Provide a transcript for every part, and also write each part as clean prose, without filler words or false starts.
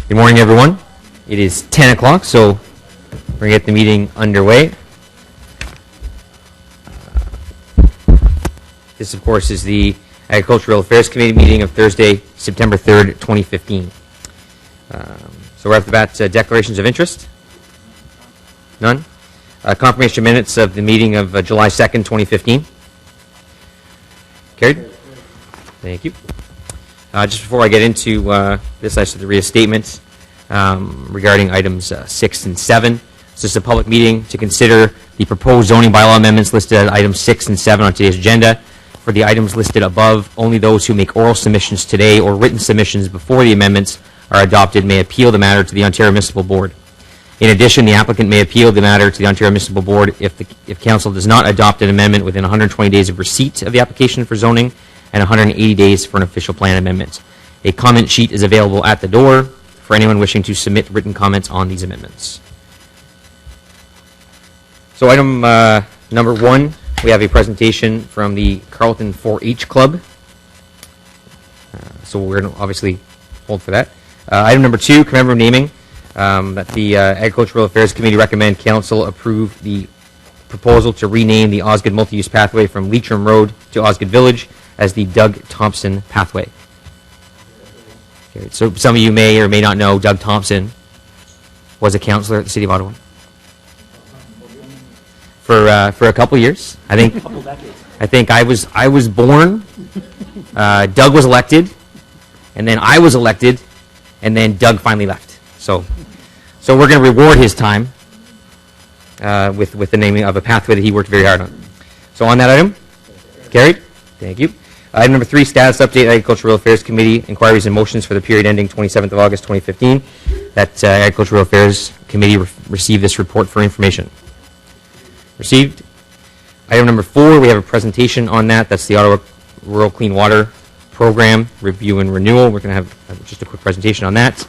Good morning, everyone. It is 10 o'clock, so we're going to get the meeting underway. This, of course, is the Agricultural Affairs Committee meeting of Thursday, September 3rd, 2015. So right off the bat, declarations of interest? None? Confirmation minutes of the meeting of July 2nd, 2015. Carried? Thank you. Just before I get into this, I just have to read a statement regarding items 6 and 7. This is a public meeting to consider the proposed zoning bylaw amendments listed at items 6 and 7 on today's agenda. For the items listed above, only those who make oral submissions today or written submissions before the amendments are adopted may appeal the matter to the Ontario Municipal Board. In addition, the applicant may appeal the matter to the Ontario Municipal Board if Council does not adopt an amendment within 120 days of receipt of the application for zoning and 180 days for an official plan amendment. A comment sheet is available at the door for anyone wishing to submit written comments on these amendments. So item number 1, we have a presentation from the Carleton 4-H Club. So we're going to obviously hold for that. Item number 2, commemorative naming. That the Agricultural Affairs Committee recommend Council approve the proposal to rename the Osgood Multi-Use Pathway from Leitrim Road to Osgood Village as the Doug Thompson Pathway. Okay, so some of you may or may not know Doug Thompson was a councillor at the City of Ottawa for a couple years. I think I was born. Doug was elected, and then I was elected, and then Doug finally left. So we're going to reward his time with the naming of a pathway that he worked very hard on. So on that item, carried. Thank you. Item number 3, status update, Agricultural Affairs Committee inquiries and motions for the period ending 27th of August 2015. That Agricultural Affairs Committee received this report for information. Received. Item number 4, we have a presentation on that. That's the Ottawa Rural Clean Water Program Review and Renewal. We're going to have just a quick presentation on that.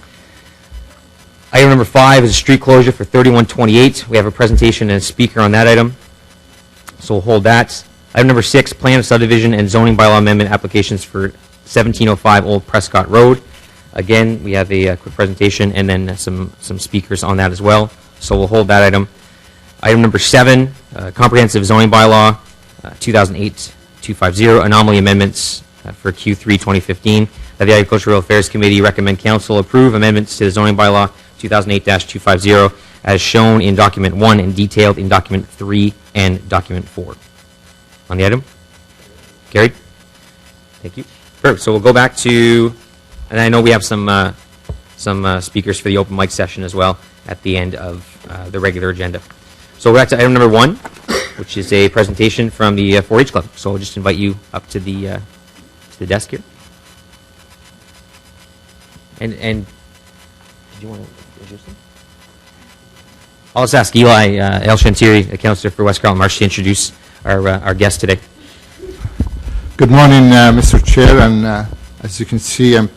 Item number 5 is a street closure for 3128. We have a presentation and a speaker on that item, so we'll hold that. Item number 6, plan of subdivision and zoning bylaw amendment applications for 1705 Old Prescott Road. Again, we have a quick presentation and then some speakers on that as well, so we'll hold that item. Item number 7, comprehensive zoning bylaw 2008-250 anomaly amendments for Q3 2015. That the Agricultural Affairs Committee recommend Council approve amendments to the zoning bylaw 2008-250 as shown in document 1 and detailed in document 3 and document 4. On the item? Carried? Thank you. Perfect. So we'll go back to, and I know we have some speakers for the open mic session as well at the end of the regular agenda. So we're back to item number 1, which is a presentation from the 4-H Club. So I'll just invite you up to the desk here. And did you want to introduce them? I'll just ask Eli El Shantiri, a councillor for West Carleton Marsh, to introduce our guest today. Good morning, Mr. Chair, and as you can see, I'm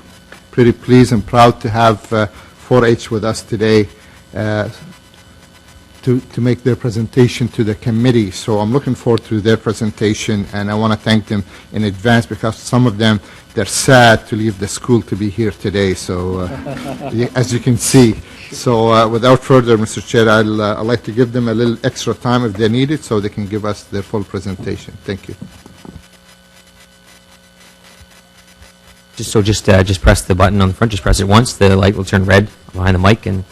pretty pleased and proud to have 4-H with us today to make their presentation to the committee. So I'm looking forward to their presentation, and I want to thank them in advance because some of them, they're sad to leave the school to be here today, so as you can see. So without further, Mr. Chair, I'd like to give them a little extra time if they need it so they can give us their full presentation. Thank you. Just press the button on the front. Just press it once. The light will turn red behind the mic, and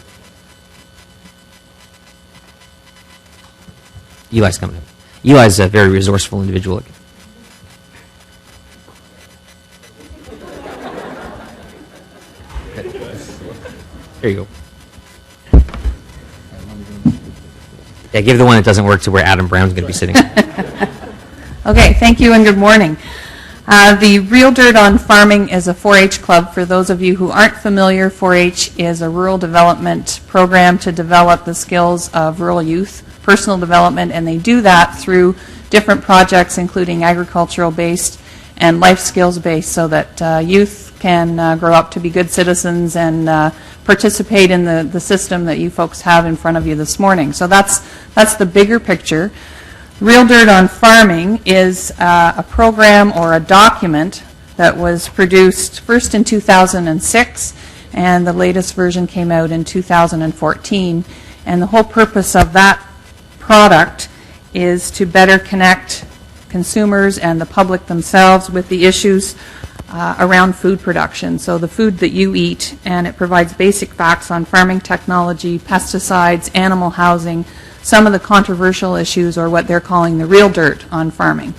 Eli's coming up. Eli's a very resourceful individual. There you go. Yeah, give the one that doesn't work to where Adam Brown's going to be sitting. Okay, thank you and good morning. The Real Dirt on Farming is a 4-H club. For those of you who aren't familiar, 4-H is a rural development program to develop the skills of rural youth, personal development, and they do that through different projects, including agricultural-based and life skills-based, so that youth can grow up to be good citizens and participate in the system that you folks have in front of you this morning. So that's the bigger picture. Real Dirt on Farming is a program or a document that was produced first in 2006 and the latest version came out in 2014. And the whole purpose of that product is to better connect consumers and the public themselves with the issues around food production. So the food that you eat, and it provides basic facts on farming technology, pesticides, animal housing, some of the controversial issues, or what they're calling the real dirt on farming.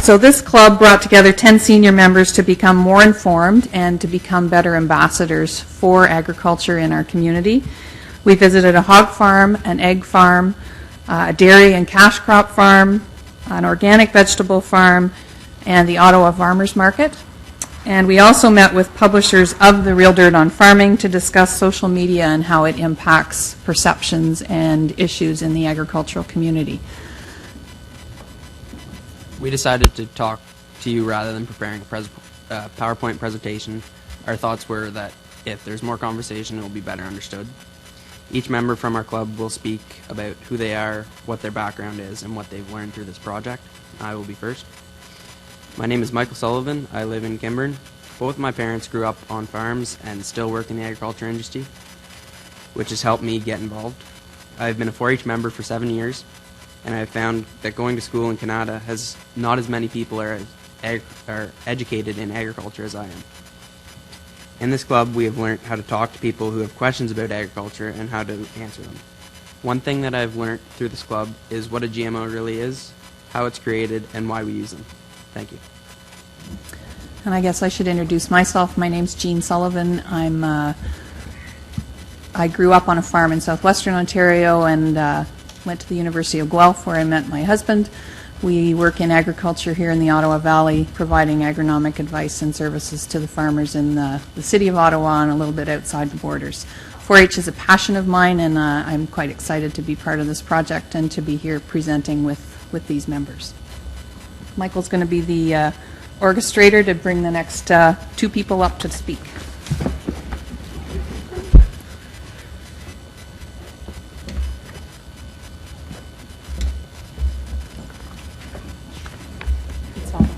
So this club brought together 10 senior members to become more informed and to become better ambassadors for agriculture in our community. We visited a hog farm, an egg farm, a dairy and cash crop farm, an organic vegetable farm, and the Ottawa Farmers Market. And we also met with publishers of the Real Dirt on Farming to discuss social media and how it impacts perceptions and issues in the agricultural community. We decided to talk to you rather than preparing a PowerPoint presentation. Our thoughts were that if there's more conversation, it will be better understood. Each member from our club will speak about who they are, what their background is, and what they've learned through this project. I will be first. My name is Michael Sullivan. I live in Kimburn. Both my parents grew up on farms and still work in the agriculture industry, which has helped me get involved. I've been a 4-H member for 7 years, and I've found that going to school in Canada has not as many people are educated in agriculture as I am. In this club, we have learned how to talk to people who have questions about agriculture and how to answer them. One thing that I've learned through this club is what a GMO really is, how it's created, and why we use them. Thank you. And I guess I should introduce myself. My name's Jean Sullivan. I grew up on a farm in southwestern Ontario and went to the University of Guelph, where I met my husband. We work in agriculture here in the Ottawa Valley, providing agronomic advice and services to the farmers in the city of Ottawa and a little bit outside the borders. 4-H is a passion of mine, and I'm quite excited to be part of this project and to be here presenting with these members. Michael's going to be the orchestrator to bring the next 2 people up to speak.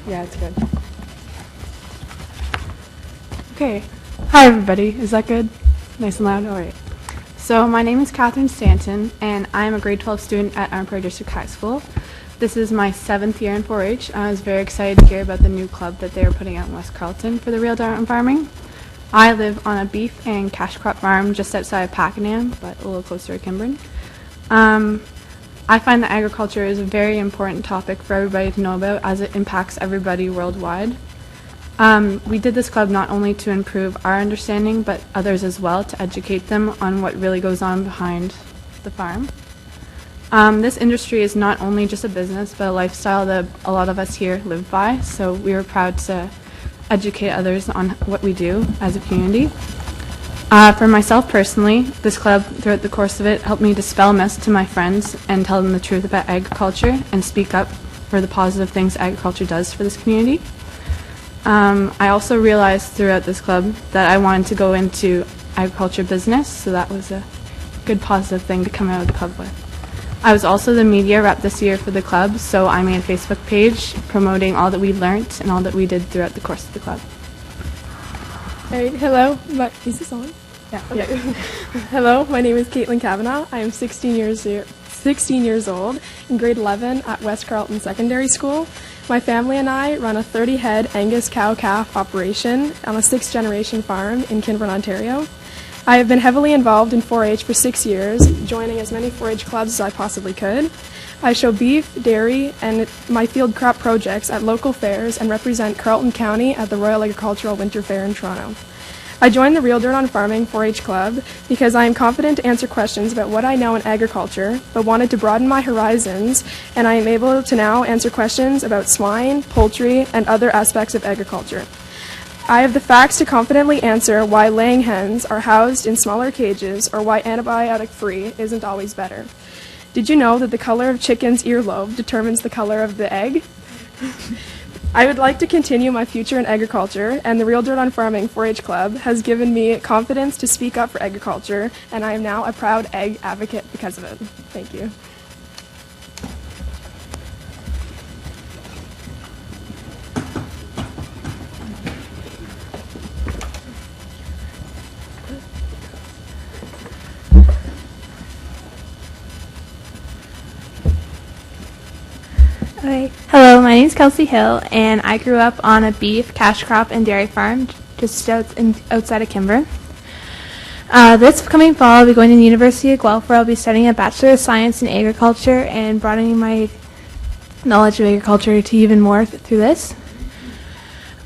Yeah, it's good. Okay. Hi, everybody. Is that good? Nice and loud? All right. So my name is Catherine Stanton, and I'm a grade 12 student at Arm Prairie District High School. This is my 7th year in 4-H. I was very excited to hear about the new club that they are putting out in West Carleton for the Real Dirt on Farming. I live on a beef and cash crop farm just outside of Pakenham, but a little closer to Kimburn. I find that agriculture is a very important topic for everybody to know about, as it impacts everybody worldwide. We did this club not only to improve our understanding, but others as well, to educate them on what really goes on behind the farm. This industry is not only just a business, but a lifestyle that a lot of us here live by, so we are proud to educate others on what we do as a community. For myself personally, this club, throughout the course of it, helped me dispel myths to my friends and tell them the truth about agriculture and speak up for the positive things agriculture does for this community. I also realized throughout this club that I wanted to go into agriculture business, so that was a good positive thing to come out of the club with. I was also the media rep this year for the club, so I made a Facebook page promoting all that we learned and all that we did throughout the course of the club. All right, hello. Is this on? Yeah. Okay. Hello, my name is Caitlin Kavanaugh. I am 16 years old in grade 11 at West Carleton Secondary School. My family and I run a 30-head Angus cow-calf operation on a 6th-generation farm in Kimburn, Ontario. I have been heavily involved in 4-H for 6 years, joining as many 4-H clubs as I possibly could. I show beef, dairy, and my field crop projects at local fairs and represent Carleton County at the Royal Agricultural Winter Fair in Toronto. I joined the Real Dirt on Farming 4-H Club because I am confident to answer questions about what I know in agriculture, but wanted to broaden my horizons, and I am able to now answer questions about swine, poultry, and other aspects of agriculture. I have the facts to confidently answer why laying hens are housed in smaller cages or why antibiotic-free isn't always better. Did you know that the color of chicken's earlobe determines the color of the egg? I would like to continue my future in agriculture, and the Real Dirt on Farming 4-H Club has given me confidence to speak up for agriculture, and I am now a proud egg advocate because of it. Thank you. Hi. Hello, my name is Kelsey Hill, and I grew up on a beef, cash crop, and dairy farm just outside of Kimbrough. This coming fall, I'll be going to the University of Guelph, where I'll be studying a Bachelor of Science in Agriculture and broadening my knowledge of agriculture to even more through this.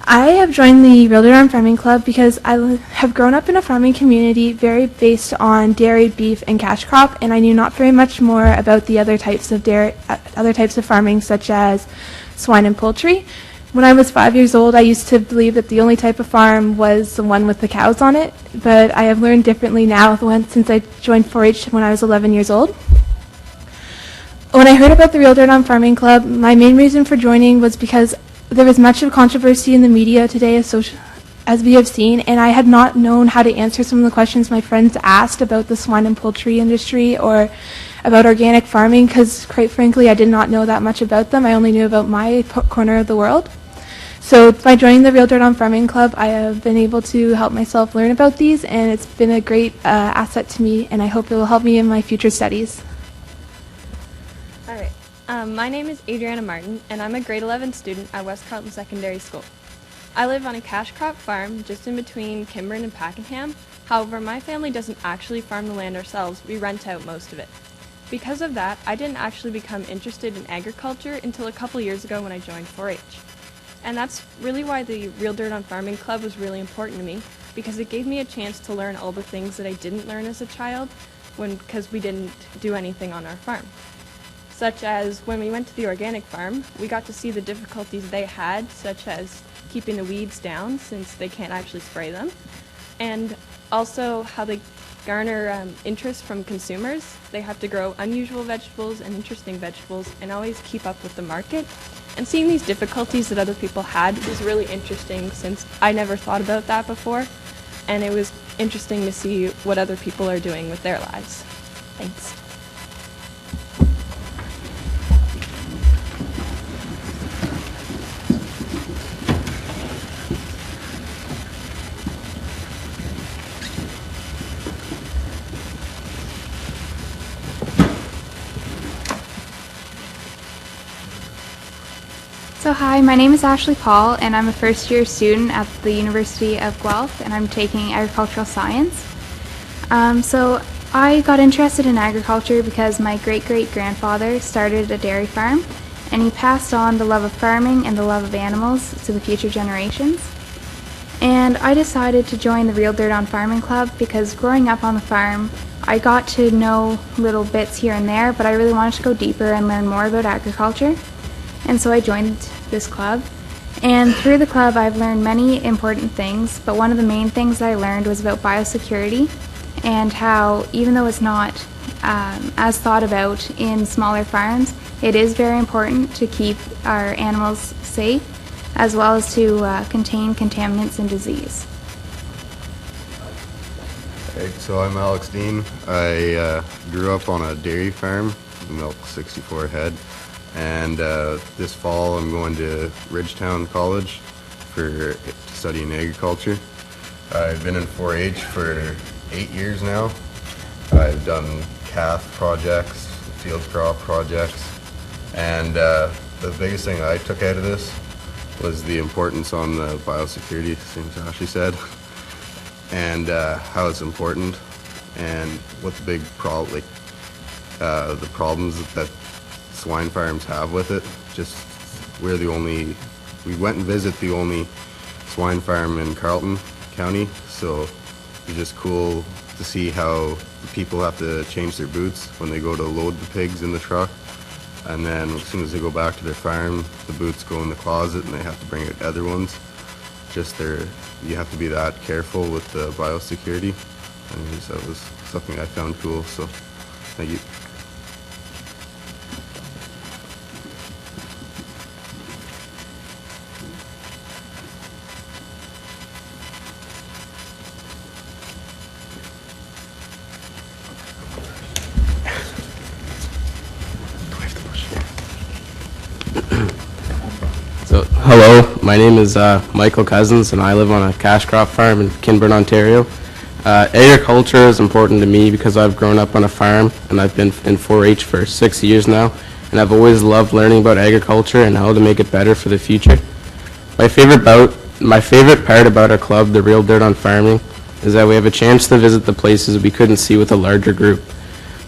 I have joined the Real Dirt on Farming Club because I have grown up in a farming community very based on dairy, beef, and cash crop, and I knew not very much more about the other types of farming, such as swine and poultry. When I was 5 years old, I used to believe that the only type of farm was the one with the cows on it, but I have learned differently now since I joined 4-H when I was 11 years old. When I heard about the Real Dirt on Farming Club, my main reason for joining was because there was much of controversy in the media today, as we have seen, and I had not known how to answer some of the questions my friends asked about the swine and poultry industry or about organic farming, because quite frankly, I did not know that much about them. I only knew about my corner of the world. So by joining the Real Dirt on Farming Club, I have been able to help myself learn about these, and it's been a great asset to me, and I hope it will help me in my future studies. All right. My name is Adriana Martin, and I'm a grade 11 student at West Carleton Secondary School. I live on a cash crop farm just in between Kimbrough and Pakenham. However, my family doesn't actually farm the land ourselves. We rent out most of it. Because of that, I didn't actually become interested in agriculture until a couple years ago when I joined 4-H. And that's really why the Real Dirt on Farming Club was really important to me, because it gave me a chance to learn all the things that I didn't learn as a child because we didn't do anything on our farm. Such as when we went to the organic farm, we got to see the difficulties they had, such as keeping the weeds down since they can't actually spray them, and also how they garner interest from consumers. They have to grow unusual vegetables and interesting vegetables and always keep up with the market. And seeing these difficulties that other people had was really interesting since I never thought about that before, and it was interesting to see what other people are doing with their lives. Thanks. So hi, my name is Ashley Paul, and I'm a first-year student at the University of Guelph, and I'm taking agricultural science. So I got interested in agriculture because my great-great-grandfather started a dairy farm, and he passed on the love of farming and the love of animals to the future generations. And I decided to join the Real Dirt on Farming Club because growing up on the farm, I got to know little bits here and there, but I really wanted to go deeper and learn more about agriculture. And so I joined this club, and through the club I've learned many important things, but one of the main things that I learned was about biosecurity and how, even though it's not as thought about in smaller farms, it is very important to keep our animals safe as well as to contain contaminants and disease. Hey, so I'm Alex Dean. I grew up on a dairy farm, milk 64 head. And this fall I'm going to Ridgetown College for studying agriculture. I've been in 4-H for 8 years now. I've done calf projects, field crop projects, and the biggest thing I took out of this was the importance on the biosecurity, same as Ashley said, and how it's important and what the big the problems that swine farms have with it. Just we went and visit the only swine farm in Carleton County, so it's just cool to see how the people have to change their boots when they go to load the pigs in the truck, and then as soon as they go back to their farm, the boots go in the closet and they have to bring out other ones. You have to be that careful with the biosecurity. Anyways, that was something I found cool, so thank you. So, hello, my name is Michael Cousins, and I live on a cash crop farm in Kimbrough, Ontario. Agriculture is important to me because I've grown up on a farm, and I've been in 4-H for 6 years now, and I've always loved learning about agriculture and how to make it better for the future. My favorite part about our club, the Real Dirt on Farming, is that we have a chance to visit the places we couldn't see with a larger group.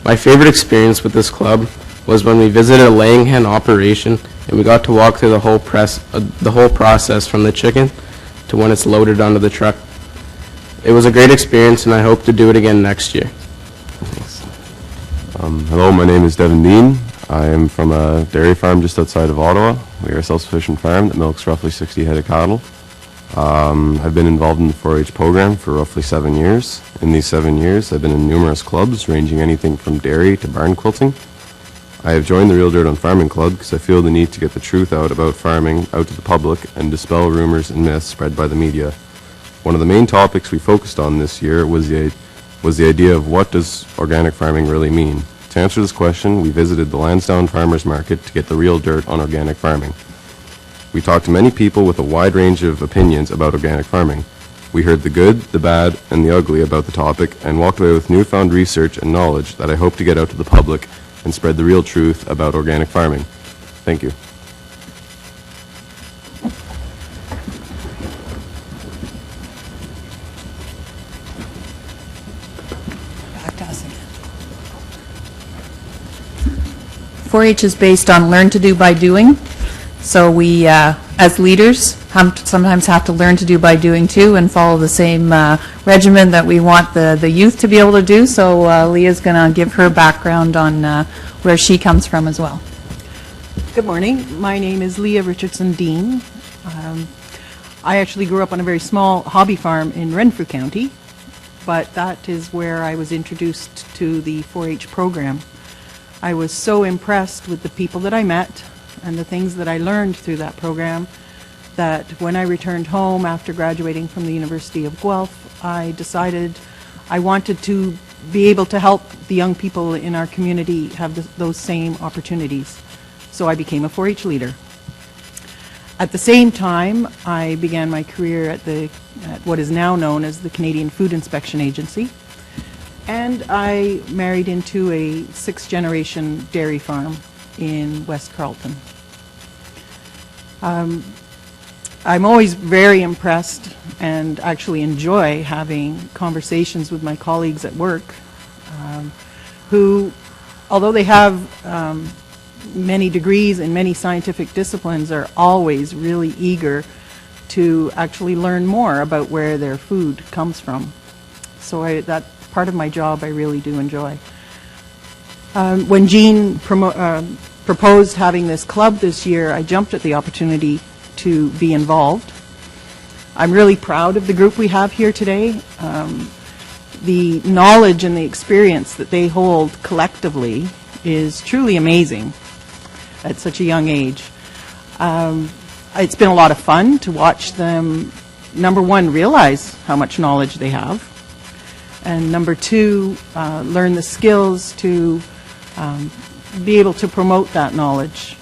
My favorite experience with this club was when we visited a laying hen operation and we got to walk through the whole process from the chicken to when it's loaded onto the truck. It was a great experience, and I hope to do it again next year. Hello, my name is Devin Dean. I am from a dairy farm just outside of Ottawa. We are a self-sufficient farm that milks roughly 60 head of cattle. I've been involved in the 4-H program for roughly 7 years. In these 7 years, I've been in numerous clubs, ranging anything from dairy to barn quilting. I have joined the Real Dirt on Farming Club because I feel the need to get the truth out about farming out to the public and dispel rumors and myths spread by the media. One of the main topics we focused on this year was the idea of what does organic farming really mean. To answer this question, we visited the Lansdowne Farmers Market to get the real dirt on organic farming. We talked to many people with a wide range of opinions about organic farming. We heard the good, the bad, and the ugly about the topic and walked away with newfound research and knowledge that I hope to get out to the public and spread the real truth about organic farming. Thank you. Back to us again. 4-H is based on learn to do by doing. So we, as leaders, sometimes have to learn to do by doing too and follow the same regimen that we want the youth to be able to do. So Leah's going to give her background on where she comes from as well. Good morning. My name is Leah Richardson Dean. I actually grew up on a very small hobby farm in Renfrew County, but that is where I was introduced to the 4-H program. I was so impressed with the people that I met and the things that I learned through that program that when I returned home after graduating from the University of Guelph, I decided I wanted to be able to help the young people in our community have those same opportunities. So I became a 4-H leader. At the same time, I began my career at what is now known as the Canadian Food Inspection Agency, and I married into a 6th-generation dairy farm in West Carleton. I'm always very impressed and actually enjoy having conversations with my colleagues at work who, although they have many degrees in many scientific disciplines, are always really eager to actually learn more about where their food comes from. So that part of my job I really do enjoy. When Jean proposed having this club this year, I jumped at the opportunity to be involved. I'm really proud of the group we have here today. The knowledge and the experience that they hold collectively is truly amazing at such a young age. It's been a lot of fun to watch them, number one, realize how much knowledge they have, and number two, learn the skills to be able to promote that knowledge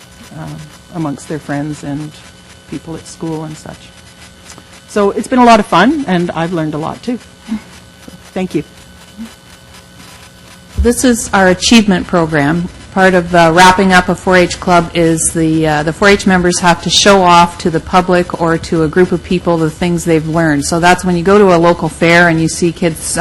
amongst their friends and people at school and such. So it's been a lot of fun, and I've learned a lot too. Thank you. This is our achievement program. Part of wrapping up a 4-H club is the 4-H members have to show off to the public or to a group of people the things they've learned. So that's when you go to a local fair and you see kids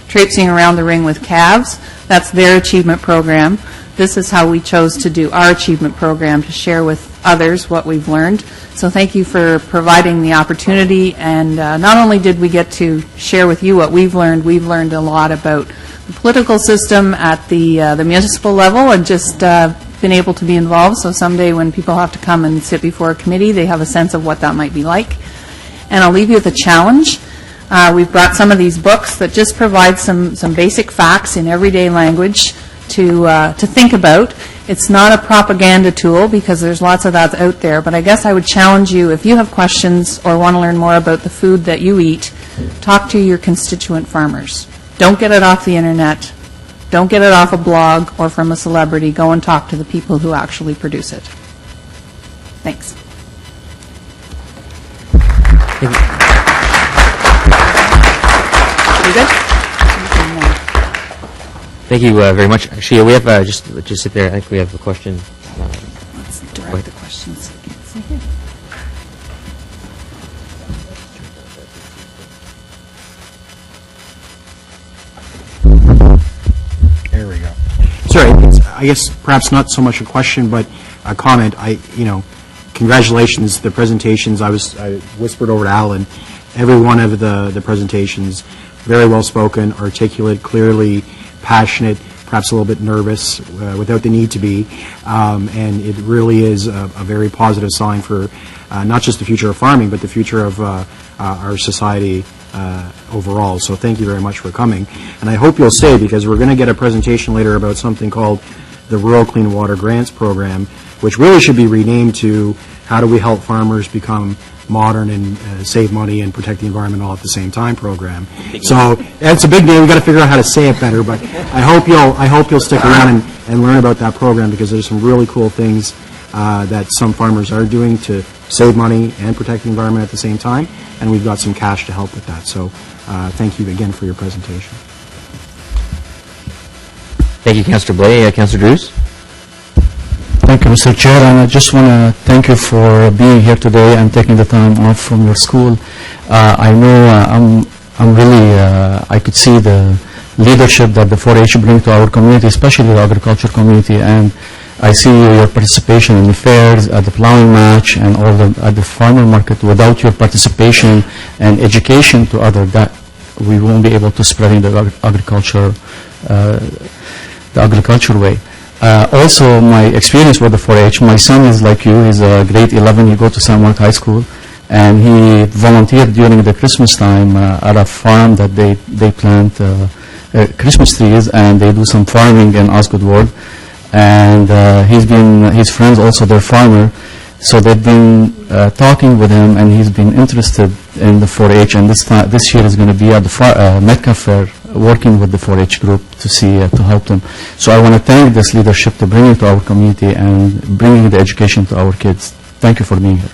traipsing around the ring with calves. That's their achievement program. This is how we chose to do our achievement program, to share with others what we've learned. So thank you for providing the opportunity. And not only did we get to share with you what we've learned a lot about the political system at the municipal level and just been able to be involved. So someday when people have to come and sit before a committee, they have a sense of what that might be like. And I'll leave you with a challenge. We've brought some of these books that just provide some basic facts in everyday language to think about. It's not a propaganda tool because there's lots of that out there, but I guess I would challenge you, if you have questions or want to learn more about the food that you eat, talk to your constituent farmers. Don't get it off the internet. Don't get it off a blog or from a celebrity. Go and talk to the people who actually produce it. Thanks. Thank you. You good? Thank you very much. Actually, we have just sit there. I think we have a question Let's direct the questions. I can't see here. There we go. Sorry, I guess perhaps not so much a question, but a comment. Congratulations, the presentations. I whispered over to Alan, every one of the presentations, very well spoken, articulate, clearly passionate, perhaps a little bit nervous, without the need to be, and it really is a very positive sign for not just the future of farming, but the future of our society overall. So thank you very much for coming. And I hope you'll stay, because we're going to get a presentation later about something called the Rural Clean Water Grants Program, which really should be renamed to How Do We Help Farmers Become Modern and Save Money and Protect the Environment All at the Same Time program. So it's a big name. We've got to figure out how to say it better, but I hope you'll stick around and learn about that program, because there's some really cool things that some farmers are doing to save money and protect the environment at the same time, and we've got some cash to help with that. So thank you again for your presentation. Thank you, Councillor Blais. Councillor Drews? Thank you, Mr. Chair, and I just want to thank you for being here today and taking the time off from your school. I know I'm really, I could see the leadership that the 4-H bring to our community, especially the agriculture community, and I see your participation in the fairs, at the plowing match, and at the farmer market. Without your participation and education to others, that we won't be able to spread in the agriculture way. Also, my experience with the 4-H, my son is like you, he's grade 11, he goes to San Mark High School, and he volunteered during the Christmas time at a farm that they plant Christmas trees, and they do some farming in Osgood Ward. And his friends also, they're farmer, so they've been talking with him, and he's been interested in the 4-H, and this year is going to be at the Metcalf Fair, working with the 4-H group to help them. So I want to thank this leadership to bring it to our community and bringing the education to our kids. Thank you for being here.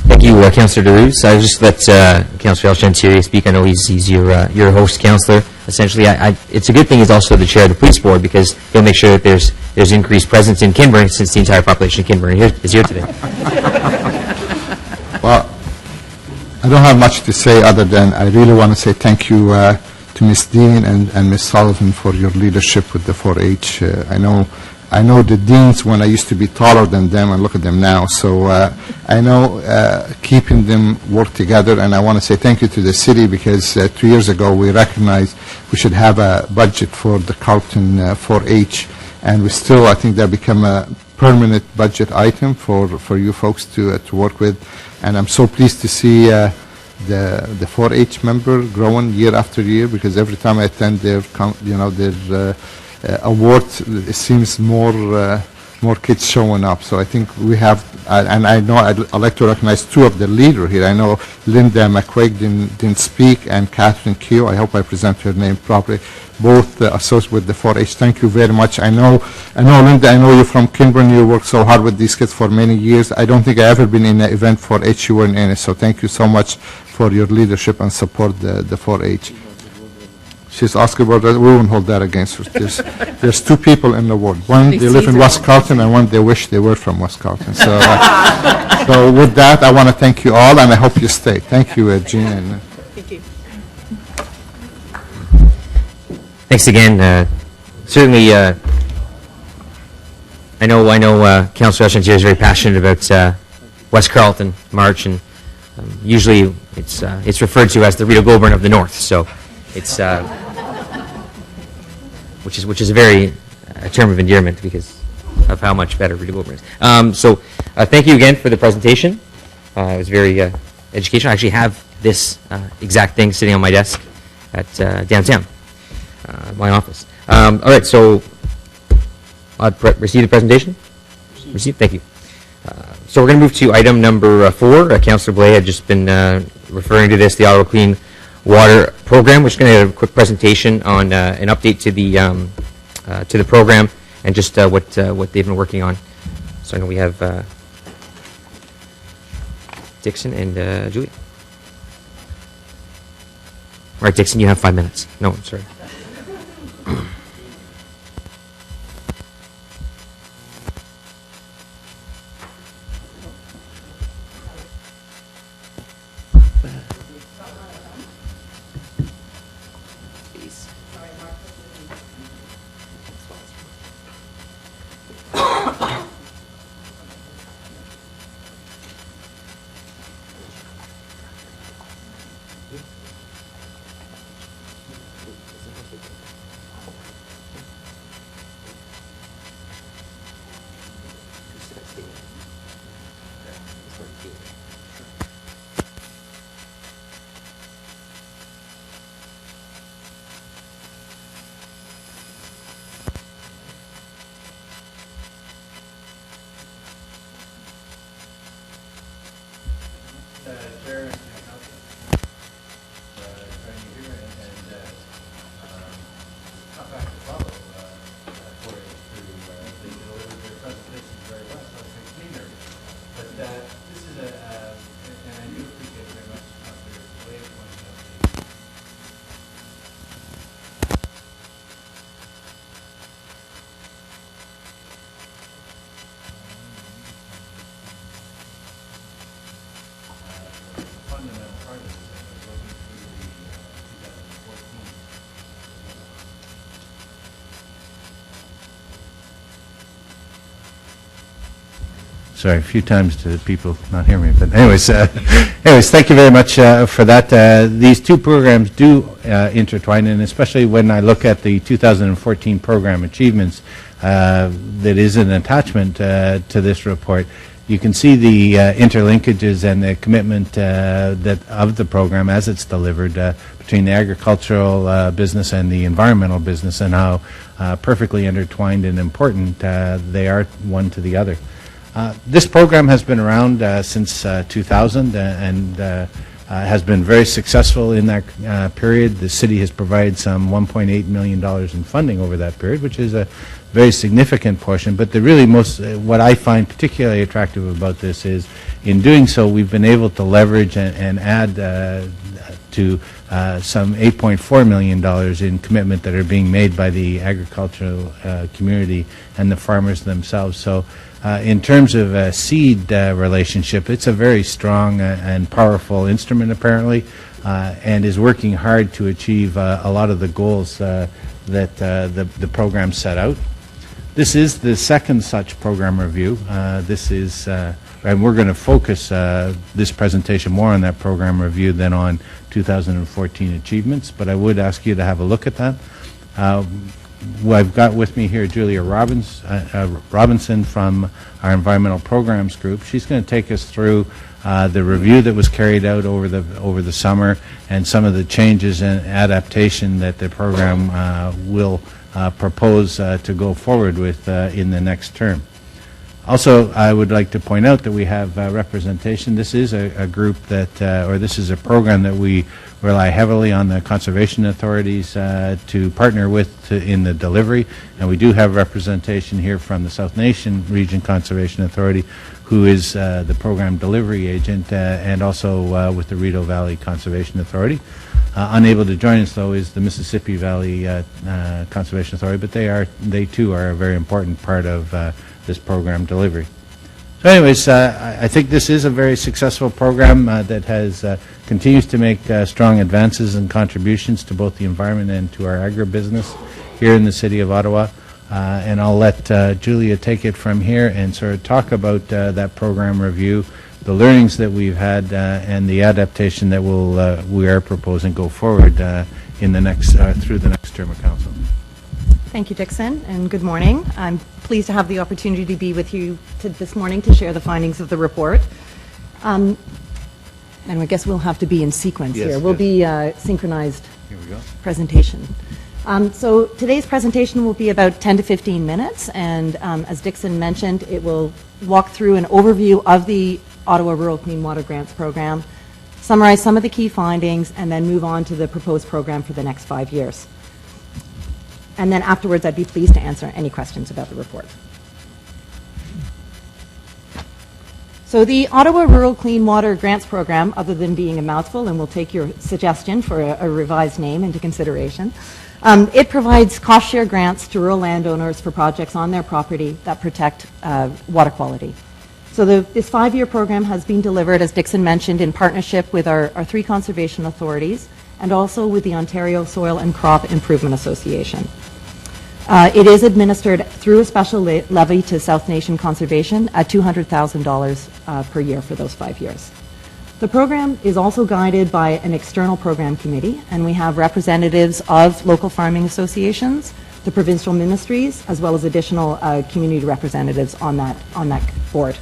Thank you, Councillor Drews. I just let Councillor El-Shantiri speak. I know he's your host, Councillor. Essentially, it's a good thing he's also the chair of the police board, because he'll make sure that there's increased presence in Kinburn, since the entire population of Kinburn is here today. Well, I don't have much to say other than I really want to say thank you to Ms. Dean and Ms. Sullivan for your leadership with the 4-H. I know the deans when I used to be taller than them, and look at them now. So I know keeping them work together, and I want to say thank you to the city, because 2 years ago we recognized we should have a budget for the Carlton 4-H, and we still, I think that become a permanent budget item for you folks to work with. And I'm so pleased to see the 4-H member growing year after year, because every time I attend their award, it seems more kids showing up. So I think we have, and I know I'd like to recognize two of the leaders here. I know Linda McQuaig didn't speak, and Catherine Keogh. I hope I present her name properly. Both associated with the 4-H. Thank you very much. I know, Linda, I know you're from Kinburn. You worked so hard with these kids for many years. I don't think I've ever been in an event 4-H you weren't in it. So thank you so much for your leadership and support the 4-H. She's asking about that. We won't hold that against her. There's two people in the ward. One, they live in West Carleton, and one, they wish they were from West Carleton. So, so with that, I want to thank you all, and I hope you stay. Thank you, Jean. Thank you. Thanks again. Certainly, I know Councillor El-Shantiri is very passionate about West Carleton March, and usually it's referred to as the Rita Goulburn of the North. So it's which is a term of endearment because of how much better Rita Goulburn is. So thank you again for the presentation. It was very educational. I actually have this exact thing sitting on my desk at downtown, my office. All right, so I'll receive the presentation. Receive. Thank you. So we're going to move to item number 4. Councillor Blais had just been referring to this, the Ottawa Clean Water Program. We're just going to have a quick presentation on an update to the program and just what they've been working on. So I know we have Dixon and Julie. All right, Dixon, you have 5 minutes. No, I'm sorry. Sorry, a few times to people not hear me, but anyways, thank you very much for that. These two programs do intertwine, and especially when I look at the 2014 program achievements that is an attachment to this report, you can see the interlinkages and the commitment of the program as it's delivered between the agricultural business and the environmental business, and how perfectly intertwined and important they are one to the other. This program has been around since 2000 and has been very successful in that period. The city has provided some $1.8 million in funding over that period, which is a very significant portion. But the really what I find particularly attractive about this is, in doing so, we've been able to leverage and add to some $8.4 million in commitment that are being made by the agricultural community and the farmers themselves. So in terms of a seed relationship, it's a very strong and powerful instrument, apparently, and is working hard to achieve a lot of the goals that the program set out. This is the second such program review. And we're going to focus this presentation more on that program review than on 2014 achievements, but I would ask you to have a look at that. I've got with me here Julia Robinson from our Environmental Programs Group. She's going to take us through the review that was carried out over the summer and some of the changes and adaptation that the program will propose to go forward with in the next term. Also, I would like to point out that we have representation. This is a group or this is a program that we rely heavily on the conservation authorities to partner with in the delivery, and we do have representation here from the South Nation Region Conservation Authority, who is the program delivery agent, and also with the Rideau Valley Conservation Authority. Unable to join us, though, is the Mississippi Valley Conservation Authority, but they too are a very important part of this program delivery. So anyways, I think this is a very successful program that continues to make strong advances and contributions to both the environment and to our agribusiness here in the city of Ottawa. And I'll let Julia take it from here and sort of talk about that program review, the learnings that we've had, and the adaptation that we are proposing go forward in the next through the next term of council. Thank you, Dixon, and good morning. I'm pleased to have the opportunity to be with you this morning to share the findings of the report. And I guess we'll have to be in sequence here. We'll be synchronized presentation. So today's presentation will be about 10 to 15 minutes, and as Dixon mentioned, it will walk through an overview of the Ottawa Rural Clean Water Grants Program, summarize some of the key findings, and then move on to the proposed program for the next 5 years. And then afterwards, I'd be pleased to answer any questions about the report. So the Ottawa Rural Clean Water Grants Program, other than being a mouthful, and we'll take your suggestion for a revised name into consideration, it provides cost-share grants to rural landowners for projects on their property that protect water quality. So this 5-year program has been delivered, as Dixon mentioned, in partnership with our 3 conservation authorities and also with the Ontario Soil and Crop Improvement Association. It is administered through a special levy to South Nation Conservation at $200,000 per year for those 5 years. The program is also guided by an external program committee, and we have representatives of local farming associations, the provincial ministries, as well as additional community representatives on that board.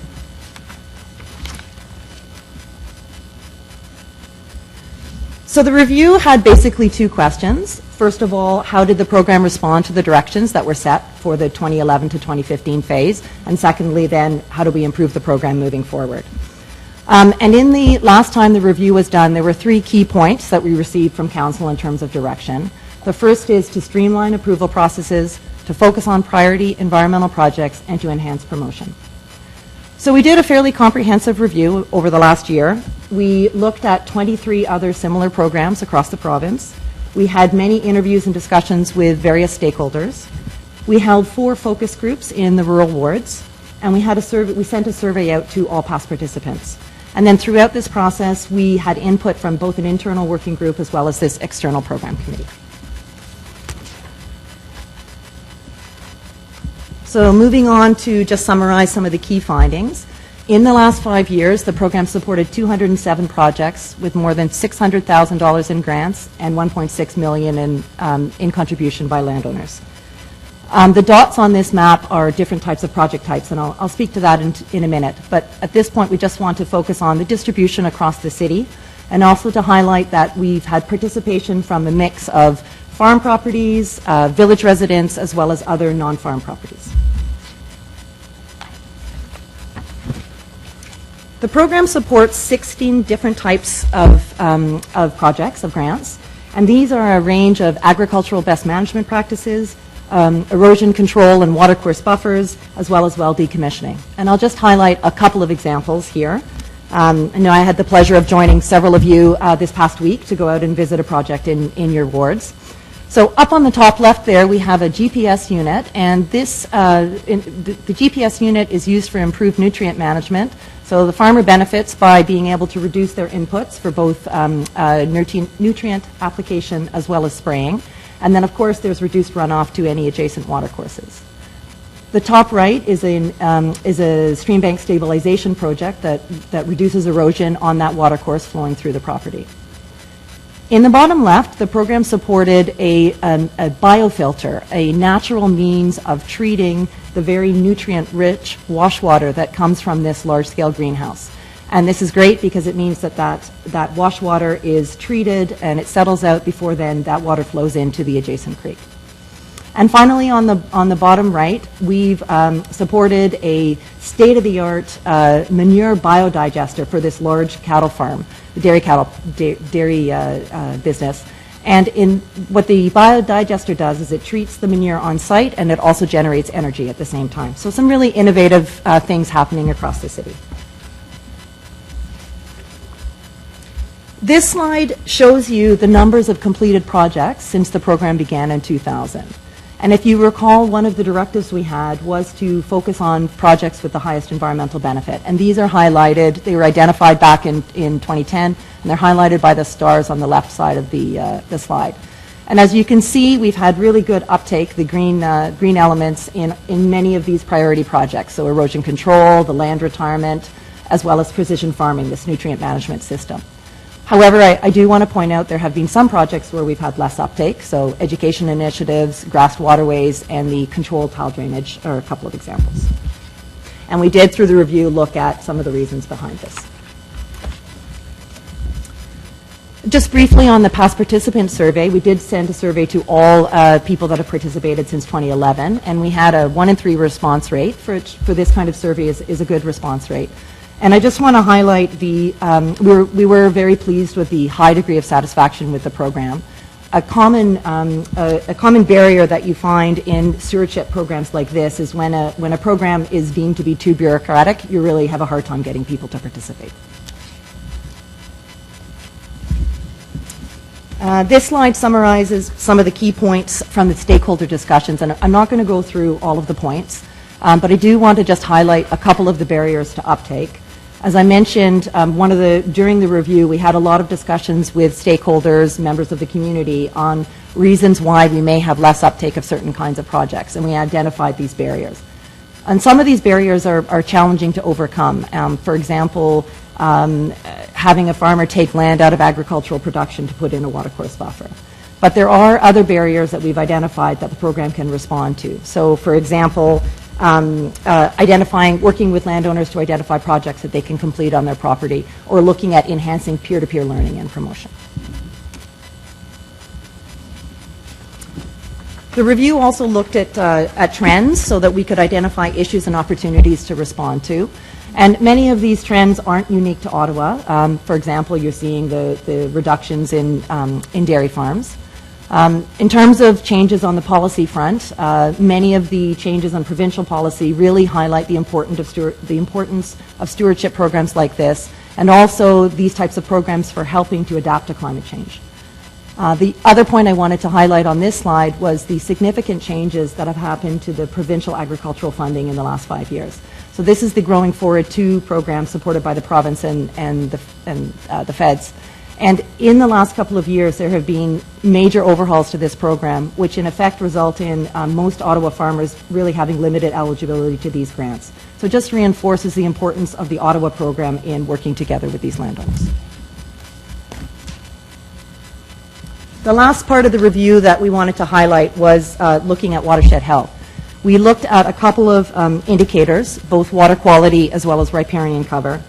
So the review had basically 2 questions. First of all, how did the program respond to the directions that were set for the 2011 to 2015 phase? And secondly, then, how do we improve the program moving forward? And in the last time the review was done, there were 3 key points that we received from Council in terms of direction. The first is to streamline approval processes, to focus on priority environmental projects, and to enhance promotion. So we did a fairly comprehensive review over the last year. We looked at 23 other similar programs across the province. We had many interviews and discussions with various stakeholders. We held 4 focus groups in the rural wards, and we sent a survey out to all past participants. And then throughout this process, we had input from both an internal working group as well as this external program committee. So moving on to just summarize some of the key findings. In the last 5 years, the program supported 207 projects with more than $600,000 in grants and $1.6 million in contribution by landowners. The dots on this map are different types of project types, and I'll speak to that in a minute. But at this point, we just want to focus on the distribution across the city, and also to highlight that we've had participation from a mix of farm properties, village residents, as well as other non-farm properties. The program supports 16 different types of projects, of grants, and these are a range of agricultural best management practices, erosion control and watercourse buffers, as well as well decommissioning. And I'll just highlight a couple of examples here. I know I had the pleasure of joining several of you this past week to go out and visit a project in your wards. So up on the top left there, we have a GPS unit, and this the GPS unit is used for improved nutrient management. So the farmer benefits by being able to reduce their inputs for both nutrient application as well as spraying. And then, of course, there's reduced runoff to any adjacent watercourses. The top right is a stream bank stabilization project that reduces erosion on that watercourse flowing through the property. In the bottom left, the program supported a biofilter, a natural means of treating the very nutrient-rich wash water that comes from this large-scale greenhouse. And this is great because it means that wash water is treated and it settles out before then that water flows into the adjacent creek. And finally, on the bottom right, we've supported a state-of-the-art manure biodigester for this large cattle farm, the dairy business. And what the biodigester does is it treats the manure on site, and it also generates energy at the same time. So some really innovative things happening across the city. This slide shows you the numbers of completed projects since the program began in 2000. And if you recall, one of the directives we had was to focus on projects with the highest environmental benefit. And these are highlighted. They were identified back in 2010, and they're highlighted by the stars on the left side of the slide. And as you can see, we've had really good uptake, the green elements, in many of these priority projects. So erosion control, the land retirement, as well as precision farming, this nutrient management system. However, I do want to point out there have been some projects where we've had less uptake, so education initiatives, grassed waterways, and the controlled tile drainage are a couple of examples. And we did, through the review, look at some of the reasons behind this. Just briefly on the past participant survey, we did send a survey to all people that have participated since 2011, and we had a 1 in 3 response rate. For this kind of survey is a good response rate. And I just want to highlight we were very pleased with the high degree of satisfaction with the program. A common barrier that you find in stewardship programs like this is when a program is deemed to be too bureaucratic, you really have a hard time getting people to participate. This slide summarizes some of the key points from the stakeholder discussions, and I'm not going to go through all of the points, but I do want to just highlight a couple of the barriers to uptake. As I mentioned, during the review, we had a lot of discussions with stakeholders, members of the community, on reasons why we may have less uptake of certain kinds of projects, and we identified these barriers. And some of these barriers are challenging to overcome. For example, having a farmer take land out of agricultural production to put in a watercourse buffer. But there are other barriers that we've identified that the program can respond to. So, for example, working with landowners to identify projects that they can complete on their property, or looking at enhancing peer-to-peer learning and promotion. The review also looked at trends so that we could identify issues and opportunities to respond to. And many of these trends aren't unique to Ottawa. For example, you're seeing the reductions in dairy farms. In terms of changes on the policy front, many of the changes on provincial policy really highlight the importance of stewardship programs like this, and also these types of programs for helping to adapt to climate change. The other point I wanted to highlight on this slide was the significant changes that have happened to the provincial agricultural funding in the last 5 years. So this is the Growing Forward 2 program supported by the province and the feds. And in the last couple of years, there have been major overhauls to this program, which in effect result in most Ottawa farmers really having limited eligibility to these grants. So it just reinforces the importance of the Ottawa program in working together with these landowners. The last part of the review that we wanted to highlight was looking at watershed health. We looked at a couple of indicators, both water quality as well as riparian cover.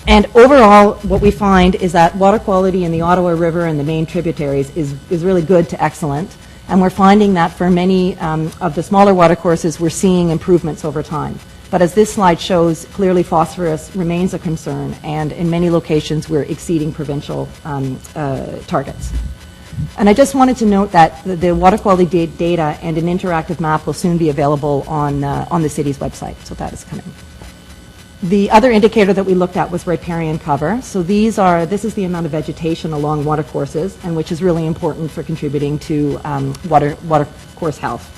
And overall, what we find is that water quality in the Ottawa River and the main tributaries is really good to excellent. And we're finding that for many of the smaller watercourses, we're seeing improvements over time. But as this slide shows, clearly phosphorus remains a concern, and in many locations we're exceeding provincial targets. And I just wanted to note that the water quality data and an interactive map will soon be available on the city's website, so that is coming. The other indicator that we looked at was riparian cover. So this is the amount of vegetation along watercourses, and which is really important for contributing to watercourse health.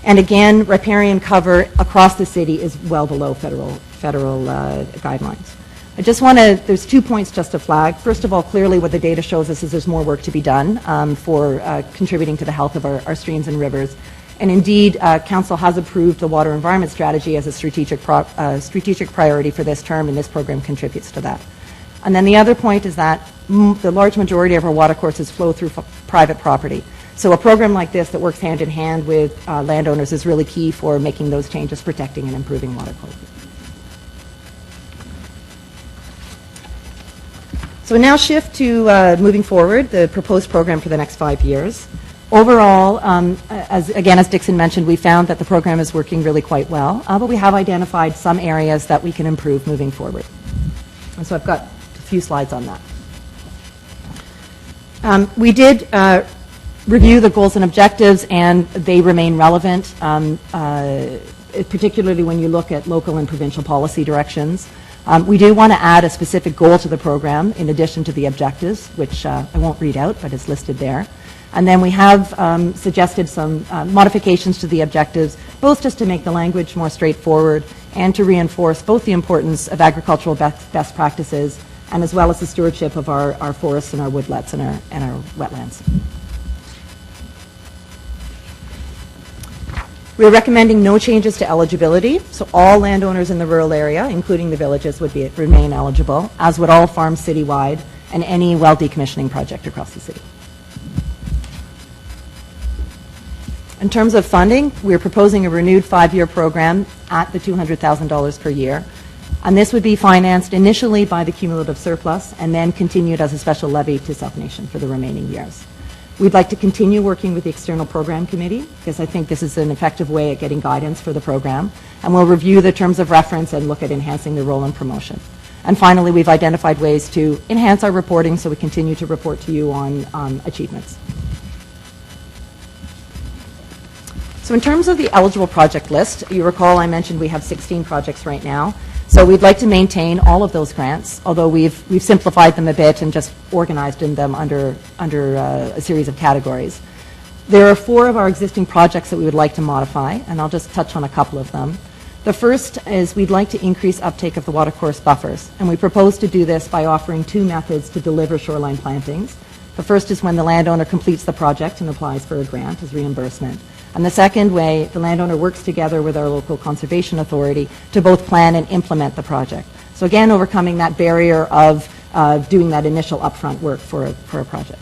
And again, riparian cover across the city is well below federal guidelines. I just want to, there's 2 points just to flag. First of all, clearly what the data shows us is there's more work to be done for contributing to the health of our streams and rivers. And indeed, Council has approved the water environment strategy as a strategic priority for this term, and this program contributes to that. And then the other point is that the large majority of our watercourses flow through private property. So a program like this that works hand in hand with landowners is really key for making those changes, protecting and improving water quality. So we now shift to moving forward, the proposed program for the next 5 years. Overall, as Dixon mentioned, we found that the program is working really quite well, but we have identified some areas that we can improve moving forward. And so I've got a few slides on that. We did review the goals and objectives, and they remain relevant, particularly when you look at local and provincial policy directions. We do want to add a specific goal to the program in addition to the objectives, which I won't read out, but it's listed there. And then we have suggested some modifications to the objectives, both just to make the language more straightforward and to reinforce both the importance of agricultural best practices and as well as the stewardship of our forests and our woodlets and our wetlands. We're recommending no changes to eligibility, so all landowners in the rural area, including the villages, would remain eligible, as would all farms citywide and any well decommissioning project across the city. In terms of funding, we're proposing a renewed 5-year program at the $200,000 per year, and this would be financed initially by the cumulative surplus and then continued as a special levy to South Nation for the remaining years. We'd like to continue working with the External Program Committee because I think this is an effective way at getting guidance for the program, and we'll review the terms of reference and look at enhancing the role and promotion. And finally, we've identified ways to enhance our reporting so we continue to report to you on achievements. So in terms of the eligible project list, you recall I mentioned we have 16 projects right now. So we'd like to maintain all of those grants, although we've simplified them a bit and just organized them under a series of categories. There are 4 of our existing projects that we would like to modify, and I'll just touch on a couple of them. The first is we'd like to increase uptake of the watercourse buffers, and we propose to do this by offering 2 methods to deliver shoreline plantings. The first is when the landowner completes the project and applies for a grant as reimbursement. And the second way, the landowner works together with our local conservation authority to both plan and implement the project. So again, overcoming that barrier of doing that initial upfront work for a project.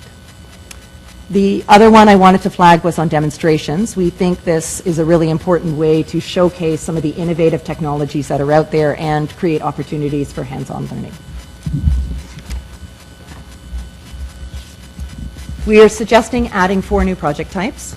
The other one I wanted to flag was on demonstrations. We think this is a really important way to showcase some of the innovative technologies that are out there and create opportunities for hands-on learning. We are suggesting adding 4 new project types.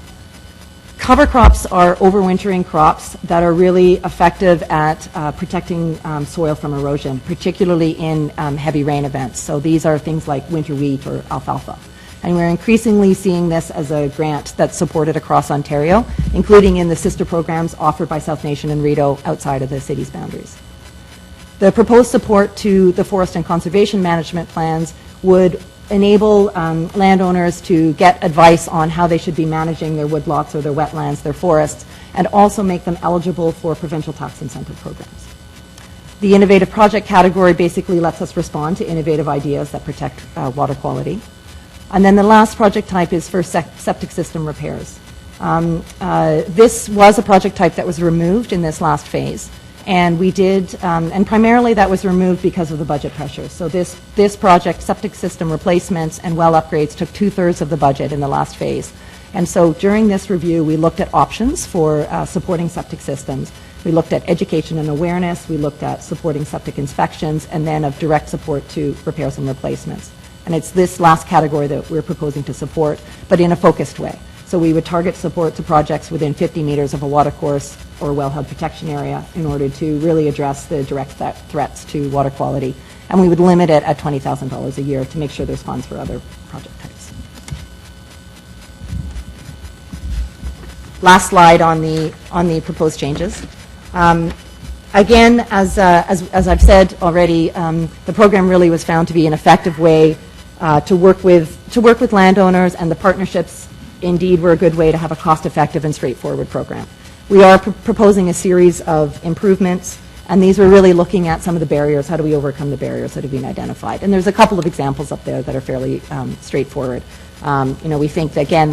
Cover crops are overwintering crops that are really effective at protecting soil from erosion, particularly in heavy rain events. So these are things like winter wheat or alfalfa. And we're increasingly seeing this as a grant that's supported across Ontario, including in the sister programs offered by South Nation and Rideau outside of the city's boundaries. The proposed support to the forest and conservation management plans would enable landowners to get advice on how they should be managing their woodlots or their wetlands, their forests, and also make them eligible for provincial tax incentive programs. The innovative project category basically lets us respond to innovative ideas that protect water quality. And then the last project type is for septic system repairs. This was a project type that was removed in this last phase. And we did, and primarily that was removed because of the budget pressures. So this project, septic system replacements and well upgrades, took 2/3 of the budget in the last phase. And so during this review, we looked at options for supporting septic systems. We looked at education and awareness, we looked at supporting septic inspections, and then of direct support to repairs and replacements. And it's this last category that we're proposing to support, but in a focused way. So we would target support to projects within 50 meters of a watercourse or wellhead protection area in order to really address the direct threats to water quality. And we would limit it at $20,000 a year to make sure there's funds for other project types. Last slide on the proposed changes. Again, as I've said already, the program really was found to be an effective way to work with landowners, and the partnerships indeed were a good way to have a cost-effective and straightforward program. We are proposing a series of improvements, and these were really looking at some of the barriers. How do we overcome the barriers that have been identified? And there's a couple of examples up there that are fairly straightforward. We think that, again,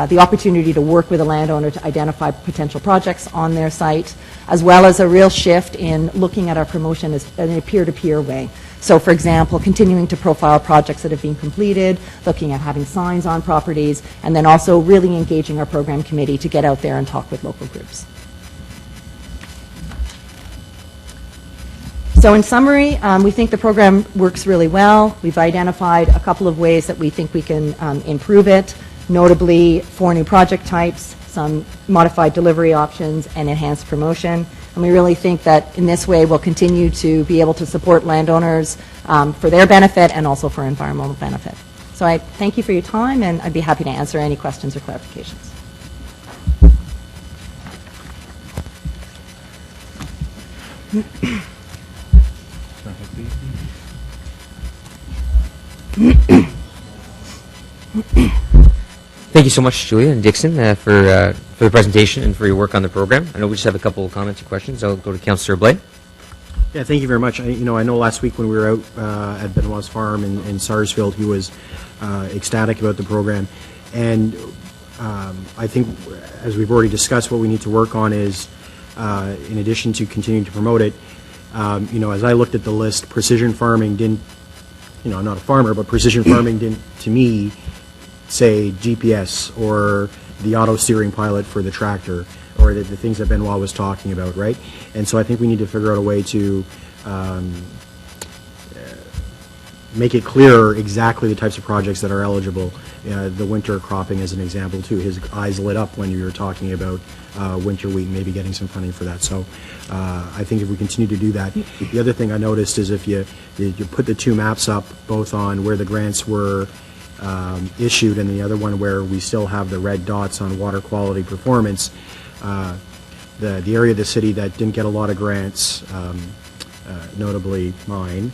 the opportunity to work with a landowner to identify potential projects on their site, as well as a real shift in looking at our promotion as in a peer-to-peer way. So, for example, continuing to profile projects that have been completed, looking at having signs on properties, and then also really engaging our program committee to get out there and talk with local groups. So in summary, we think the program works really well. We've identified a couple of ways that we think we can improve it, notably 4 new project types, some modified delivery options, and enhanced promotion. And we really think that in this way we'll continue to be able to support landowners for their benefit and also for environmental benefit. So I thank you for your time, and I'd be happy to answer any questions or clarifications. Thank you so much, Julia and Dixon, for the presentation and for your work on the program. I know we just have a couple of comments or questions. I'll go to Councillor Blais. Yeah, thank you very much. I know last week when we were out at Benoit's farm in Sarsfield, he was ecstatic about the program. And I think, as we've already discussed, what we need to work on is, in addition to continuing to promote it, as I looked at the list, precision farming didn't, I'm not a farmer, but precision farming didn't, to me, say GPS or the auto steering pilot for the tractor, or the things that Benoit was talking about, right? And so I think we need to figure out a way to make it clearer exactly the types of projects that are eligible. The winter cropping as an example too. His eyes lit up when you were talking about winter wheat, maybe getting some funding for that. So I think if we continue to do that. The other thing I noticed is if you put the 2 maps up, both on where the grants were issued and the other one where we still have the red dots on water quality performance, the area of the city that didn't get a lot of grants, notably mine,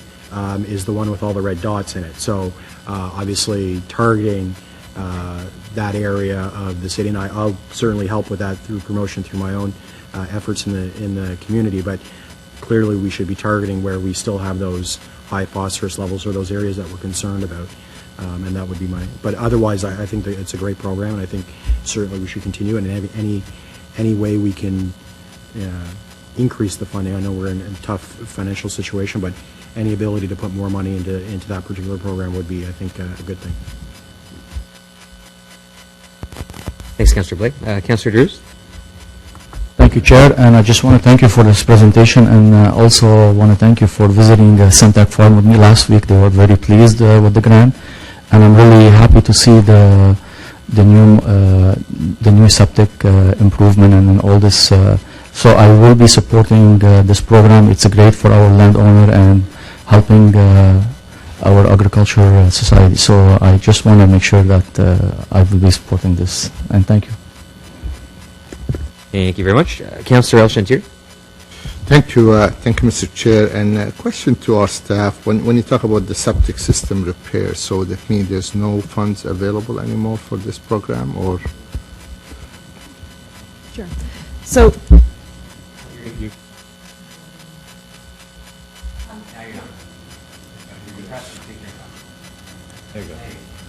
is the one with all the red dots in it. So obviously targeting that area of the city, and I'll certainly help with that through promotion through my own efforts in the community, but clearly we should be targeting where we still have those high phosphorus levels or those areas that we're concerned about. And that would be but otherwise I think that it's a great program, and I think certainly we should continue, and any way we can increase the funding. I know we're in a tough financial situation, but any ability to put more money into that particular program would be, I think, a good thing. Thanks, Councillor Blais. Councillor Drews. Thank you, Chair, and I just want to thank you for this presentation, and also want to thank you for visiting Centec Farm with me last week. They were very pleased with the grant, and I'm really happy to see the new septic improvement and all this. So I will be supporting this program. It's great for our landowner and helping our agriculture society. So I just want to make sure that I will be supporting this, and thank you. Thank you very much. Councillor El-Shantir. Thank you, Mr. Chair. And a question to our staff. When you talk about the septic system repair, so that means there's no funds available anymore for this program, or? Sure. So.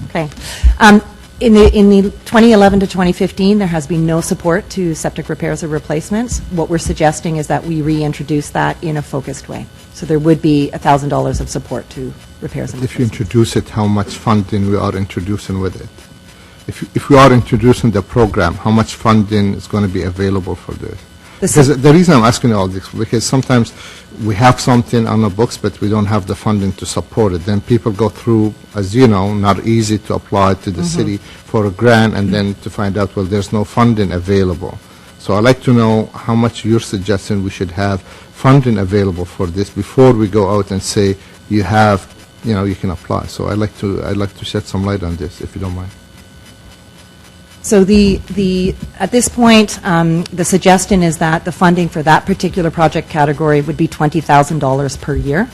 Okay. In the 2011 to 2015, there has been no support to septic repairs or replacements. What we're suggesting is that we reintroduce that in a focused way. So there would be $1,000 of support to repairs and If you replacements. introduce it, how much funding we are introducing with it? If we are introducing the program, how much funding is going to be available for this? Because the reason I'm asking all this, because sometimes we have something on the books, but we don't have the funding to support it. Then people go through, as you know, not easy to apply to the city for a grant, and then to find out, well, there's no funding available. So I'd like to know how much you're suggesting we should have funding available for this before we go out and say, you have, you can apply. So I'd like to shed some light on this, if you don't mind. So at this point, the suggestion is that the funding for that particular project category would be $20,000 per year,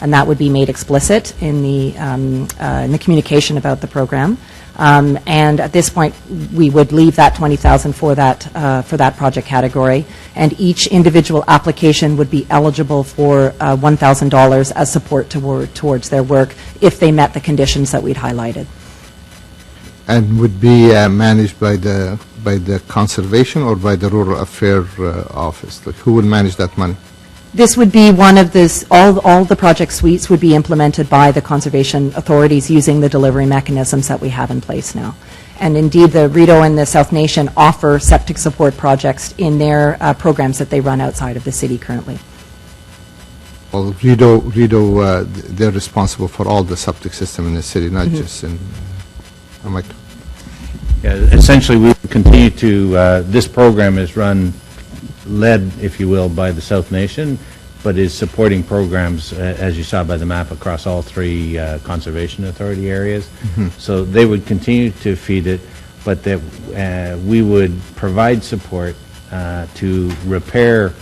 and that would be made explicit in the communication about the program. And at this point, we would leave that $20,000 for that project category, and each individual application would be eligible for $1,000 as support towards their work if they met the conditions that we'd highlighted. And would be managed by the conservation or by the rural affairs office? Like, who would manage that money? This would be one of this, all the project suites would be implemented by the conservation authorities using the delivery mechanisms that we have in place now. And indeed, the Rideau and the South Nation offer septic support projects in their programs that they run outside of the city currently. Well, Rideau, they're responsible for all the septic system in the city, not just in... I'm like... Yeah, essentially, we continue to, this program is led, if you will, by the South Nation, but is supporting programs, as you saw by the map, across all three Conservation Authority areas. So they would continue to feed it, but that we would provide support to repair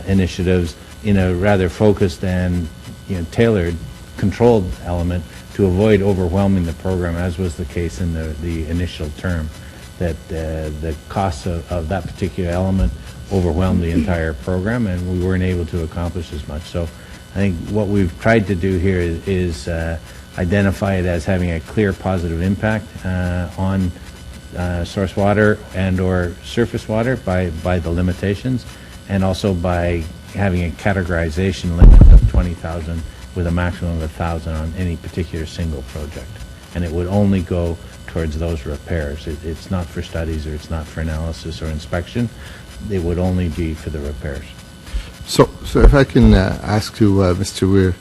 initiatives in a rather focused and tailored, controlled element to avoid overwhelming the program, as was the case in the initial term, that the costs of that particular element overwhelmed the entire program, and we weren't able to accomplish as much. So I think what we've tried to do here is identify it as having a clear positive impact on source water and or surface water by the limitations, and also by having a categorization limit of 20,000 with a maximum of 1,000 on any particular single project. And it would only go towards those repairs. It's not for studies, or it's not for analysis or inspection. It would only be for the repairs. So if I can ask you, Mr. Weir,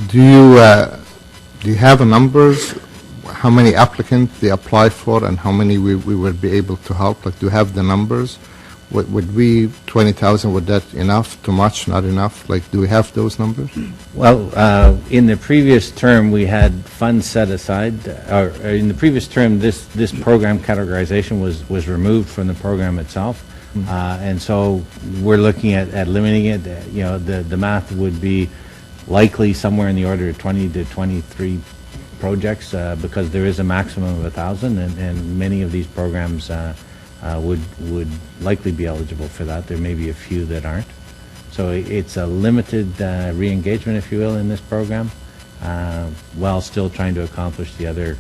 do you have numbers, how many applicants they apply for and how many we would be able to help? Like, do you have the numbers? Would we, 20,000, would that enough, too much, not enough? Like, do we have those numbers? Well, in the previous term, we had funds set aside, or in the previous term, this program categorization was removed from the program itself. And so we're looking at limiting it. The math would be likely somewhere in the order of 20 to 23 projects, because there is a maximum of 1,000, and many of these programs would likely be eligible for that. There may be a few that aren't. So it's a limited re-engagement, if you will, in this program, while still trying to accomplish the other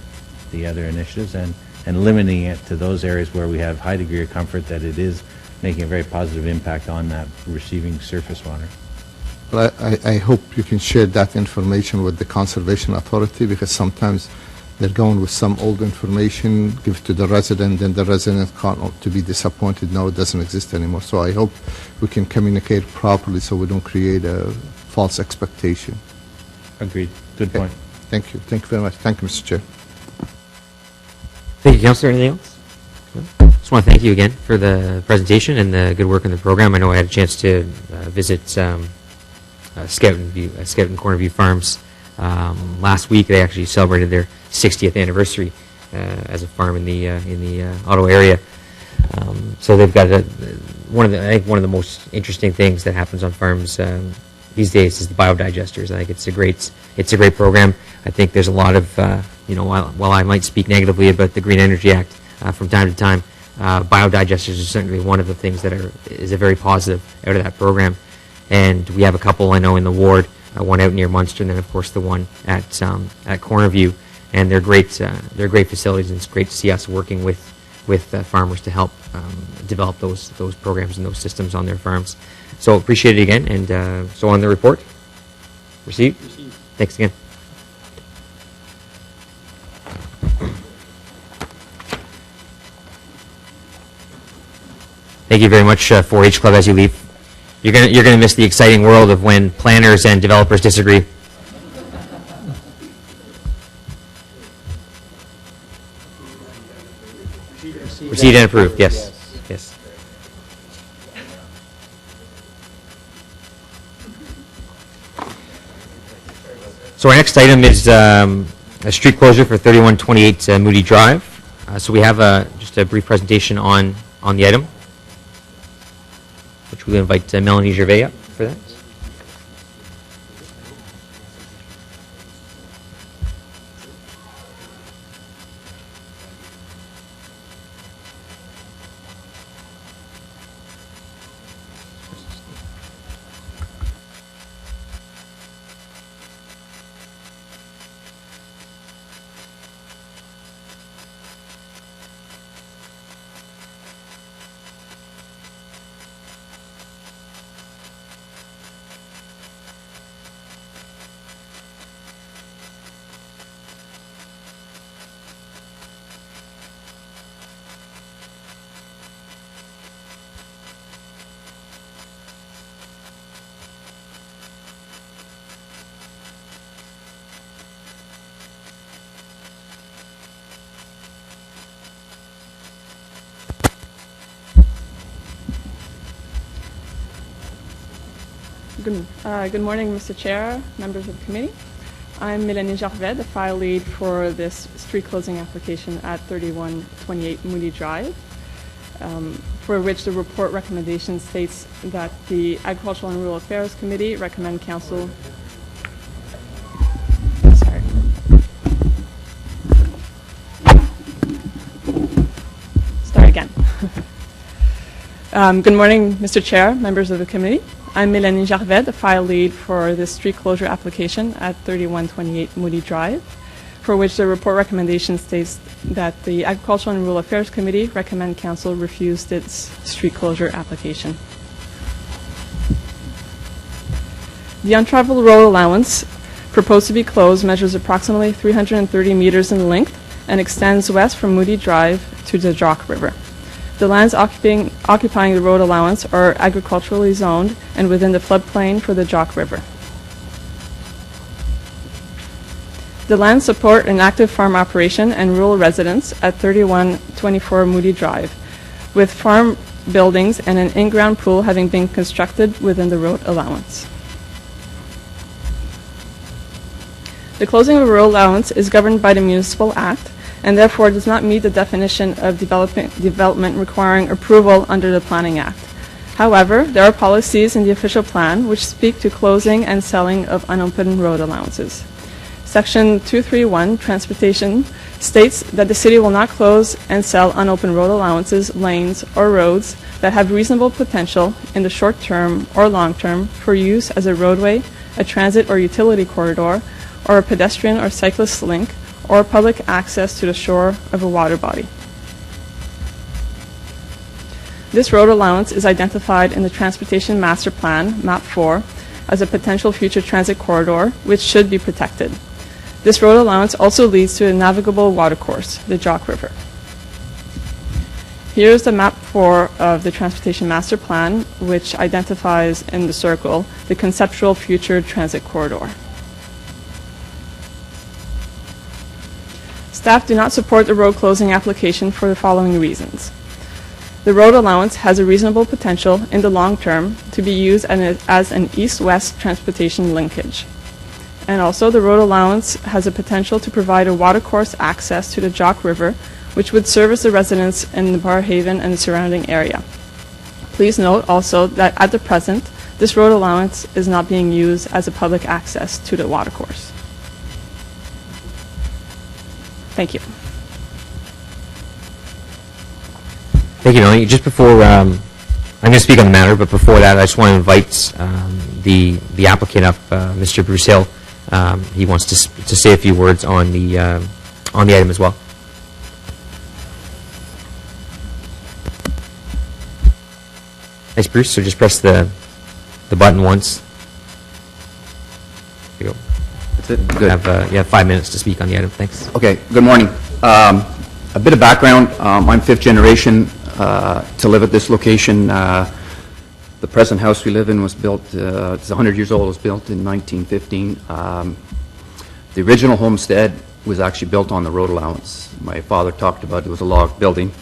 initiatives, and limiting it to those areas where we have high degree of comfort that it is making a very positive impact on that receiving surface water. Well, I hope you can share that information with the Conservation Authority, because sometimes they're going with some old information, give it to the resident, then the resident can't to be disappointed, no, it doesn't exist anymore. So I hope we can communicate properly so we don't create a false expectation. Agreed. Good point. Thank you. Thank you very much. Thank you, Mr. Chair. Thank you, Councillor. Anything else? No? Just want to thank you again for the presentation and the good work in the program. I know I had a chance to visit Scout and Corner View Farms last week. They actually celebrated their 60th anniversary as a farm in the Ottawa area. So they've got one of the most interesting things that happens on farms these days is the biodigesters. I think it's a great program. I think there's a lot of while I might speak negatively about the Green Energy Act from time to time, biodigesters is certainly one of the things that is a very positive out of that program. And we have a couple I know in the ward, one out near Munster, and then of course the one at Cornerview. and they're great facilities, and it's great to see us working with farmers to help develop those programs and those systems on their farms. So appreciate it again, and so on the report. Received? Thanks again. Thank you very much, 4-H Club, as you leave. You're gonna miss the exciting world of when planners and developers disagree. Received and approved, yes. Yes. So our next item is a street closure for 3128 Moody Drive. So we have just a brief presentation on the item, which we'll invite Melanie Gervais up for that. Good morning, Mr. Chair, members of the committee. I'm Mélanie Gervais, the file lead for this street closing application at 3128 Moody Drive, for which the report recommendation states that the Agricultural and Rural Affairs Committee recommend council. Sorry. Start again. Good morning, Mr. Chair, members of the committee. I'm Mélanie Gervais, the file lead for this street closure application at 3128 Moody Drive, for which the report recommendation states that the Agricultural and Rural Affairs Committee recommend council refuse its street closure application. The untraveled road allowance proposed to be closed measures approximately 330 meters in length and extends west from Moody Drive to the Jock River. The lands occupying the road allowance are agriculturally zoned and within the floodplain for the Jock River. The lands support an active farm operation and rural residents at 3124 Moody Drive, with farm buildings and an in-ground pool having been constructed within the road allowance. The closing of a road allowance is governed by the Municipal Act and therefore does not meet the definition of development requiring approval under the Planning Act. However, there are policies in the official plan which speak to closing and selling of unopened road allowances. Section 231, Transportation, states that the city will not close and sell unopened road allowances, lanes, or roads that have reasonable potential in the short term or long term for use as a roadway, a transit or utility corridor, or a pedestrian or cyclist link, or public access to the shore of a water body. This road allowance is identified in the Transportation Master Plan, Map 4, as a potential future transit corridor, which should be protected. This road allowance also leads to a navigable watercourse, the Jock River. Here's the Map 4 of the Transportation Master Plan, which identifies in the circle the conceptual future transit corridor. Staff do not support the road closing application for the following reasons. The road allowance has a reasonable potential in the long term to be used as an east-west transportation linkage. And also the road allowance has a potential to provide a watercourse access to the Jock River, which would service the residents in the Barrhaven and the surrounding area. Please note also that at the present, this road allowance is not being used as a public access to the watercourse. Thank you. Thank you, Melanie. Just before, I'm going to speak on the matter, but before that, I just want to invite the applicant up, Mr. Bruce Hill. He wants to say a few words on the on the item as well. Nice, Bruce. So just press the button once. There you go. That's it? Good. You have 5 minutes to speak on the item. Thanks. Okay, good morning. A bit of background. I'm fifth generation to live at this location. The present house we live in was built, it's 100 years old, it was built in 1915. The original homestead was actually built on the road allowance. My father talked about it was a log building.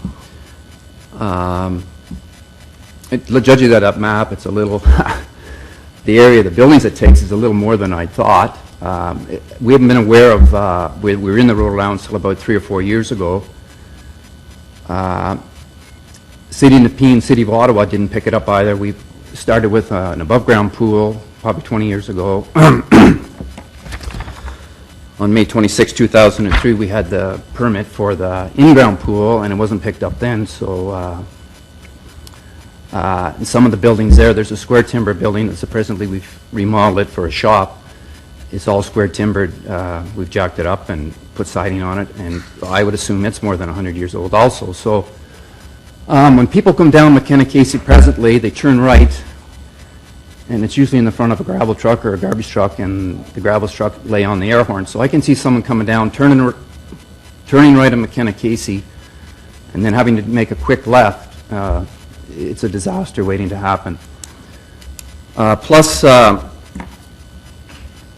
Judging that map, it's a little, the area, the buildings it takes is a little more than I thought. We haven't been aware of, we were in the road allowance until about 3 or 4 years ago. City of Nepean, City of Ottawa didn't pick it up either. We started with an above-ground pool probably 20 years ago. On May 26, 2003, we had the permit for the in-ground pool, and it wasn't picked up then, so in some of the buildings there's a square timber building that's presently we've remodeled it for a shop. It's all square timbered. We've jacked it up and put siding on it, and I would assume it's more than 100 years old also. So when people come down McKenna Casey presently, they turn right, and it's usually in the front of a gravel truck or a garbage truck, and the gravel truck lay on the air horn. So I can see someone coming down, turning right at McKenna Casey, and then having to make a quick left. It's a disaster waiting to happen. Plus, I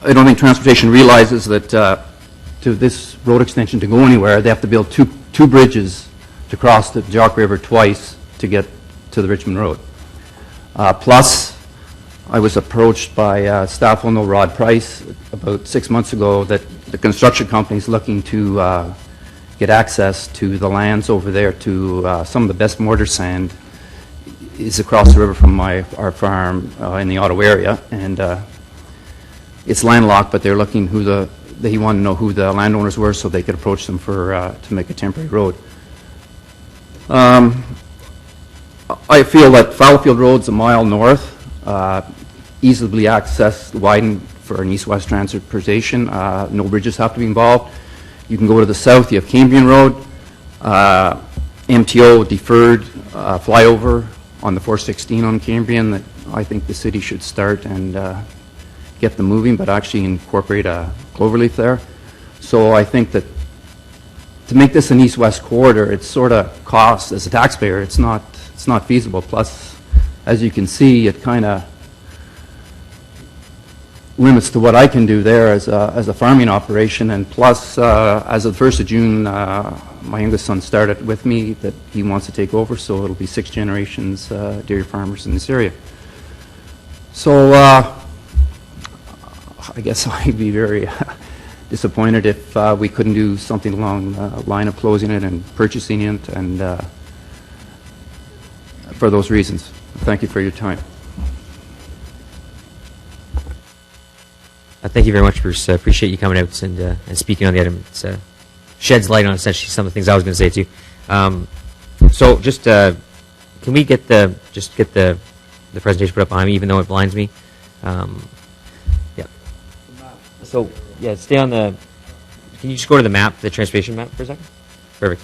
don't think transportation realizes that to this road extension to go anywhere, they have to build two bridges to cross the Jock River twice to get to the Richmond Road. Plus, I was approached by staff will know Rod Price about 6 months ago that the construction company is looking to get access to the lands over there to some of the best mortar sand is across the river from our farm in the Ottawa area, and it's landlocked, but they're looking he wanted to know who the landowners were so they could approach them for to make a temporary road. I feel that Fallowfield Road's a mile north, easily accessed, widened for an east-west transportation. No bridges have to be involved. You can go to the south, you have Cambrian Road, MTO deferred flyover on the 416 on Cambrian that I think the city should start and get them moving, but actually incorporate a cloverleaf there. So I think that to make this an east-west corridor, it sort of costs, as a taxpayer, it's not feasible. Plus, as you can see, it kind of limits to what I can do there as a farming operation. And plus, as of the 1st of June, my youngest son started with me that he wants to take over, so it'll be 6 generations dairy farmers in this area. So I guess I'd be very disappointed if we couldn't do something along the line of closing it and purchasing it, and for those reasons. Thank you for your time. Thank you very much, Bruce. Appreciate you coming out and speaking on the item. It sheds light on essentially some of the things I was going to say too. So just can we get the presentation put up behind me, even though it blinds me? Yeah. So yeah, stay on the. Can you just go to the map, the transportation map, for a second? Perfect.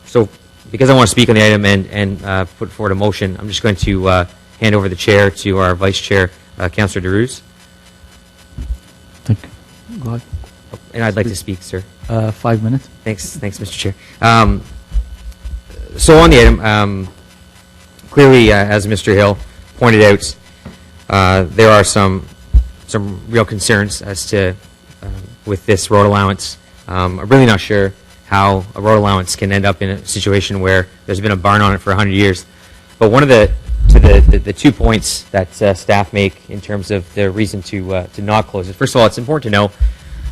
So because I want to speak on the item and put forward a motion, I'm just going to hand over the chair to our vice chair, Councillor DeRuse. Thank you. Go ahead. And I'd like to speak, sir. 5 minutes. Thanks, Mr. Chair. So on the item, clearly, as Mr. Hill pointed out, there are some real concerns as to with this road allowance. I'm really not sure how a road allowance can end up in a situation where there's been a barn on it for 100 years. But one of the 2 points that staff make in terms of the reason to not close it. First of all, it's important to know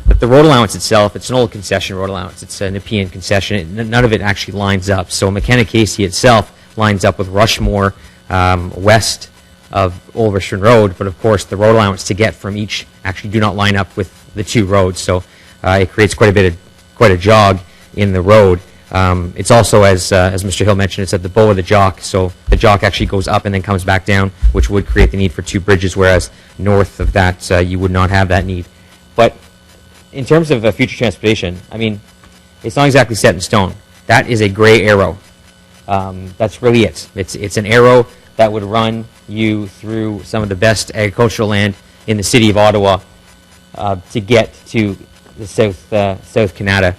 that the road allowance itself, it's an old concession road allowance. It's a Nepean concession. None of it actually lines up. So McKenna Casey itself lines up with Rushmore west of Old Richmond Road, but of course the road allowance to get from each actually do not line up with the 2 roads. So it creates quite a jog in the road. It's also, as Mr. Hill mentioned, it's at the bow of the Jock, so the Jock actually goes up and then comes back down, which would create the need for 2 bridges, whereas north of that you would not have that need. But in terms of future transportation, I mean, it's not exactly set in stone. That is a gray arrow. That's really it. It's an arrow that would run you through some of the best agricultural land in the city of Ottawa to get to the South Canada.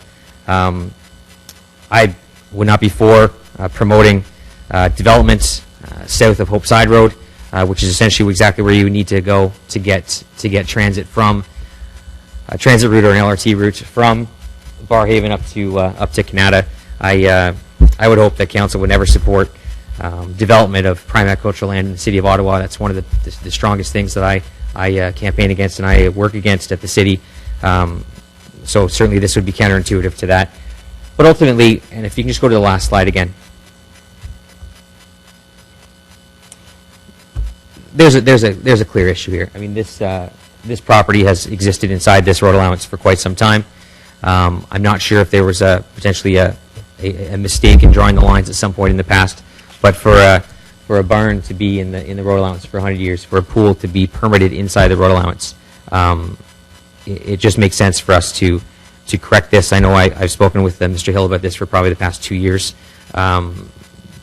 I would not be for promoting developments south of Hope Side Road, which is essentially exactly where you need to go to get transit from a transit route or an LRT route from Barrhaven up to Canada. I would hope that council would never support development of prime agricultural land in the city of Ottawa. That's one of the strongest things that I campaign against and I work against at the city. So certainly this would be counterintuitive to that. But ultimately, and if you can just go to the last slide again, there's a clear issue here. I mean, this property has existed inside this road allowance for quite some time. I'm not sure if there was potentially a mistake in drawing the lines at some point in the past, but for a barn to be in the road allowance for 100 years, for a pool to be permitted inside the road allowance, it just makes sense for us to correct this. I know I've spoken with Mr. Hill about this for probably the past 2 years.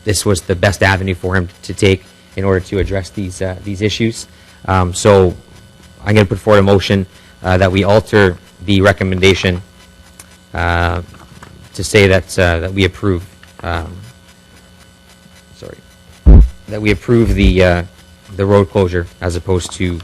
This was the best avenue for him to take in order to address these issues. So I'm going to put forward a motion that we alter the recommendation to say that we approve. That we approve the road closure as opposed to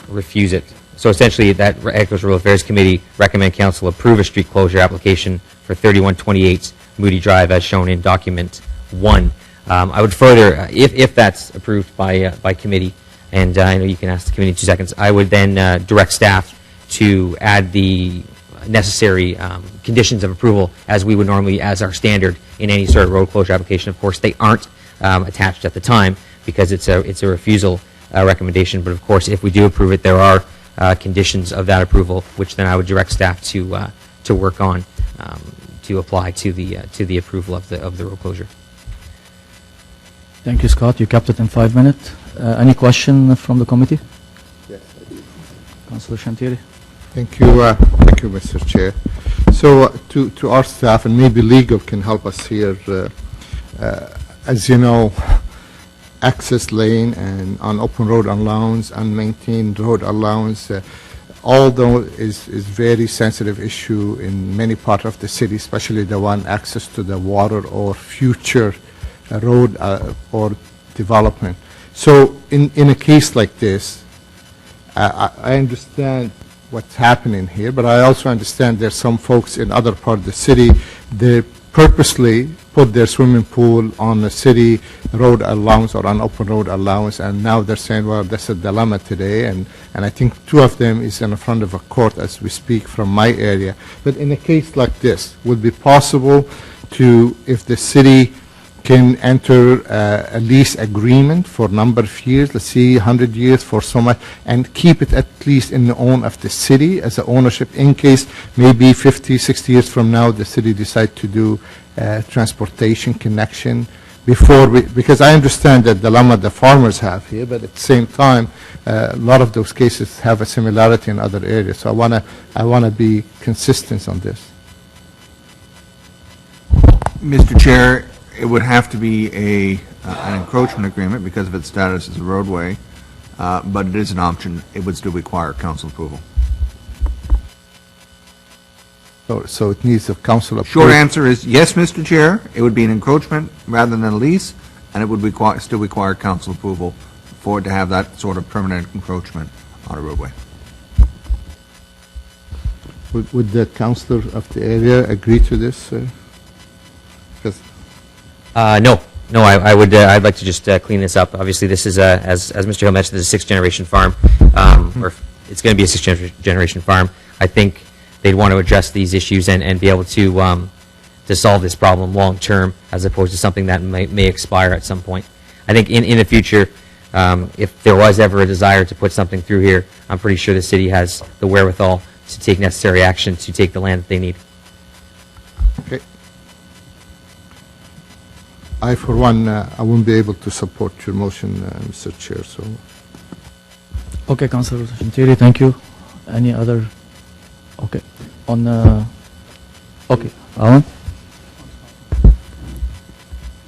refuse it. So essentially, that Agricultural Affairs Committee recommend council approve a street closure application for 3128 Moody Drive as shown in document 1. I would further, if that's approved by committee, and I know you can ask the committee in 2 seconds, I would then direct staff to add the necessary conditions of approval as we would normally, as our standard in any sort of road closure application. Of course, they aren't attached at the time because it's a refusal recommendation. But of course, if we do approve it, there are conditions of that approval, which then I would direct staff to work on to apply to the approval of the road closure. Thank you, Scott. You kept it in 5 minutes. Any question from the committee? Yes. Councillor Chantieri. Thank you, Mr. Chair. So to our staff, and maybe legal can help us here, as you know, access lane and on open road allowance, unmaintained road allowance, although is very sensitive issue in many parts of the city, especially the one access to the water or future road or development. So in a case like this, I understand what's happening here, but I also understand there's some folks in other part of the city, they purposely put their swimming pool on a city road allowance or an open road allowance, and now they're saying, well, that's a dilemma today, and I think 2 of them is in front of a court as we speak from my area. But in a case like this, would it be possible to, if the city can enter a lease agreement for a number of years, let's see, 100 years for so much, and keep it at least in the own of the city as an ownership in case maybe 50, 60 years from now the city decide to do transportation connection before because I understand the dilemma the farmers have here, but at the same time, a lot of those cases have a similarity in other areas. So I wanna be consistent on this. Mr. Chair, it would have to be an encroachment agreement because of its status as a roadway, but it is an option. It would still require council approval. So it needs a council approval? Short answer is yes, Mr. Chair. It would be an encroachment rather than a lease, and it would still require council approval for it to have that sort of permanent encroachment on a roadway. Would the councillor of the area agree to this? No, I would. I'd like to just clean this up. Obviously, this is as Mr. Hill mentioned, this is a 6th-generation farm, or it's going to be a 6th-generation farm. I think they'd want to address these issues and be able to solve this problem long term, as opposed to something that may expire at some point. I think in the future, if there was ever a desire to put something through here, I'm pretty sure the city has the wherewithal to take necessary action to take the land that they need. Okay. I, for one, I won't be able to support your motion, Mr. Chair. So. Okay, Councillor Chantieri, thank you. Any other? Okay. On, okay, Alan? He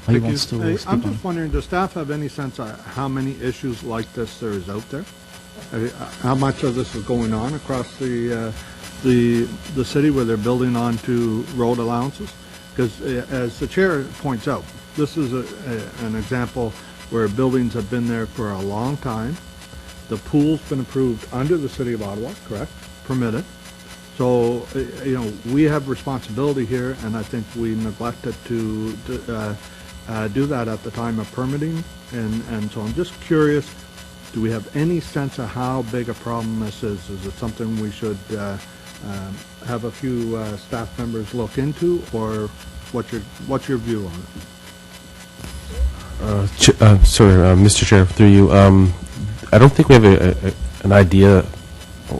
Thank wants you. to Hey, speak I'm on just wondering, does staff have any sense of how many issues like this there is out there? How much of this is going on across the city where they're building onto road allowances? Because as the chair points out, this is an example where buildings have been there for a long time. The pool's been approved under the City of Ottawa, correct? Permitted. So, we have responsibility here, and I think we neglected to do that at the time of permitting. And so I'm just curious, do we have any sense of how big a problem this is? Is it something we should have a few staff members look into, or what's your view on it? Sorry, Mr. Chair, through you. I don't think we have an idea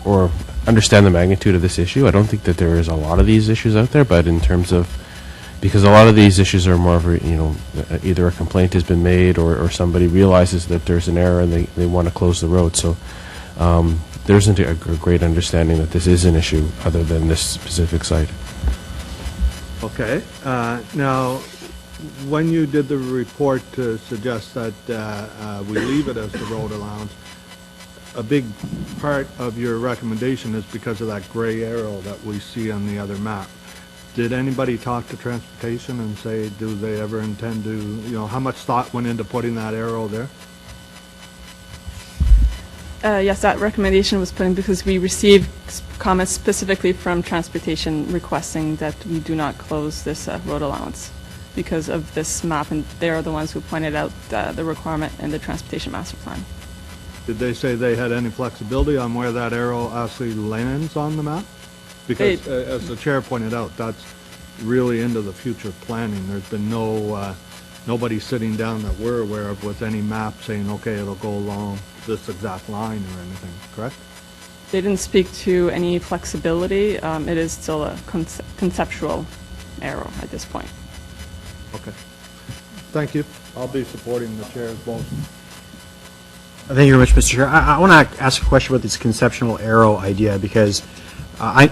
or understand the magnitude of this issue. I don't think that there is a lot of these issues out there, but in terms of, because a lot of these issues are more of a, either a complaint has been made or somebody realizes that there's an error and they want to close the road. So there isn't a great understanding that this is an issue other than this specific site. Okay. Now, when you did the report to suggest that we leave it as the road allowance, a big part of your recommendation is because of that gray arrow that we see on the other map. Did anybody talk to transportation and say, do they ever intend to, how much thought went into putting that arrow there? Yes, that recommendation was put in because we received comments specifically from transportation requesting that we do not close this road allowance because of this map, and they're the ones who pointed out the requirement in the transportation master plan. Did they say they had any flexibility on where that arrow actually lands on the map? Because, as the chair pointed out, that's really into the future planning. There's been nobody sitting down that we're aware of with any map saying, okay, it'll go along this exact line or anything, correct? They didn't speak to any flexibility. It is still a conceptual arrow at this point. Okay. Thank you. I'll be supporting the chair's motion. Thank you very much, Mr. Chair. I want to ask a question about this conceptual arrow idea because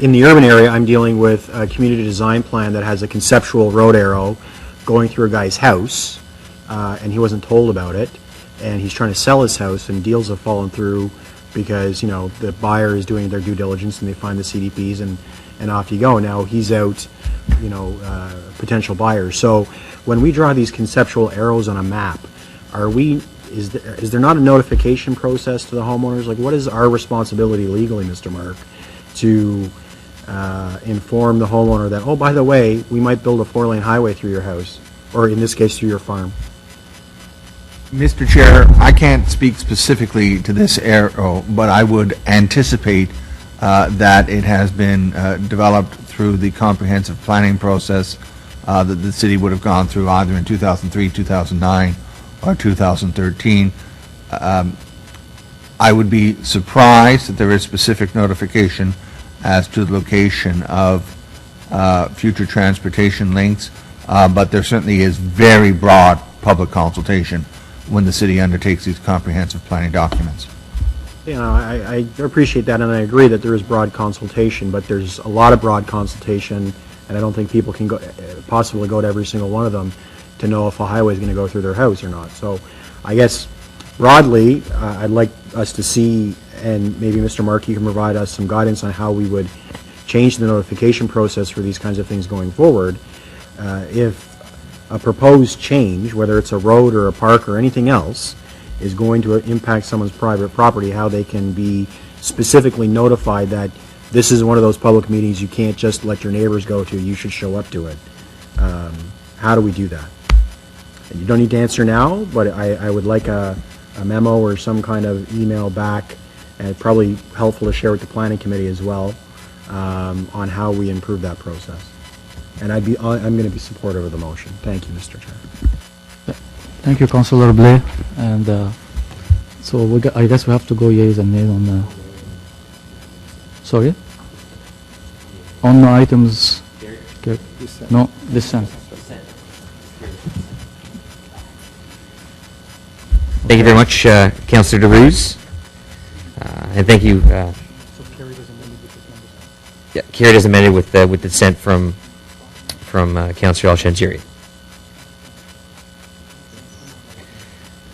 in the urban area, I'm dealing with a community design plan that has a conceptual road arrow going through a guy's house, and he wasn't told about it, and he's trying to sell his house, and deals have fallen through because, the buyer is doing their due diligence, and they find the CDPs, and off you go. Now he's out, potential buyers. So when we draw these conceptual arrows on a map, is there not a notification process to the homeowners? Like, what is our responsibility legally, Mr. Mark, to inform the homeowner that, oh, by the way, we might build a 4-lane highway through your house, or in this case, through your farm? Mr. Chair, I can't speak specifically to this arrow, but I would anticipate that it has been developed through the comprehensive planning process that the city would have gone through either in 2003, 2009, or 2013. I would be surprised that there is specific notification as to the location of future transportation links, but there certainly is very broad public consultation when the city undertakes these comprehensive planning documents. I appreciate that, and I agree that there is broad consultation, but there's a lot of broad consultation, and I don't think people can possibly go to every single one of them to know if a highway is going to go through their house or not. So I guess broadly, I'd like us to see, and maybe Mr. Markey can provide us some guidance on how we would change the notification process for these kinds of things going forward. If a proposed change, whether it's a road or a park or anything else, is going to impact someone's private property, how they can be specifically notified that this is one of those public meetings you can't just let your neighbors go to, you should show up to it. How do we do that? You don't need to answer now, but I would like a memo or some kind of email back, and probably helpful to share with the planning committee as well, on how we improve that process. And I'm going to be supportive of the motion. Thank you, Mr. Chair. Thank you, Councillor Blais. And so I guess we have to go yeas and nays on the... Sorry? On the items... No, dissent. Thank you very much, Councillor DeRuse. And thank you. Yeah, carried as amended with dissent from Councillor Al-Shamsiri.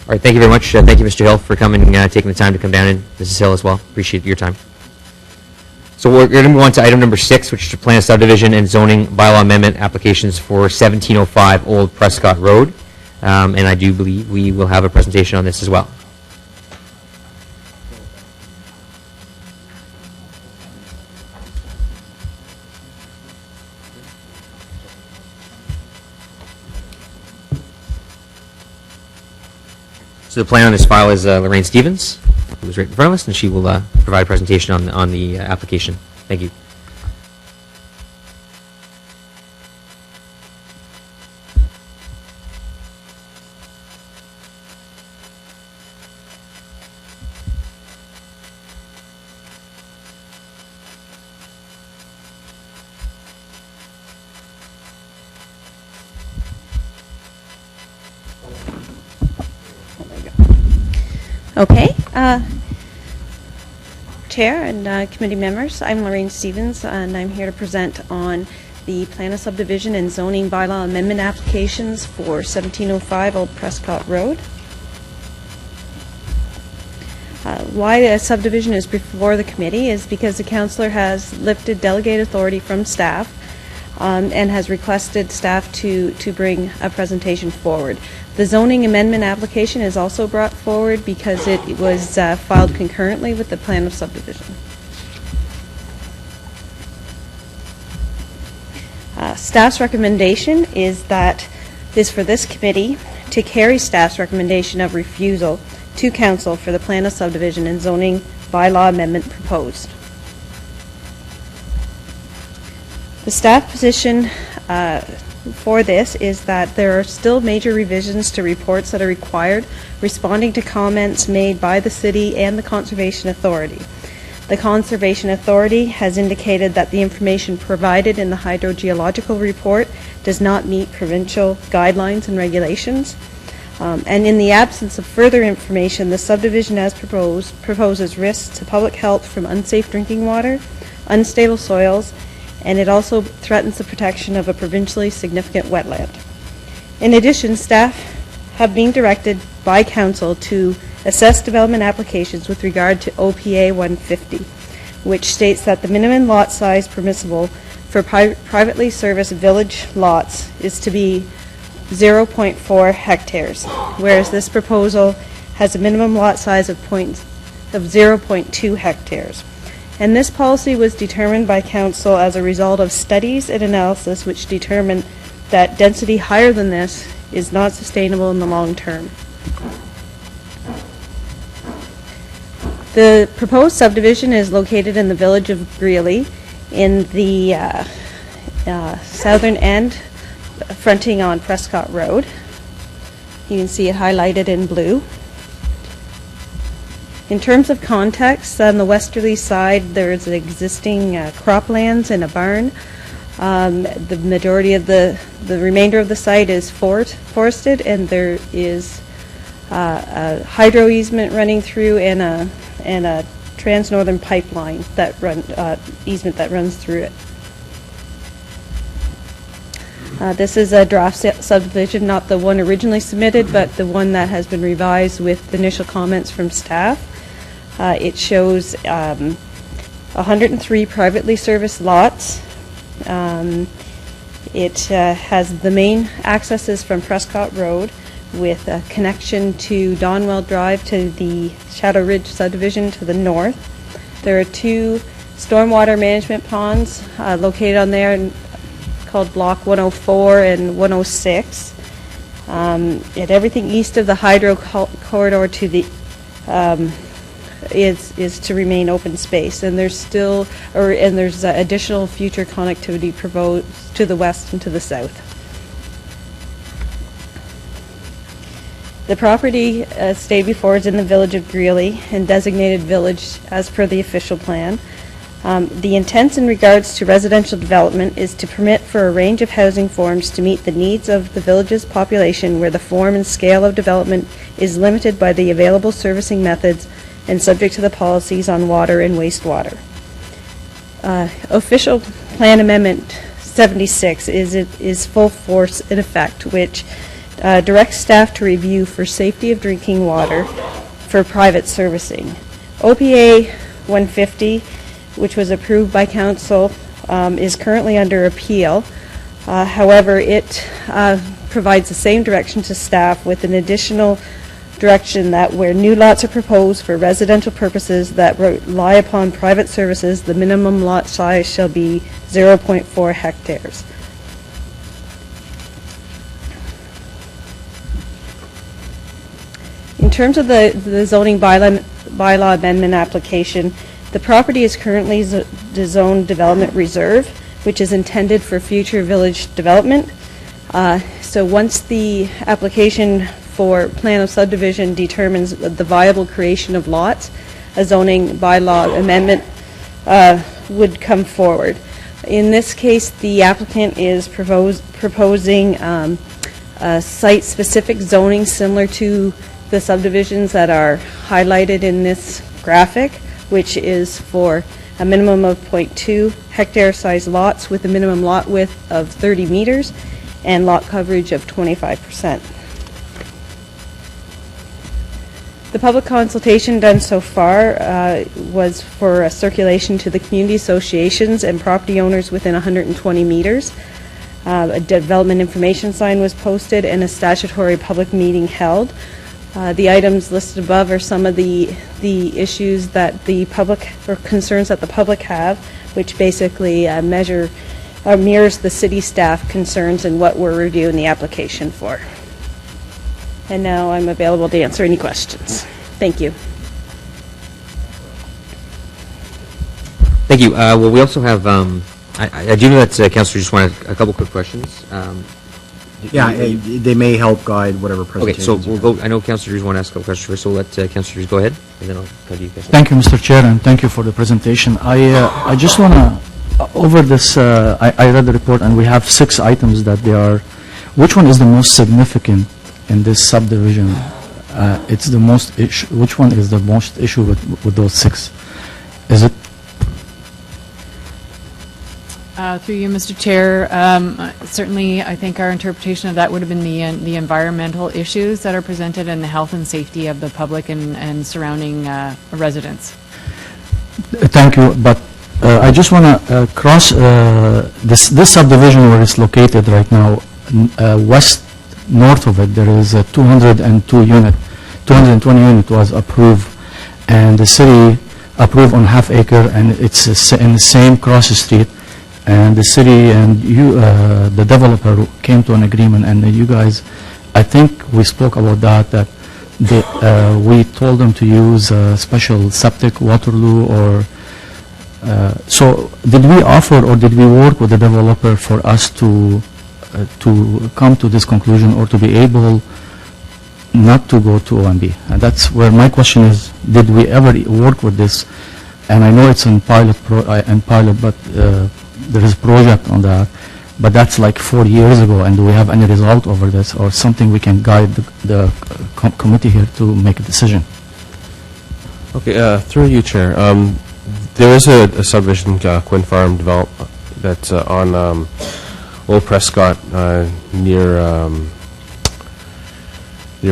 All right, thank you very much. Thank you, Mr. Hill, for coming, taking the time to come down, and Mrs. Hill as well. Appreciate your time. So we're going to move on to item number 6, which is to plan subdivision and zoning bylaw amendment applications for 1705 Old Prescott Road. And I do believe we will have a presentation on this as well. So the plan on this file is Lorraine Stevens, who is right in front of us, and she will provide a presentation on the application. Thank you. Okay. Chair and committee members, I'm Lorraine Stevens, and I'm here to present on the plan of subdivision and zoning bylaw amendment applications for 1705 Old Prescott Road. Why the subdivision is before the committee is because the councillor has lifted delegated authority from staff and has requested staff to bring a presentation forward. The zoning amendment application is also brought forward because it was filed concurrently with the plan of subdivision. Staff's recommendation is for this committee to carry staff's recommendation of refusal to council for the plan of subdivision and zoning bylaw amendment proposed. The staff position for this is that there are still major revisions to reports that are required, responding to comments made by the city and the Conservation Authority. The Conservation Authority has indicated that the information provided in the hydrogeological report does not meet provincial guidelines and regulations. And in the absence of further information, the subdivision as proposes risks to public health from unsafe drinking water, unstable soils, and it also threatens the protection of a provincially significant wetland. In addition, staff have been directed by council to assess development applications with regard to OPA 150, which states that the minimum lot size permissible for privately serviced village lots is to be 0.4 hectares, whereas this proposal has a minimum lot size of 0.2 hectares. And this policy was determined by council as a result of studies and analysis which determined that density higher than this is not sustainable in the long term. The proposed subdivision is located in the village of Greeley in the southern end, fronting on Prescott Road. You can see it highlighted in blue. In terms of context, on the westerly side there's an existing croplands and a barn. The majority of the remainder of the site is forested, and there is a hydro easement running through and a trans-northern pipeline easement that runs through it. This is a draft subdivision, not the one originally submitted, but the one that has been revised with initial comments from staff. It shows 103 privately serviced lots. It has the main accesses from Prescott Road with a connection to Donwell Drive to the Shadow Ridge subdivision to the north. There are 2 stormwater management ponds located on there called Block 104 and 106. And everything east of the hydro corridor to the is to remain open space, and there's additional future connectivity proposed to the west and to the south. The property stayed before is in the village of Greeley and designated village as per the official plan. The intent in regards to residential development is to permit for a range of housing forms to meet the needs of the village's population, where the form and scale of development is limited by the available servicing methods and subject to the policies on water and wastewater. Official Plan Amendment 76 is full force in effect, which directs staff to review for safety of drinking water for private servicing. OPA 150, which was approved by council, is currently under appeal. However, it provides the same direction to staff with an additional direction that where new lots are proposed for residential purposes that rely upon private services, the minimum lot size shall be 0.4 hectares. In terms of the zoning bylaw amendment application, the property is currently the zone development reserve, which is intended for future village development. So once the application for plan of subdivision determines the viable creation of lots, a zoning bylaw amendment would come forward. In this case, the applicant is proposing site-specific zoning similar to the subdivisions that are highlighted in this graphic, which is for a minimum of 0.2 hectare size lots with a minimum lot width of 30 meters and lot coverage of 25%. The public consultation done so far was for a circulation to the community associations and property owners within 120 meters. A development information sign was posted and a statutory public meeting held. The items listed above are some of the issues that the public, or concerns that the public have, which basically mirrors the city staff concerns and what we're reviewing the application for. And now I'm available to answer any questions. Thank you. Thank you. Well, we also have, I do know that Councillor just wanted a couple quick questions. Yeah, they may help guide whatever Okay, presentation. so we'll go, I know Councillor Drews want to ask a couple questions first, so we'll let Councillor Drews go ahead, and then I'll cut you guys. Thank you, Mr. Chair, and thank you for the presentation. I just want to, over this, I read the report, and we have 6 items that they are, which one is the most significant in this subdivision? It's the most issue, which one is the most issue with those 6? Is it? Through you, Mr. Chair, certainly I think our interpretation of that would have been the environmental issues that are presented and the health and safety of the public and surrounding residents. Thank you, but I just want to cross this subdivision where it's located right now, north of it, there is a 220 unit was approved, and the city approved on half acre, and it's in the same cross street, and the city and you, the developer, came to an agreement, and you guys, I think we spoke about that we told them to use a special septic Waterloo, or so did we offer or did we work with the developer for us to come to this conclusion, or to be able not to go to OMB? And that's where my question is, did we ever work with this? And I know it's in pilot, but there is a project on that, but that's like 4 years ago, and do we have any result over this, or something we can guide the committee here to make a decision? Okay, through you, Chair. There is a subdivision, Quinn Farm development, that's on Old Prescott near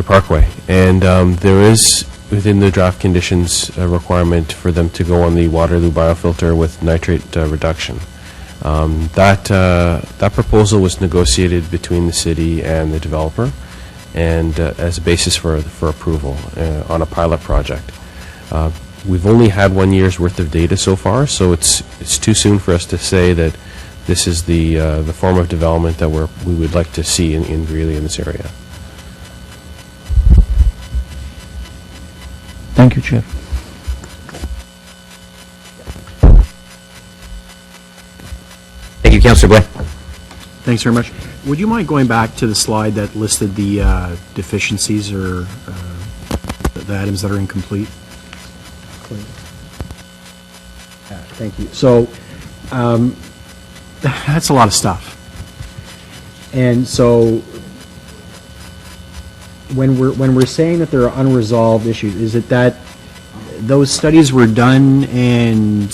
Parkway, and there is within the draft conditions a requirement for them to go on the Waterloo biofilter with nitrate reduction. That proposal was negotiated between the city and the developer, and as a basis for approval on a pilot project. We've only had 1 year's worth of data so far, so it's too soon for us to say that this is the form of development that we would like to see in Greeley in this area. Thank you, Chair. Thank you, Councillor Blair. Thanks very much. Would you mind going back to the slide that listed the deficiencies or the items that are incomplete? Thank you. So that's a lot of stuff. And so when we're saying that there are unresolved issues, is it that those studies were done and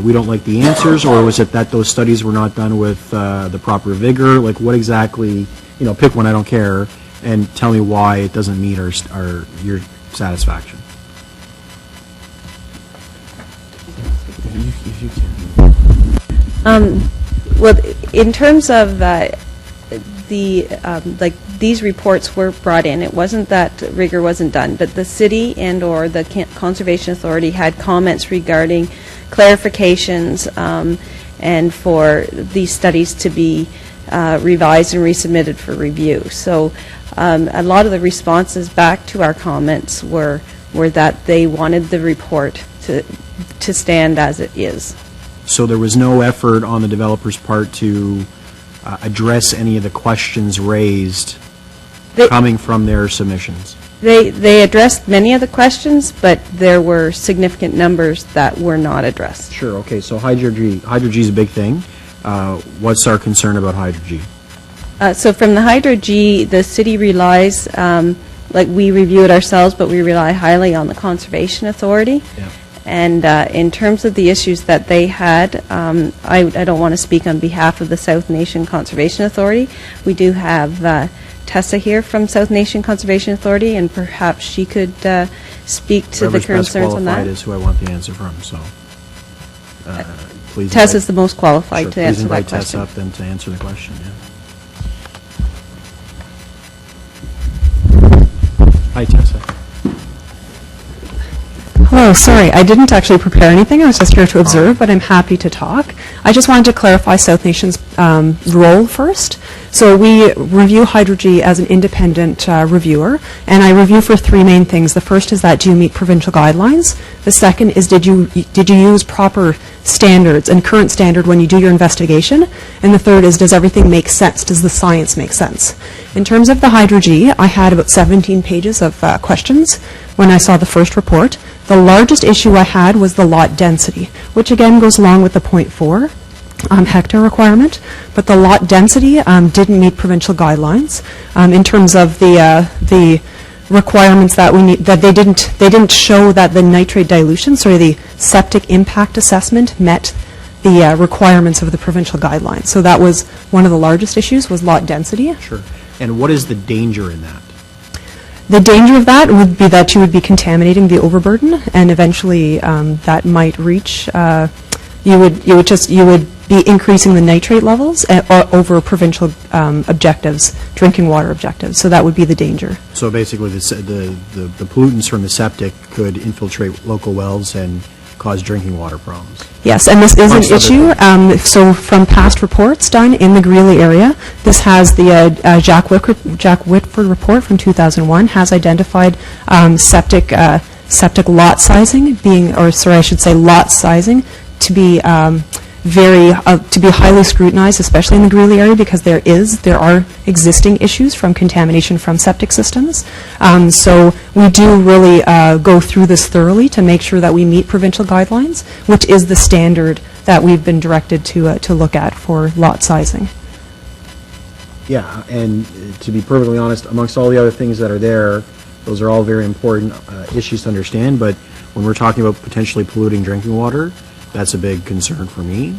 we don't like the answers, or was it that those studies were not done with the proper vigor? Like, what exactly, pick one, I don't care, and tell me why it doesn't meet your satisfaction. If you can. Well, in terms of these reports were brought in. It wasn't that rigor wasn't done, but the city and/or the Conservation Authority had comments regarding clarifications and for these studies to be revised and resubmitted for review. So a lot of the responses back to our comments were that they wanted the report to stand as it is. So there was no effort on the developer's part to address any of the questions raised coming from their submissions? They addressed many of the questions, but there were significant numbers that were not addressed. Sure, okay, so Hydro-G is a big thing. What's our concern about Hydro-G? So from the Hydro-G, the city relies, like we review it ourselves, but we rely highly on the Conservation Authority. Yeah. And in terms of the issues that they had, I don't want to speak on behalf of the South Nation Conservation Authority. We do have Tessa here from South Nation Conservation Authority, and perhaps she could speak to the concerns on that. Whoever's best qualified is who I want the answer from, so please. Tessa's the most qualified to answer that question. Please invite Tessa up then to answer the question, yeah. Hi, Tessa. Hello, sorry, I didn't actually prepare anything. I was just here to observe, but I'm happy to talk. I just wanted to clarify South Nation's role first. So we review Hydro-G as an independent reviewer, and I review for three main things. The first is that do you meet provincial guidelines? The second is did you use proper standards and current standard when you do your investigation? And the third is does everything make sense? Does the science make sense? In terms of the Hydro-G, I had about 17 pages of questions when I saw the first report. The largest issue I had was the lot density, which again goes along with the 0.4 hectare requirement, but the lot density didn't meet provincial guidelines in terms of the requirements that we need. That they didn't show that the nitrate dilution, the septic impact assessment met the requirements of the provincial guidelines. So that was one of the largest issues, was lot density. Sure. And what is the danger in that? The danger of that would be that you would be contaminating the overburden, and eventually that might reach. You would be increasing the nitrate levels over provincial objectives, drinking water objectives. So that would be the danger. So basically, the pollutants from the septic could infiltrate local wells and cause drinking water problems. Yes, and this is an issue. So from past reports done in the Greeley area, this has the Jack Whitford report from 2001 has identified septic lot sizing lot sizing to be to be highly scrutinized, especially in the Greeley area, because there are existing issues from contamination from septic systems. So we do really go through this thoroughly to make sure that we meet provincial guidelines, which is the standard that we've been directed to look at for lot sizing. Yeah, and to be perfectly honest, amongst all the other things that are there, those are all very important issues to understand, but when we're talking about potentially polluting drinking water, that's a big concern for me.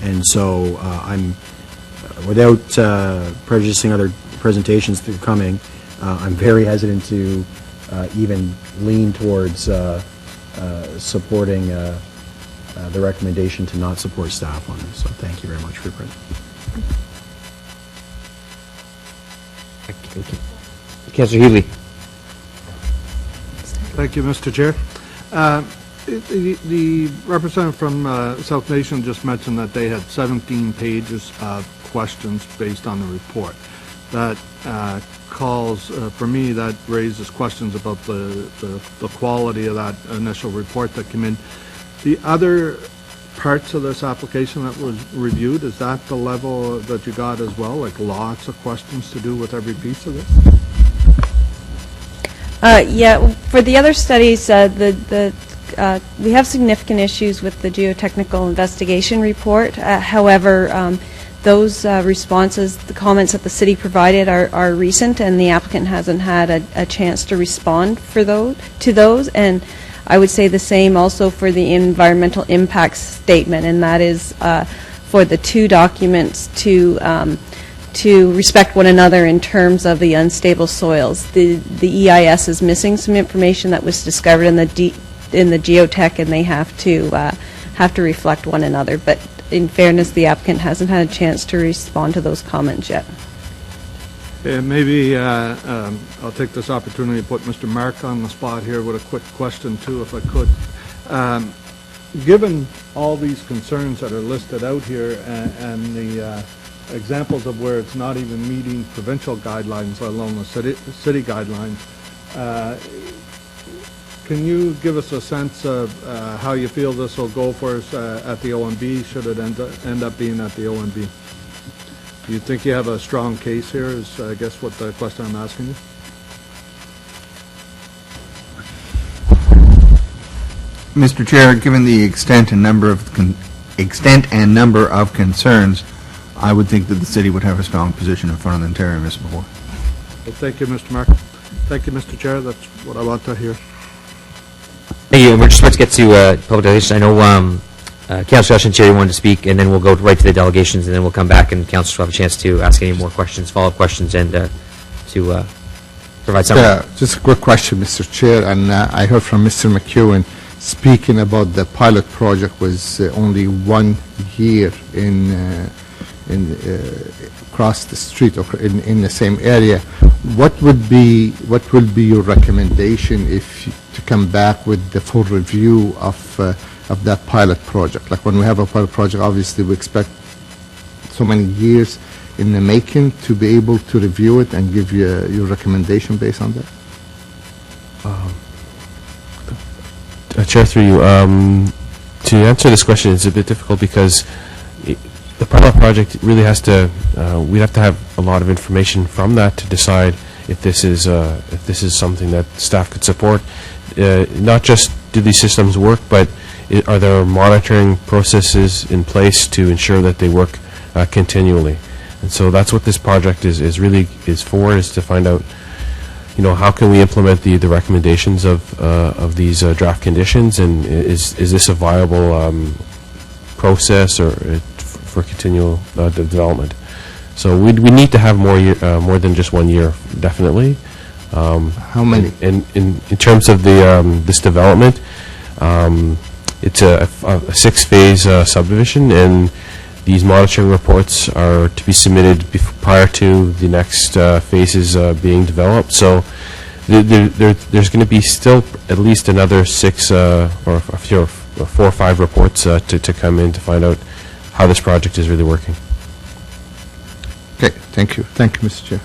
And so I'm, without prejudicing other presentations that are coming, I'm very hesitant to even lean towards supporting the recommendation to not support staff on this. So thank you very much for your presentation. Councillor Healy. Thank you, Mr. Chair. The representative from South Nation just mentioned that they had 17 pages of questions based on the report. That calls, for me, that raises questions about the quality of that initial report that came in. The other parts of this application that was reviewed, is that the level that you got as well, like lots of questions to do with every piece of this? Yeah, for the other studies, we have significant issues with the geotechnical investigation report. However, those responses, the comments that the city provided are recent, and the applicant hasn't had a chance to respond to those. And I would say the same also for the environmental impact statement, and that is for the two documents to respect one another in terms of the unstable soils. The EIS is missing some information that was discovered in the geotech, and they have to reflect one another. But in fairness, the applicant hasn't had a chance to respond to those comments yet. Maybe I'll take this opportunity to put Mr. Mark on the spot here with a quick question too, if I could. Given all these concerns that are listed out here and the examples of where it's not even meeting provincial guidelines, let alone the city guidelines, can you give us a sense of how you feel this will go for us at the OMB, should it end up being at the OMB? Do you think you have a strong case here, is I guess what the question I'm asking you? Mr. Chair, given the extent and number of concerns, I would think that the city would have a strong position in front of the Ontario Municipal Board. Well, thank you, Mr. Mark. Thank you, Mr. Chair. That's what I want to hear. Thank you. And we're just about to get to public delegations. I know Councillor Cherry wanted to speak, and then we'll go right to the delegations, and then we'll come back, and councillors will have a chance to ask any more questions, follow-up questions, and to provide some. Yeah, just a quick question, Mr. Chair, and I heard from Mr. McEwen speaking about the pilot project was only 1 year in across the street or in the same area. What will be your recommendation if to come back with the full review of that pilot project? Like when we have a pilot project, obviously we expect so many years in the making to be able to review it and give you your recommendation based on that. Chair, through you, to answer this question is a bit difficult because the pilot project really has to, we'd have to have a lot of information from that to decide if this is something that staff could support. Not just do these systems work, but are there monitoring processes in place to ensure that they work continually? And so that's what this project is really for, is to find out, how can we implement the recommendations of these draft conditions, and is this a viable process or for continual development? So we need to have more than just 1 year, definitely. How many? In terms of this development, it's a 6-phase subdivision, and these monitoring reports are to be submitted prior to the next phases being developed. So there's going to be still at least another 6 or 4 or 5 reports to come in to find out how this project is really working. Okay, thank you. Thank you, Mr. Chair.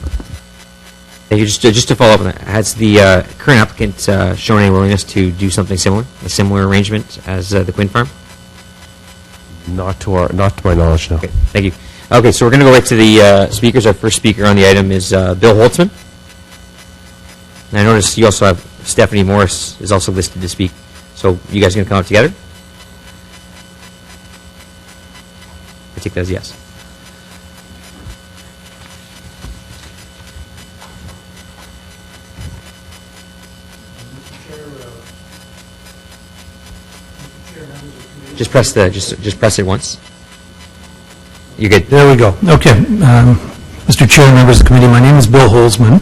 Thank you. Just to follow up on that, has the current applicant shown any willingness to do something similar, a similar arrangement as the Quinn Farm? Not to my knowledge, no. Okay, thank you. Okay, so we're going to go right to the speakers. Our first speaker on the item is Bill Holtzman. And I noticed you also have Stephanie Morris is also listed to speak. So you guys going to come up together? I take that as yes. Just press just press it once. You're good. There we go. Okay. Mr. Chair, members of the committee, my name is Bill Holzman.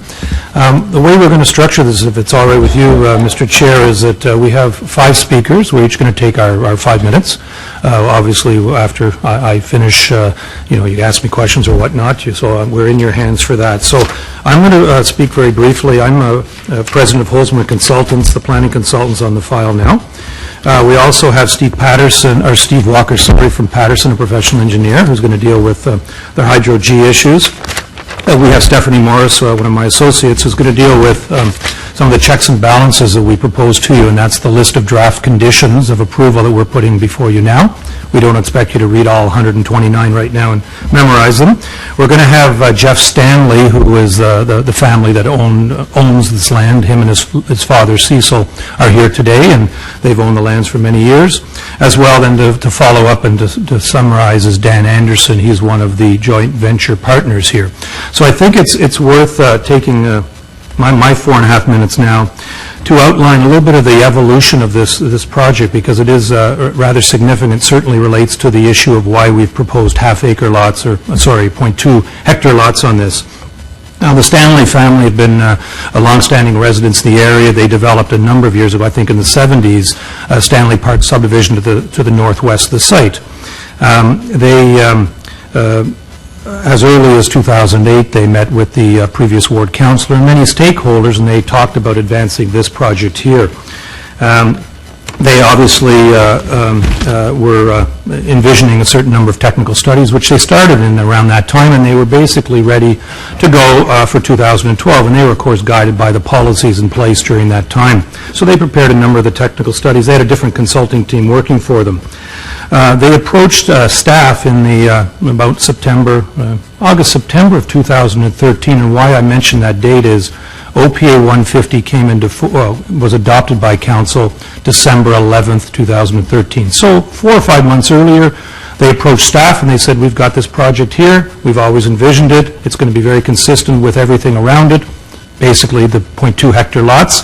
The way we're going to structure this, if it's all right with you, Mr. Chair, is that we have 5 speakers. We're each going to take our 5 minutes. Obviously, after I finish, you ask me questions or whatnot, so we're in your hands for that. So I'm going to speak very briefly. I'm president of Holzman Consultants, the planning consultants on the file now. We also have Steve Walker, from Patterson, a professional engineer, who's going to deal with the Hydro G issues. We have Stephanie Morris, one of my associates, who's going to deal with some of the checks and balances that we propose to you, and that's the list of draft conditions of approval that we're putting before you now. We don't expect you to read all 129 right now and memorize them. We're going to have Jeff Stanley, who is the family that owns this land. Him and his father, Cecil, are here today, and they've owned the lands for many years. As well, then, to follow up and to summarize is Dan Anderson. He's one of the joint venture partners here. So I think it's worth taking my 4.5 minutes now to outline a little bit of the evolution of this project, because it is rather significant. Certainly relates to the issue of why we've proposed half-acre lots, or, sorry, 0.2 hectare lots on this. Now, the Stanley family have been a long-standing residents in the area. They developed a number of years ago, I think in the 70s, Stanley Park subdivision to the northwest of the site. As early as 2008, they met with the previous ward councillor and many stakeholders, and they talked about advancing this project here. They obviously were envisioning a certain number of technical studies, which they started in around that time, and they were basically ready to go for 2012, and they were, of course, guided by the policies in place during that time. So they prepared a number of the technical studies. They had a different consulting team working for them. They approached staff in the about August, September of 2013, and why I mention that date is OPA 150 came into, was adopted by Council December 11th, 2013. So 4 or 5 months earlier, they approached staff and they said, we've got this project here, we've always envisioned it, it's going to be very consistent with everything around it, basically the 0.2 hectare lots,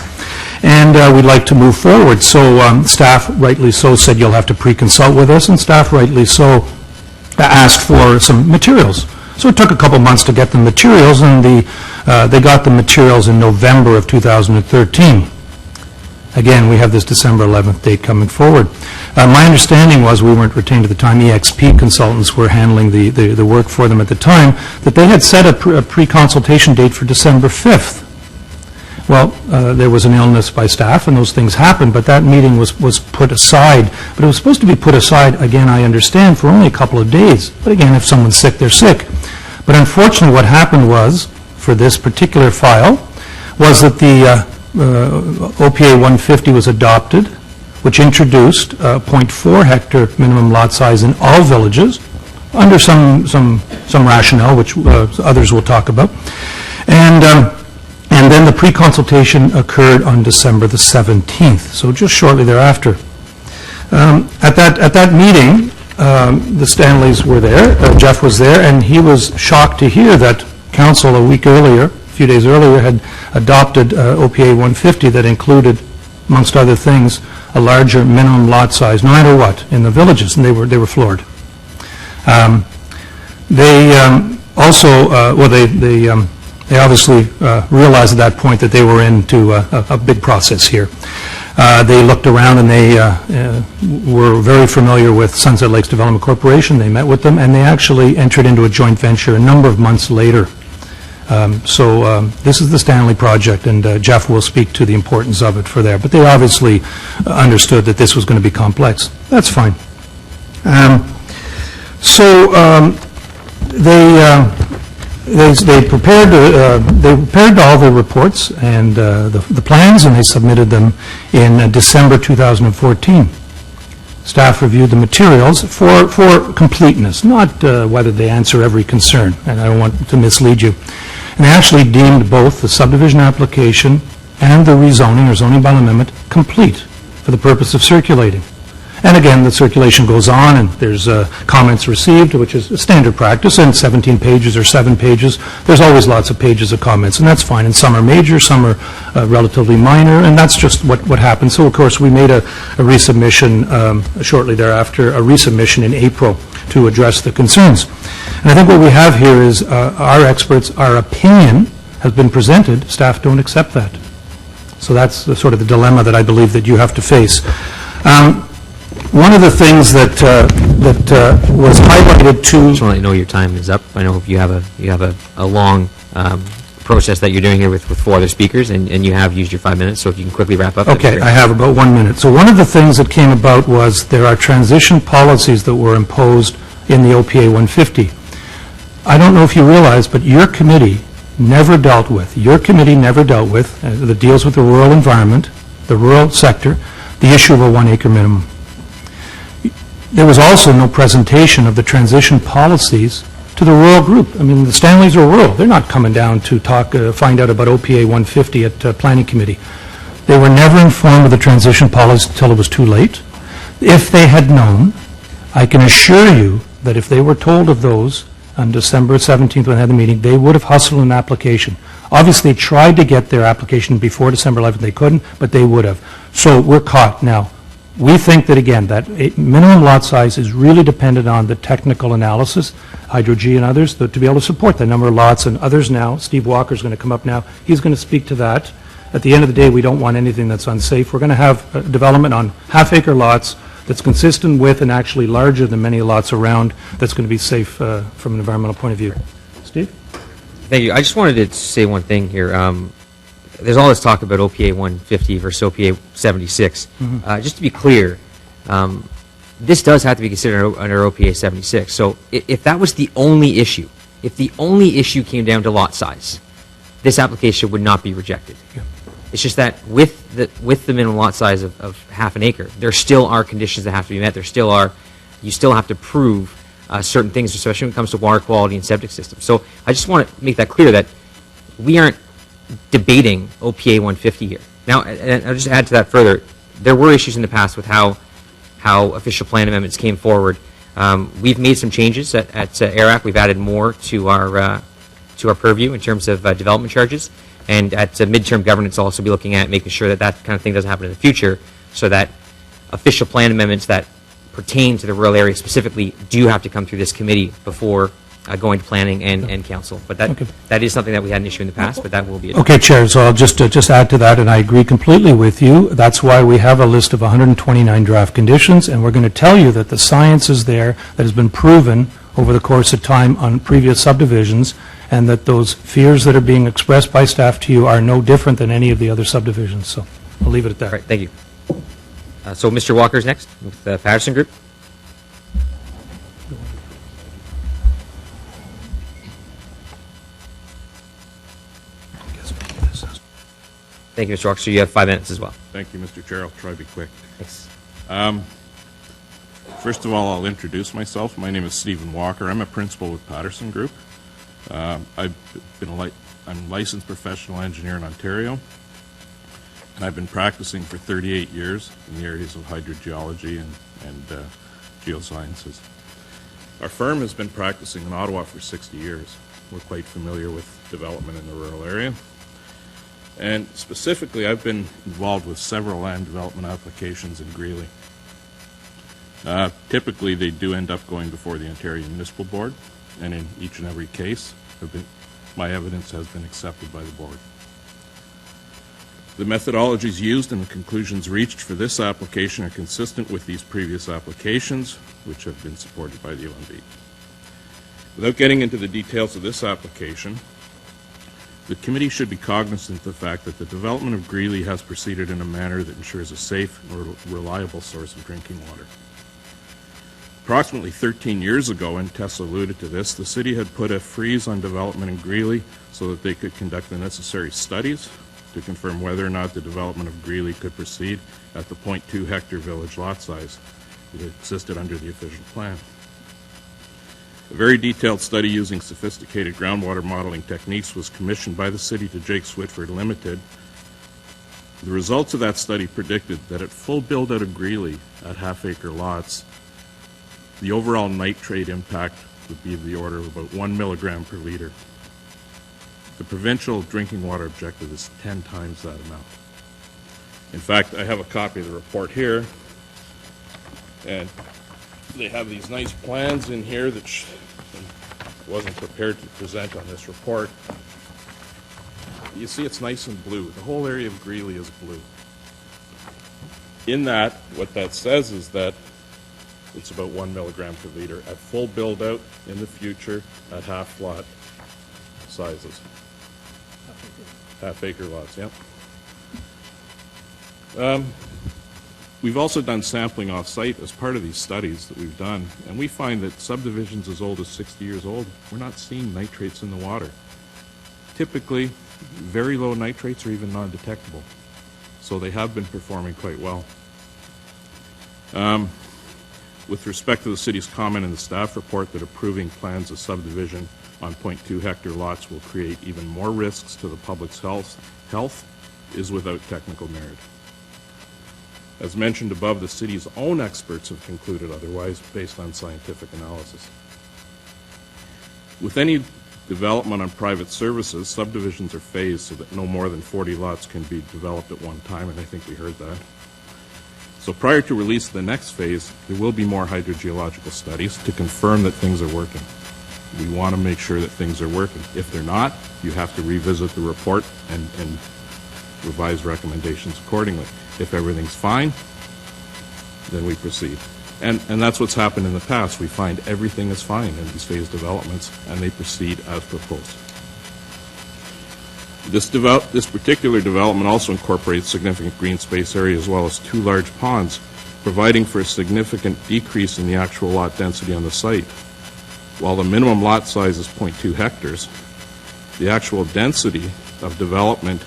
and we'd like to move forward. So staff, rightly so, said you'll have to pre-consult with us, and staff, rightly so, asked for some materials. So it took a couple months to get the materials, and they got the materials in November of 2013. Again, we have this December 11th date coming forward. My understanding was, we weren't retained at the time, EXP consultants were handling the work for them at the time, that they had set a pre-consultation date for December 5th. Well, there was an illness by staff, and those things happened, but that meeting was put aside. But it was supposed to be put aside, again, I understand, for only a couple of days. But again, if someone's sick, they're sick. But unfortunately, what happened was, for this particular file, was that the OPA 150 was adopted, which introduced 0.4 hectare minimum lot size in all villages, under some rationale, which others will talk about. And then the pre-consultation occurred on December the 17th, so just shortly thereafter. At that meeting, the Stanleys were there, Jeff was there, and he was shocked to hear that Council a week earlier, a few days earlier, had adopted OPA 150 that included, amongst other things, a larger minimum lot size, no matter what, in the villages, and they were floored. They obviously realized at that point that they were into a big process here. They looked around, and they were very familiar with Sunset Lakes Development Corporation. They met with them, and they actually entered into a joint venture a number of months later. So this is the Stanley project, and Jeff will speak to the importance of it for there. But they obviously understood that this was going to be complex. That's fine. They prepared all the reports and the plans, and they submitted them in December 2014. Staff reviewed the materials for completeness, not whether they answer every concern, and I don't want to mislead you. And they actually deemed both the subdivision application and the rezoning or zoning bylaw amendment complete for the purpose of circulating. And again, the circulation goes on, and there's comments received, which is a standard practice, and 17 pages or 7 pages. There's always lots of pages of comments, and that's fine. And some are major, some are relatively minor, and that's just what happens. So, of course, we made a resubmission shortly thereafter, a resubmission in April to address the concerns. And I think what we have here is our experts, our opinion has been presented. Staff don't accept that. So that's sort of the dilemma that I believe that you have to face. One of the things that was highlighted to... I just want to know your time is up. I know you have a long process that you're doing here with 4 other speakers, and you have used your 5 minutes, so if you can quickly wrap up. Okay, I have about 1 minute. So one of the things that came about was there are transition policies that were imposed in the OPA 150. I don't know if you realize, but your committee never dealt with, that deals with the rural environment, the rural sector, the issue of a 1 acre minimum. There was also no presentation of the transition policies to the rural group. I mean, the Stanleys are rural. They're not coming down to find out about OPA 150 at Planning Committee. They were never informed of the transition policy until it was too late. If they had known, I can assure you that if they were told of those on December 17th when they had the meeting, they would have hustled an application. Obviously, they tried to get their application before December 11th. They couldn't, but they would have. So we're caught now. We think that, again, that a minimum lot size is really dependent on the technical analysis, Hydro-G and others, to be able to support the number of lots, and others now. Steve Walker's going to come up now. He's going to speak to that. At the end of the day, we don't want anything that's unsafe. We're going to have development on half-acre lots that's consistent with and actually larger than many lots around, that's going to be safe from an environmental point of view. Steve? Thank you. I just wanted to say one thing here. There's all this talk about OPA 150 versus OPA 76. Just to be clear, this does have to be considered under OPA 76. So if that was the only issue, if the only issue came down to lot size, this application would not be rejected. Yeah. It's just that with the minimum lot size of half an acre, there still are conditions that have to be met. There still are, you still have to prove certain things, especially when it comes to water quality and septic systems. So I just want to make that clear that we aren't debating OPA 150 here. Now, and I'll just add to that further, there were issues in the past with how official plan amendments came forward. We've made some changes at ARAC. We've added more to our purview in terms of development charges. And at midterm governance, I'll also be looking at making sure that that kind of thing doesn't happen in the future, so that official plan amendments that pertain to the rural area specifically do have to come through this committee before going to planning and council. But that is something that we had an issue in the past, but that will be addressed. Okay, Chair, so I'll just add to that, and I agree completely with you. That's why we have a list of 129 draft conditions, and we're going to tell you that the science is there that has been proven over the course of time on previous subdivisions, and that those fears that are being expressed by staff to you are no different than any of the other subdivisions. So I'll leave it at that. All right, thank you. So Mr. Walker's next with the Patterson Group. Thank you, Mr. Walker. So you have 5 minutes as well. Thank you, Mr. Chair. I'll try to be quick. Thanks. First of all, I'll introduce myself. My name is Stephen Walker. I'm a principal with Patterson Group. I'm a licensed professional engineer in Ontario, and I've been practicing for 38 years in the areas of hydrogeology and geosciences. Our firm has been practicing in Ottawa for 60 years. We're quite familiar with development in the rural area. And specifically, I've been involved with several land development applications in Greeley. Typically, they do end up going before the Ontario Municipal Board, and in each and every case, my evidence has been accepted by the board. The methodologies used and the conclusions reached for this application are consistent with these previous applications, which have been supported by the OMB. Without getting into the details of this application, the committee should be cognizant of the fact that the development of Greeley has proceeded in a manner that ensures a safe and reliable source of drinking water. Approximately 13 years ago, and Tessa alluded to this, the city had put a freeze on development in Greeley so that they could conduct the necessary studies to confirm whether or not the development of Greeley could proceed at the 0.2 hectare village lot size that existed under the official plan. A very detailed study using sophisticated groundwater modeling techniques was commissioned by the city to Jake Switford Limited. The results of that study predicted that at full build-out of Greeley at half-acre lots, the overall nitrate impact would be of the order of about 1 milligram per liter. The provincial drinking water objective is 10 times that amount. In fact, I have a copy of the report here, and they have these nice plans in here that I wasn't prepared to present on this report. You see it's nice and blue. The whole area of Greeley is blue. In that, what that says is that it's about 1 milligram per liter at full build-out in the future at half lot sizes. Half-acre lots, yeah. We've also done sampling off-site as part of these studies that we've done, and we find that subdivisions as old as 60 years old, we're not seeing nitrates in the water. Typically, very low nitrates are even non-detectable, so they have been performing quite well. With respect to the city's comment in the staff report that approving plans of subdivision on 0.2 hectare lots will create even more risks to the public's health is without technical merit. As mentioned above, the city's own experts have concluded otherwise based on scientific analysis. With any development on private services, subdivisions are phased so that no more than 40 lots can be developed at one time, and I think we heard that. So prior to release of the next phase, there will be more hydrogeological studies to confirm that things are working. We want to make sure that things are working. If they're not, you have to revisit the report and revise recommendations accordingly. If everything's fine, then we proceed. And that's what's happened in the past. We find everything is fine in these phased developments, and they proceed as proposed. This particular development also incorporates significant green space area as well as 2 large ponds, providing for a significant decrease in the actual lot density on the site. While the minimum lot size is 0.2 hectares, the actual density of development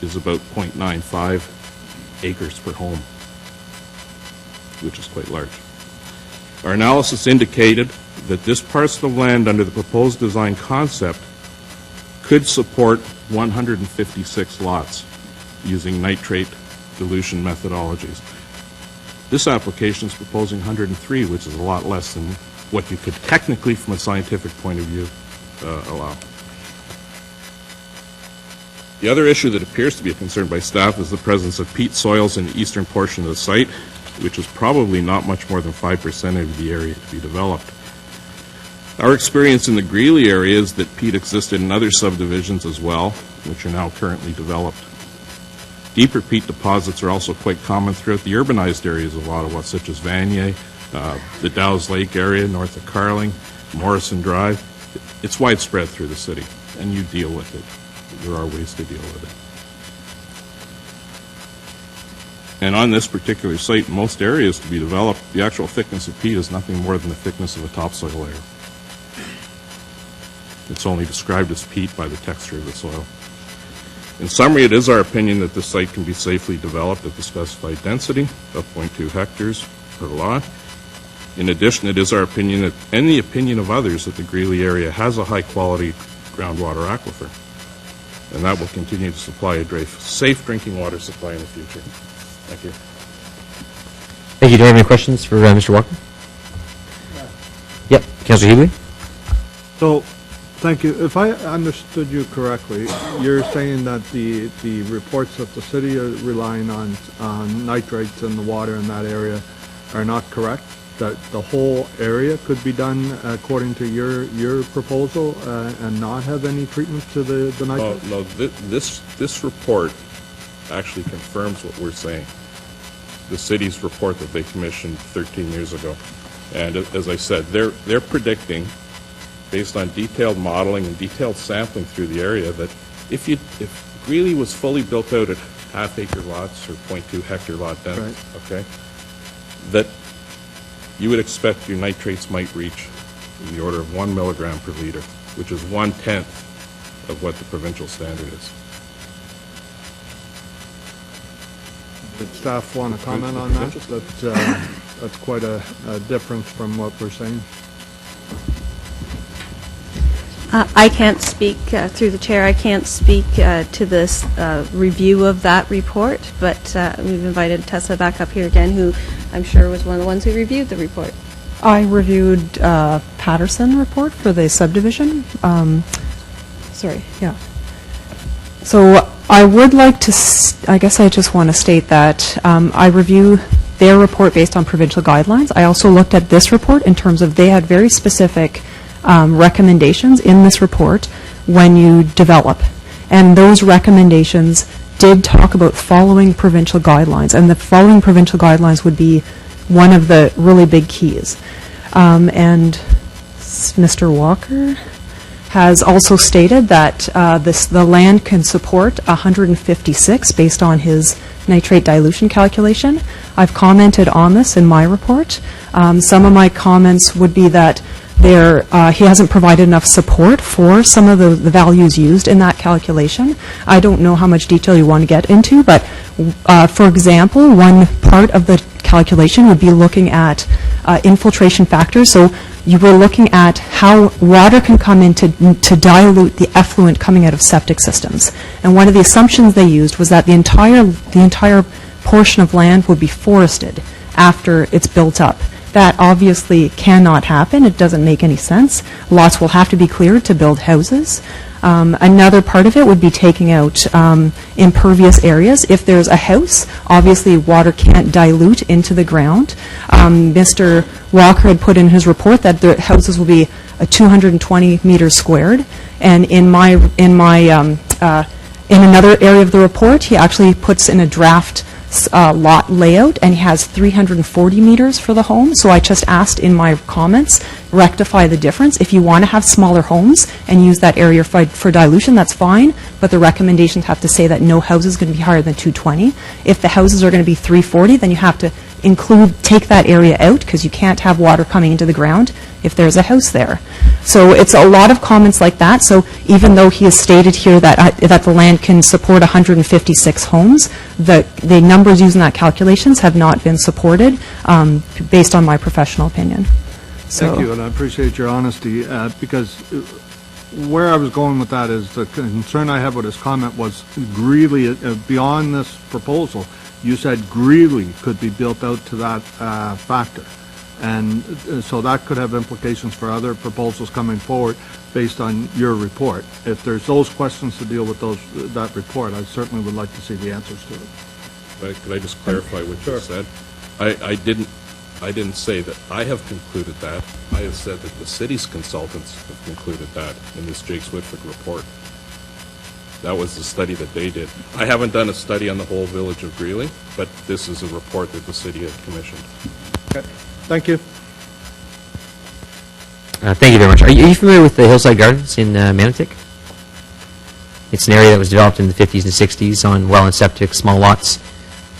is about 0.95 acres per home, which is quite large. Our analysis indicated that this parcel of land under the proposed design concept could support 156 lots using nitrate dilution methodologies. This application is proposing 103, which is a lot less than what you could technically, from a scientific point of view, allow. The other issue that appears to be a concern by staff is the presence of peat soils in the eastern portion of the site, which is probably not much more than 5% of the area to be developed. Our experience in the Greeley area is that peat existed in other subdivisions as well, which are now currently developed. Deeper peat deposits are also quite common throughout the urbanized areas of Ottawa, such as Vanier, the Dow's Lake area, north of Carling, Morrison Drive. It's widespread through the city, and you deal with it. There are ways to deal with it. And on this particular site, in most areas to be developed, the actual thickness of peat is nothing more than the thickness of a topsoil layer. It's only described as peat by the texture of the soil. In summary, it is our opinion that this site can be safely developed at the specified density of 0.2 hectares per lot. In addition, it is our opinion that, and the opinion of others, that the Greeley area has a high-quality groundwater aquifer, and that will continue to supply a safe drinking water supply in the future. Thank you. Thank you. Do you have any questions for Mr. Walker? Yep. Councillor Healy? So, thank you. If I understood you correctly, you're saying that the reports that the city are relying on nitrates in the water in that area are not correct? That the whole area could be done according to your proposal and not have any treatment to the nitrates? No, this report actually confirms what we're saying. The city's report that they commissioned 13 years ago. And as I said, they're predicting, based on detailed modeling and detailed sampling through the area, that if Greeley was fully built out at half-acre lots or 0.2 hectare lot density, right, okay, that you would expect your nitrates might reach in the order of 1 milligram per liter, which is 1/10 of what the provincial standard is. Did staff want to comment on that? That's quite a difference from what we're saying. I can't speak, through the chair, I can't speak to this review of that report, but we've invited Tessa back up here again, who I'm sure was one of the ones who reviewed the report. I reviewed Patterson report for the subdivision. So I would like to, I guess I just want to state that I review their report based on provincial guidelines. I also looked at this report in terms of they had very specific recommendations in this report when you develop. And those recommendations did talk about following provincial guidelines, and the following provincial guidelines would be one of the really big keys. And Mr. Walker has also stated that the land can support 156 based on his nitrate dilution calculation. I've commented on this in my report. Some of my comments would be that he hasn't provided enough support for some of the values used in that calculation. I don't know how much detail you want to get into, but for example, one part of the calculation would be looking at infiltration factors. So you were looking at how water can come in to dilute the effluent coming out of septic systems. And one of the assumptions they used was that the entire portion of land would be forested after it's built up. That obviously cannot happen. It doesn't make any sense. Lots will have to be cleared to build houses. Another part of it would be taking out impervious areas. If there's a house, obviously water can't dilute into the ground. Mr. Walker had put in his report that the houses will be 220 meters squared, and in another area of the report, he actually puts in a draft lot layout, and he has 340 meters for the home. So I just asked in my comments, rectify the difference. If you want to have smaller homes and use that area for dilution, that's fine, but the recommendations have to say that no house is going to be higher than 220. If the houses are going to be 340, then you have to take that area out, because you can't have water coming into the ground if there's a house there. So it's a lot of comments like that. So even though he has stated here that the land can support 156 homes, the numbers used in that calculations have not been supported based on my professional opinion. So Thank you, and I appreciate your honesty, because where I was going with that is the concern I have with his comment was Greeley, beyond this proposal, you said Greeley could be built out to that factor. And so that could have implications for other proposals coming forward based on your report. If there's those questions to deal with that report, I certainly would like to see the answers to it. Could I just clarify what you said? I didn't say that I have concluded that. I have said that the city's consultants have concluded that in this Jake Switford report. That was the study that they did. I haven't done a study on the whole village of Greeley, but this is a report that the city had commissioned. Okay. Thank you. Thank you very much. Are you familiar with the Hillside Gardens in Manotick? It's an area that was developed in the 50s and 60s on well and septic, small lots.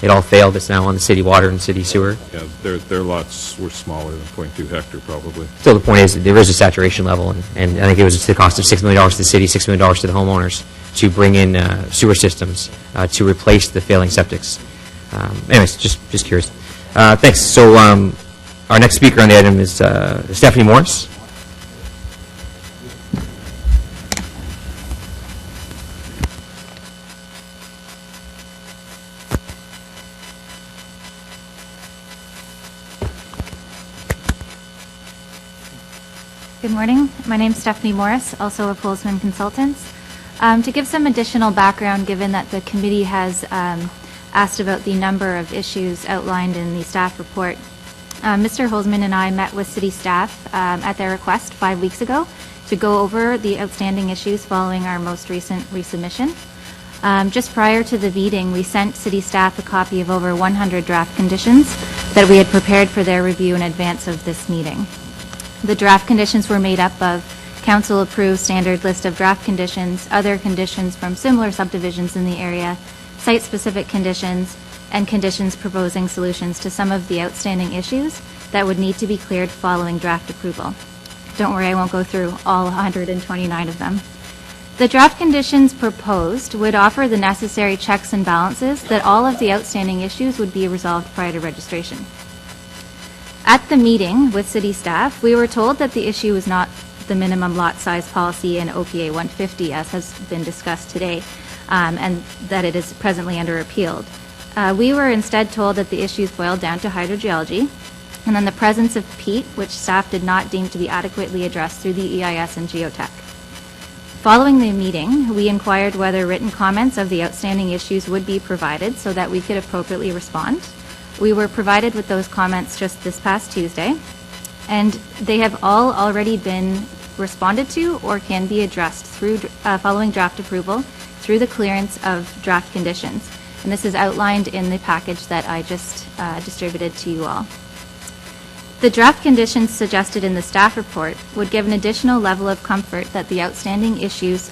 It all failed. It's now on the city water and city sewer. Yeah, their lots were smaller than 0.2 hectare, probably. Still, the point is that there is a saturation level, and I think it was to the cost of $6 million to the city, $6 million to the homeowners to bring in sewer systems to replace the failing septics. Anyways, just curious. Thanks. So our next speaker on the item is Stephanie Morris. Good morning. My name is Stephanie Morris, also of Holzman Consultants. To give some additional background, given that the committee has asked about the number of issues outlined in the staff report, Mr. Holzman and I met with city staff at their request 5 weeks ago to go over the outstanding issues following our most recent resubmission. Just prior to the meeting, we sent city staff a copy of over 100 draft conditions that we had prepared for their review in advance of this meeting. The draft conditions were made up of council-approved standard list of draft conditions, other conditions from similar subdivisions in the area, site-specific conditions, and conditions proposing solutions to some of the outstanding issues that would need to be cleared following draft approval. Don't worry, I won't go through all 129 of them. The draft conditions proposed would offer the necessary checks and balances that all of the outstanding issues would be resolved prior to registration. At the meeting with city staff, we were told that the issue was not the minimum lot size policy in OPA 150, as has been discussed today, and that it is presently under appealed. We were instead told that the issues boiled down to hydrogeology, and then the presence of peat, which staff did not deem to be adequately addressed through the EIS and geotech. Following the meeting, we inquired whether written comments of the outstanding issues would be provided so that we could appropriately respond. We were provided with those comments just this past Tuesday, and they have all already been responded to or can be addressed through following draft approval through the clearance of draft conditions. And this is outlined in the package that I just distributed to you all. The draft conditions suggested in the staff report would give an additional level of comfort that the outstanding issues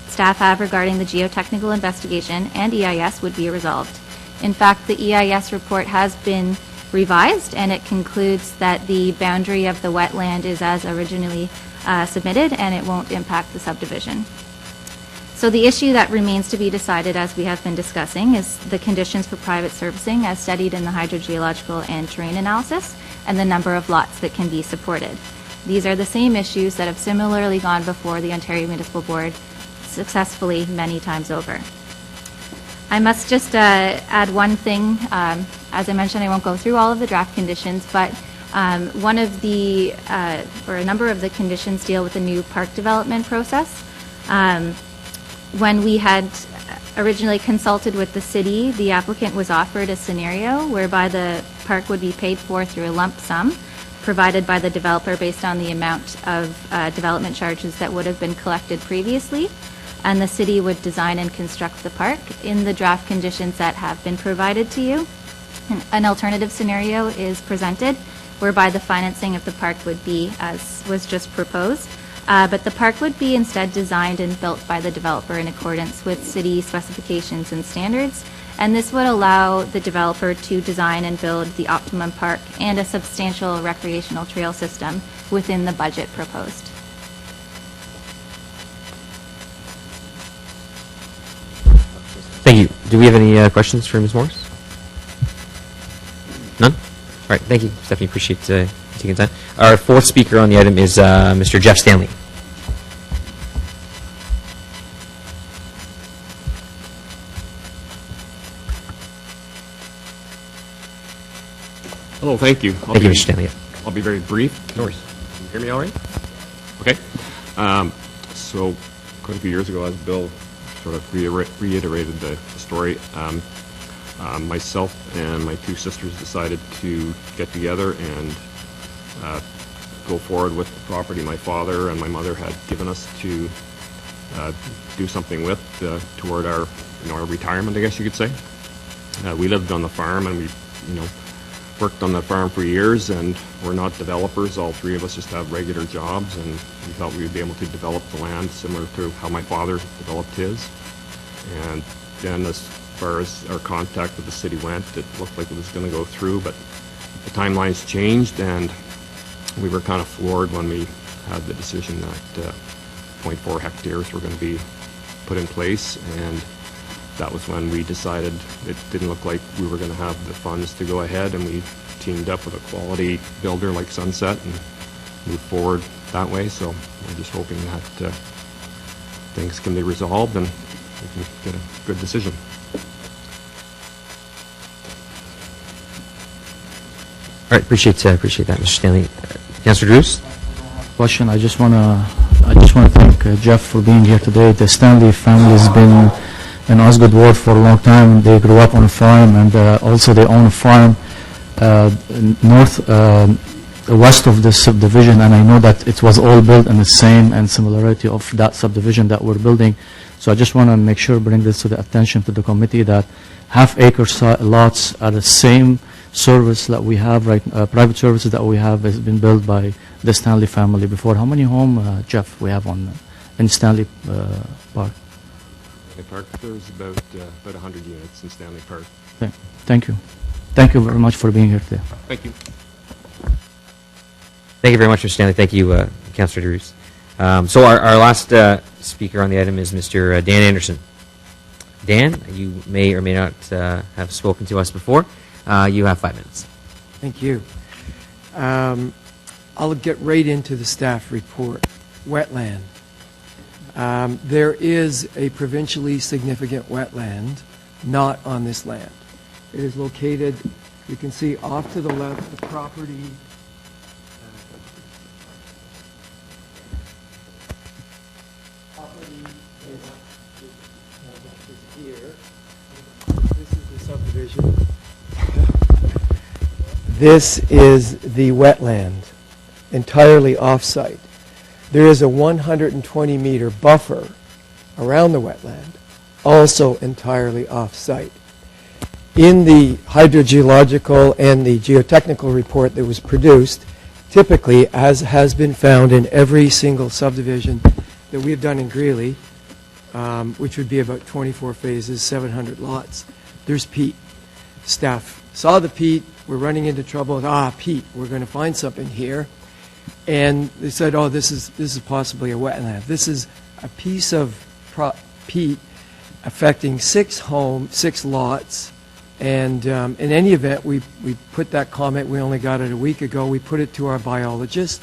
staff have regarding the geotechnical investigation and EIS would be resolved. In fact, the EIS report has been revised, and it concludes that the boundary of the wetland is as originally submitted, and it won't impact the subdivision. So the issue that remains to be decided, as we have been discussing, is the conditions for private servicing as studied in the hydrogeological and terrain analysis, and the number of lots that can be supported. These are the same issues that have similarly gone before the Ontario Municipal Board successfully many times over. I must just add one thing. As I mentioned, I won't go through all of the draft conditions, but One of the, or a number of the conditions deal with the new park development process. When we had originally consulted with the city, the applicant was offered a scenario whereby the park would be paid for through a lump sum provided by the developer based on the amount of development charges that would have been collected previously, and the city would design and construct the park. In the draft conditions that have been provided to you, an alternative scenario is presented whereby the financing of the park would be as was just proposed, but the park would be instead designed and built by the developer in accordance with city specifications and standards, and this would allow the developer to design and build the optimum park and a substantial recreational trail system within the budget proposed. Thank you. Do we have any questions for Ms. Morris? None? All right, thank you, Stephanie. Appreciate taking time. Our fourth speaker on the item is Mr. Jeff Stanley. Hello, thank you. Thank you, Mr. Stanley. I'll be very brief. No worries. Can you hear me all right? Okay. So quite a few years ago, as Bill sort of reiterated the story, myself and my two sisters decided to get together and go forward with the property my father and my mother had given us to do something with toward our, our retirement, I guess you could say. We lived on the farm, and we, worked on the farm for years, and we're not developers. All three of us just have regular jobs, and we thought we would be able to develop the land similar to how my father developed his. And then as far as our contact with the city went, it looked like it was going to go through, but the timelines changed, and we were kind of floored when we had the decision that 0.4 hectares were going to be put in place, and that was when we decided it didn't look like we were going to have the funds to go ahead, and we teamed up with a quality builder like Sunset and moved forward that way. So we're just hoping that things can be resolved and we can get a good decision. All right, appreciate that, Mr. Stanley. Councillor Drews? Question. I just want to thank Jeff for being here today. The Stanley family has been in Osgood Ward for a long time. They grew up on a farm, and also they own a farm west of this subdivision, and I know that it was all built in the same and similarity of that subdivision that we're building. So I just want to make sure, bring this to the attention to the committee, that half-acre lots are the same service that we have, private services that we have has been built by the Stanley family before. How many homes, Jeff, we have in Stanley Park? Park, there's about 100 units in Stanley Park. Thank you. Thank you very much for being here today. Thank you. Thank you very much, Mr. Stanley. Thank you, Councillor Drews. So our last speaker on the item is Mr. Dan Anderson. Dan, you may or may not have spoken to us before. You have 5 minutes. Thank you. I'll get right into the staff report. Wetland. There is a provincially significant wetland not on this land. It is located, you can see off to the left, the property is here. This is the subdivision. This is the wetland, entirely off-site. There is a 120-meter buffer around the wetland, also entirely off-site. In the hydrogeological and the geotechnical report that was produced, typically, as has been found in every single subdivision that we have done in Greeley, which would be about 24 phases, 700 lots, there's peat. Staff saw the peat, we're running into trouble, peat, we're going to find something here. And they said, this is possibly a wetland. This is a piece of peat affecting 6 lots. And in any event, we put that comment, we only got it a week ago, we put it to our biologist,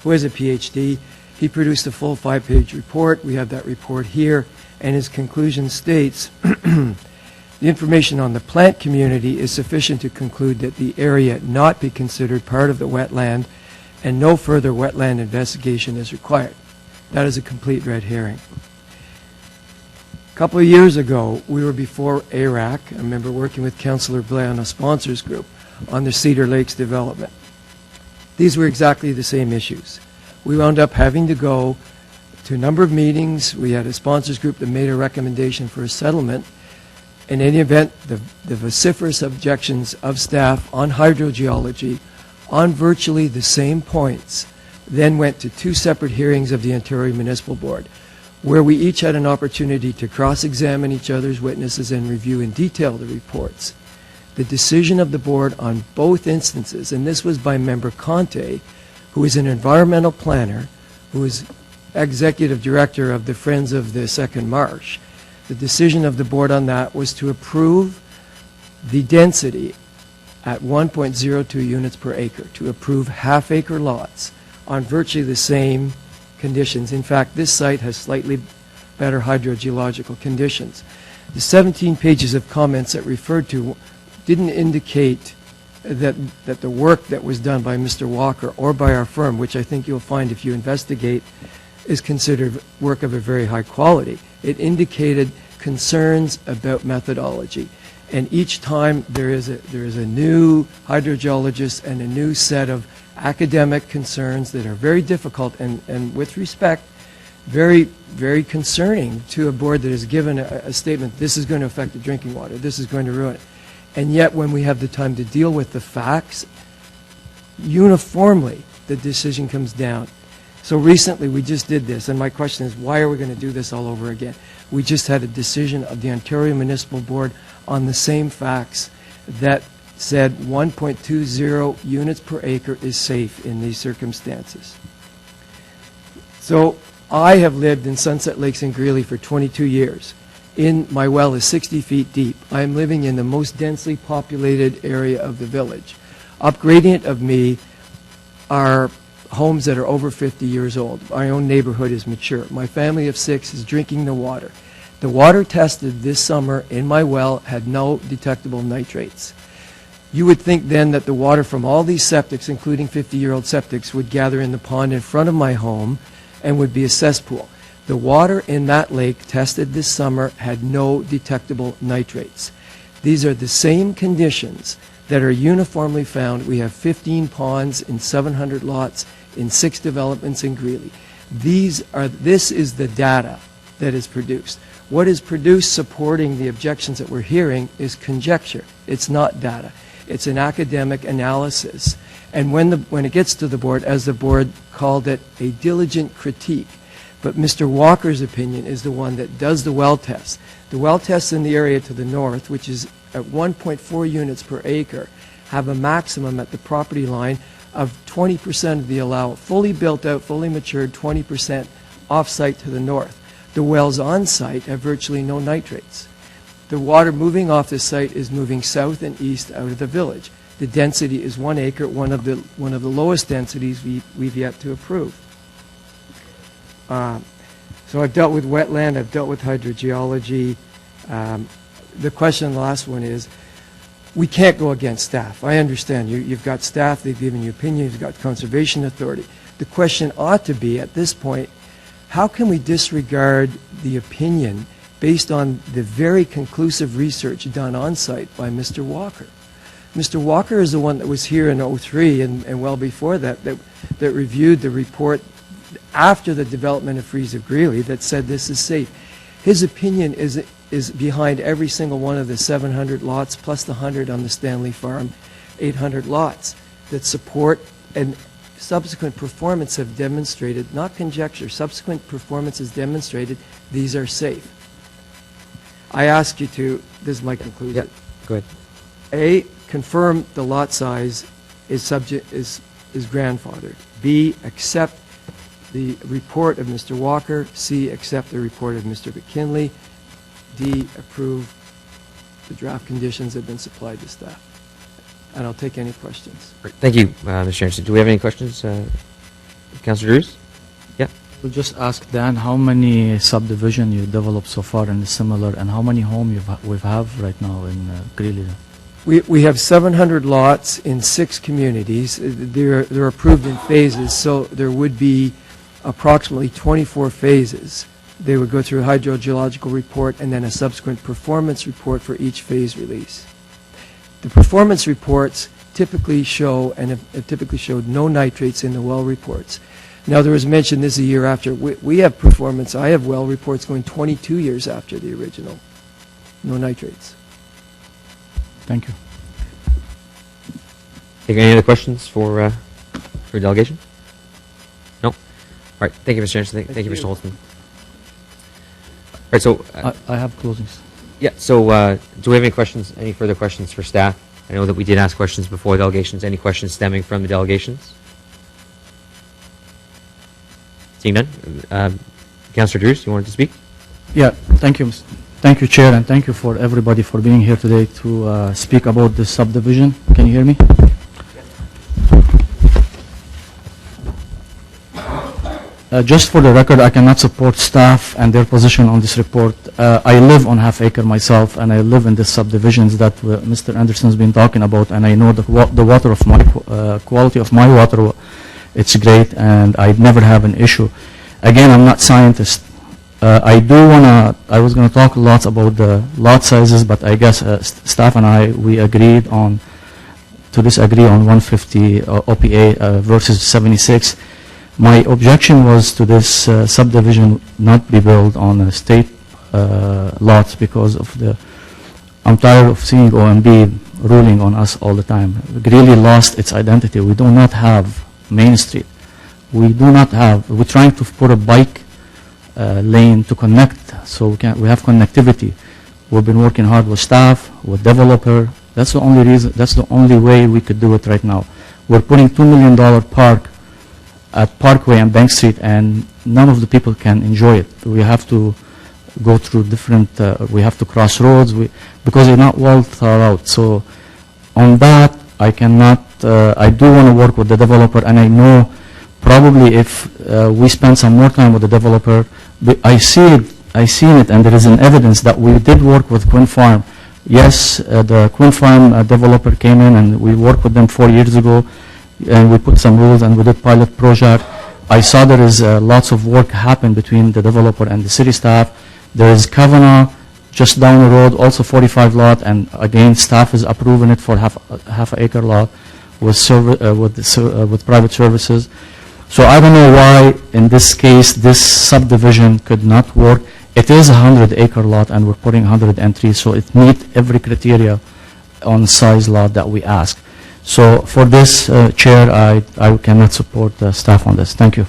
who has a PhD. He produced a full 5-page report. We have that report here. And his conclusion states The information on the plant community is sufficient to conclude that the area not be considered part of the wetland and no further wetland investigation is required. That is a complete red herring. A couple of years ago, we were before ARAC. I remember working with Councillor Blais on a sponsors group on the Cedar Lakes development. These were exactly the same issues. We wound up having to go to a number of meetings. We had a sponsors group that made a recommendation for a settlement. In any event, the vociferous objections of staff on hydrogeology on virtually the same points then went to two separate hearings of the Ontario Municipal Board, where we each had an opportunity to cross-examine each other's witnesses and review in detail the reports. The decision of the board on both instances, and this was by Member Conte, who is an environmental planner, who is executive director of the Friends of the Second Marsh, the decision of the board on that was to approve the density at 1.02 units per acre, to approve half-acre lots on virtually the same conditions. In fact, this site has slightly better hydrogeological conditions. The 17 pages of comments that referred to didn't indicate that the work that was done by Mr. Walker or by our firm, which I think you'll find if you investigate, is considered work of a very high quality. It indicated concerns about methodology. And each time there is a new hydrogeologist and a new set of academic concerns that are very difficult and with respect, very, very concerning to a board that has given a statement, this is going to affect the drinking water, this is going to ruin it. And yet when we have the time to deal with the facts, uniformly the decision comes down. So recently we just did this, and my question is, why are we going to do this all over again? We just had a decision of the Ontario Municipal Board on the same facts that said 1.20 units per acre is safe in these circumstances. So I have lived in Sunset Lakes and Greeley for 22 years. My well is 60 feet deep. I am living in the most densely populated area of the village. Upgradient of me are homes that are over 50 years old. My own neighborhood is mature. My family of 6 is drinking the water. The water tested this summer in my well had no detectable nitrates. You would think then that the water from all these septics, including 50-year-old septics, would gather in the pond in front of my home and would be a cesspool. The water in that lake tested this summer had no detectable nitrates. These are the same conditions that are uniformly found. We have 15 ponds in 700 lots in 6 developments in Greeley. This is the data that is produced. What is produced supporting the objections that we're hearing is conjecture. It's not data. It's an academic analysis. And when it gets to the board, as the board called it, a diligent critique. But Mr. Walker's opinion is the one that does the well test. The well tests in the area to the north, which is at 1.4 units per acre, have a maximum at the property line of 20% of the allowed, fully built out, fully matured, 20% off-site to the north. The wells on-site have virtually no nitrates. The water moving off the site is moving south and east out of the village. The density is 1 acre, one of the lowest densities we've yet to approve. So I've dealt with wetland, I've dealt with hydrogeology. The question, the last one is, we can't go against staff. I understand. You've got staff, they've given you opinions, you've got Conservation Authority. The question ought to be, at this point, how can we disregard the opinion based on the very conclusive research done on-site by Mr. Walker? Mr. Walker is the one that was here in 03 and well before that reviewed the report after the development of Freeze of Greeley that said this is safe. His opinion is behind every single one of the 700 lots plus the 100 on the Stanley Farm, 800 lots that support, and subsequent performance have demonstrated, not conjecture, subsequent performance has demonstrated these are safe. I ask you to, this is my conclusion. Yep, go ahead. A, confirm the lot size is grandfathered. B, accept the report of Mr. Walker. C, accept the report of Mr. McKinley. D, approve the draft conditions that have been supplied to staff. And I'll take any questions. Great. Thank you, Mr. Anderson. Do we have any questions? Councilor Drews? Yeah. We'll just ask Dan, how many subdivision you developed so far in the similar, and how many home we have right now in Greeley? We have 700 lots in 6 communities. They're approved in phases, so there would be approximately 24 phases. They would go through a hydrogeological report and then a subsequent performance report for each phase release. The performance reports typically show, and have typically showed, no nitrates in the well reports. Now, there was mention this a year after. We have performance, I have well reports going 22 years after the original. No nitrates. Thank you. Think any other questions for delegation? No? All right. Thank you, Mr. Anderson. Thank you, Mr. Holtzman. All right, so... I have closings. Yeah, so do we have any questions, any further questions for staff? I know that we did ask questions before delegations. Any questions stemming from the delegations? Seeing none. Councillor Drews, you wanted to speak? Yeah, thank you. Thank you, Chair, and thank you for everybody for being here today to speak about this subdivision. Can you hear me? Just for the record, I cannot support staff and their position on this report. I live on half acre myself, and I live in the subdivisions that Mr. Anderson's been talking about, and I know the water of my quality of my water, it's great, and I never have an issue. Again, I'm not scientist. I was going to talk lots about the lot sizes, but I guess staff and we agreed to disagree on 150 OPA versus 76. My objection was to this subdivision not be built on state lots because of I'm tired of seeing OMB ruling on us all the time. Greeley lost its identity. We do not have Main Street. We're trying to put a bike lane to connect, so we have connectivity. We've been working hard with staff, with developer. That's the only reason, that's the only way we could do it right now. We're putting $2 million park at Parkway and Bank Street, and none of the people can enjoy it. We have to go through different, we have to cross roads because they're not well thought out. So on that, I cannot, I do want to work with the developer, and I know probably if we spend some more time with the developer, I seen it, and there is an evidence that we did work with Quinn Farm. Yes, the Quinn Farm developer came in, and we worked with them 4 years ago, and we put some rules, and we did pilot project. I saw there is lots of work happen between the developer and the city staff. There is Kavanaugh just down the road, also 45 lot, and again, staff is approving it for half an acre lot with private services. So I don't know why, in this case, this subdivision could not work. It is a 100-acre lot, and we're putting 103, so it meets every criteria on size lot that we ask. So for this, Chair, I cannot support the staff on this. Thank you.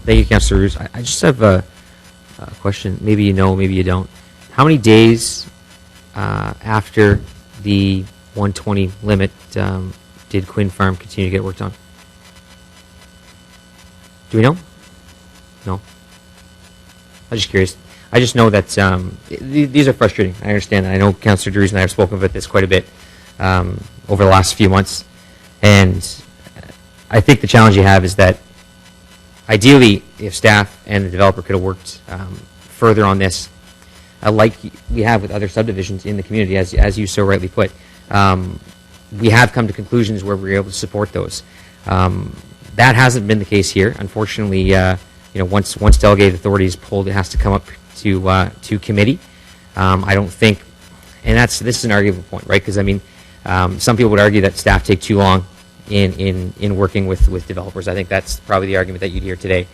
Thank you, Councillor Roos. I just have a question. Maybe you know, maybe you don't. How many days after the 120 limit did Quinn Farm continue to get work done? Do we know? No. I'm just curious. I just know that these are frustrating. I understand that. I know Councillor Drews and I have spoken about this quite a bit over the last few months. And I think the challenge you have is that ideally, if staff and the developer could have worked further on this, like we have with other subdivisions in the community, as you so rightly put, we have come to conclusions where we're able to support those. That hasn't been the case here. Unfortunately, once delegated authority is pulled, it has to come up to committee. I don't think, and this is an arguable point, right? Because I mean, some people would argue that staff take too long in working with developers. I think that's probably the argument that you'd hear today.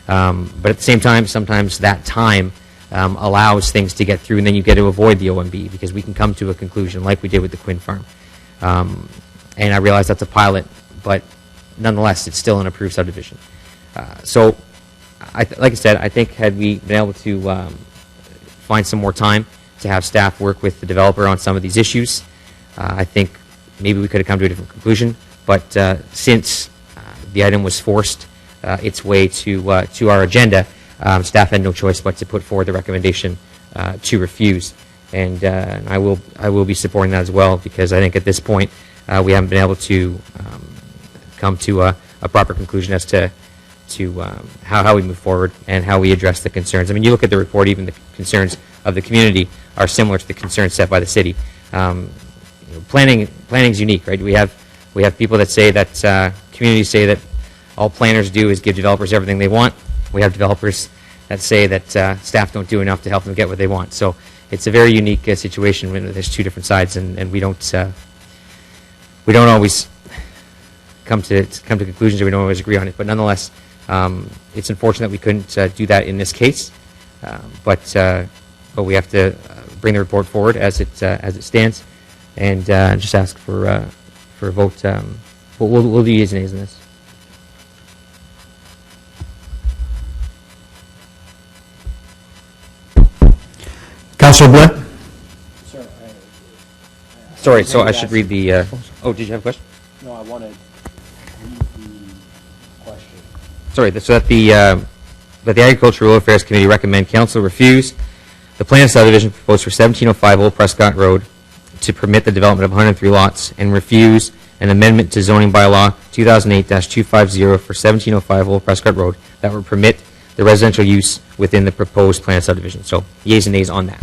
But at the same time, sometimes that time allows things to get through, and then you get to avoid the OMB because we can come to a conclusion like we did with the Quinn Farm. And I realize that's a pilot, but nonetheless, it's still an approved subdivision. So, like I said, I think had we been able to find some more time to have staff work with the developer on some of these issues, I think maybe we could have come to a different conclusion. But since the item was forced its way to our agenda, staff had no choice but to put forward the recommendation to refuse. And I will be supporting that as well, because I think at this point we haven't been able to come to a proper conclusion as to how we move forward and how we address the concerns. I mean, you look at the report, even the concerns of the community are similar to the concerns set by the city. Planning is unique, right? We have people that say that communities say that all planners do is give developers everything they want. We have developers that say that staff don't do enough to help them get what they want. So it's a very unique situation when there's two different sides, and we don't always come to conclusions, or we don't always agree on it. But nonetheless, it's unfortunate that we couldn't do that in this case. But we have to bring the report forward as it stands, and just ask for a vote. We'll do yeas and nays in this. Councillor Blair? Sorry, so I should read the... did you have a question? No, I wanted to read the question. Sorry, so that the Agricultural Rural Affairs Committee recommend council refuse the plan subdivision proposed for 1705 Old Prescott Road to permit the development of 103 lots, and refuse an amendment to zoning bylaw 2008-250 for 1705 Old Prescott Road that would permit the residential use within the proposed plan subdivision. So, yeas and nays on that.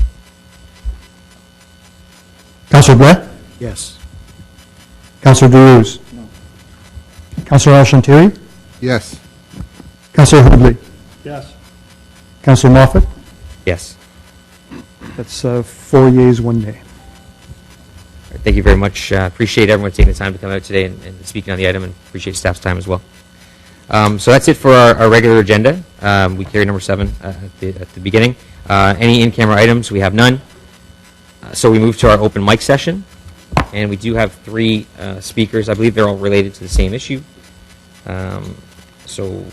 Councillor Blair? Yes. Councillor Deleuze? No. Councillor Alchantiri? Yes. Councillor Hoodley? Yes. Councillor Moffat? Yes. That's 4 yeas, 1 nay. Thank you very much. Appreciate everyone taking the time to come out today and speaking on the item, and appreciate staff's time as well. So that's it for our regular agenda. We carry number 7 at the beginning. Any in-camera items? We have none. So we move to our open mic session, and we do have 3 speakers. I believe they're all related to the same issue. So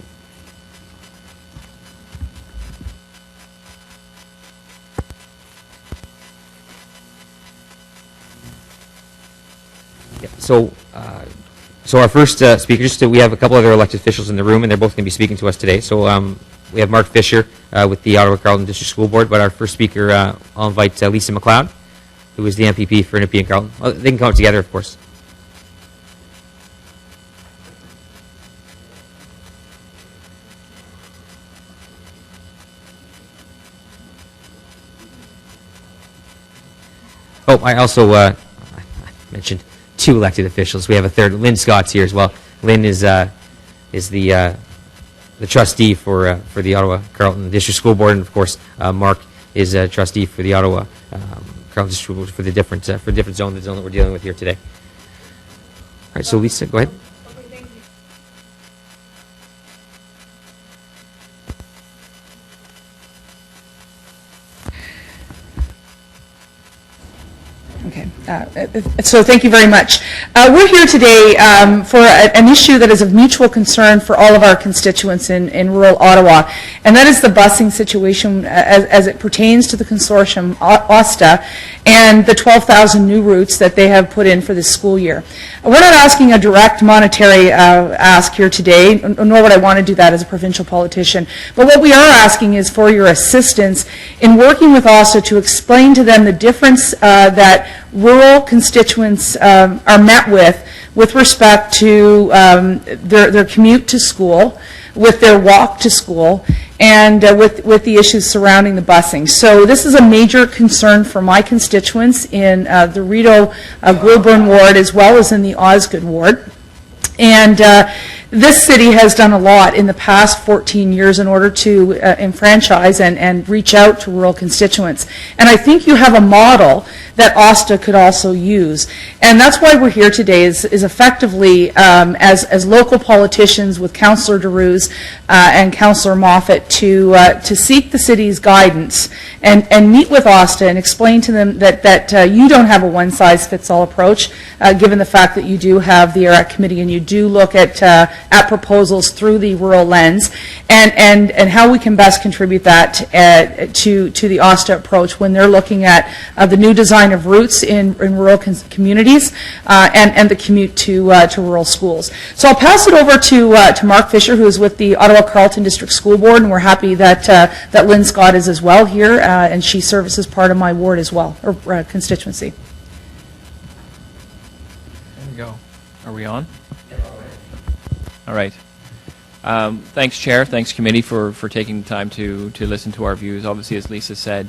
So our first speaker, we have a couple other elected officials in the room, and they're both going to be speaking to us today. So we have Mark Fisher with the Ottawa Carleton District School Board, but our first speaker, I'll invite Lisa McLeod, who is the MPP for Nippy and Carleton. Well, they can come up together, of course. Oh, I also I mentioned 2 elected officials. We have a third. Lynn Scott's here as well. Lynn is the trustee for the Ottawa Carleton District School Board, and of course Mark is a trustee for the Ottawa Carleton District School Board for the different zone, the zone that we're dealing with here today. All right, so Lisa, go ahead. Okay, so thank you very much. We're here today for an issue that is of mutual concern for all of our constituents in rural Ottawa, and that is the busing situation as it pertains to the consortium, OSTA, and the 12,000 new routes that they have put in for this school year. We're not asking a direct monetary ask here today, nor would I want to do that as a provincial politician, but what we are asking is for your assistance in working with OSTA to explain to them the difference that rural constituents are met with respect to their commute to school, with their walk to school, and with the issues surrounding the busing. So this is a major concern for my constituents in the Rideau Goulburn ward as well as in the Osgood ward. And this city has done a lot in the past 14 years in order to enfranchise and reach out to rural constituents. And I think you have a model that OSTA could also use. And that's why we're here today is effectively as local politicians with Councillor DeRuse and Councillor Moffat to seek the city's guidance and meet with OSTA and explain to them that you don't have a one-size-fits-all approach, given the fact that you do have the ARAC committee and you do look at proposals through the rural lens, and how we can best contribute that to the OSTA approach when they're looking at the new design of routes in rural communities and the commute to rural schools. So I'll pass it over to Mark Fisher, who is with the Ottawa Carleton District School Board, and we're happy that Lynn Scott is as well here, and she serves as part of my ward as well, or constituency. There we go. Are we on? All right. Thanks, Chair. Thanks, Committee, for taking the time to listen to our views. Obviously, as Lisa said,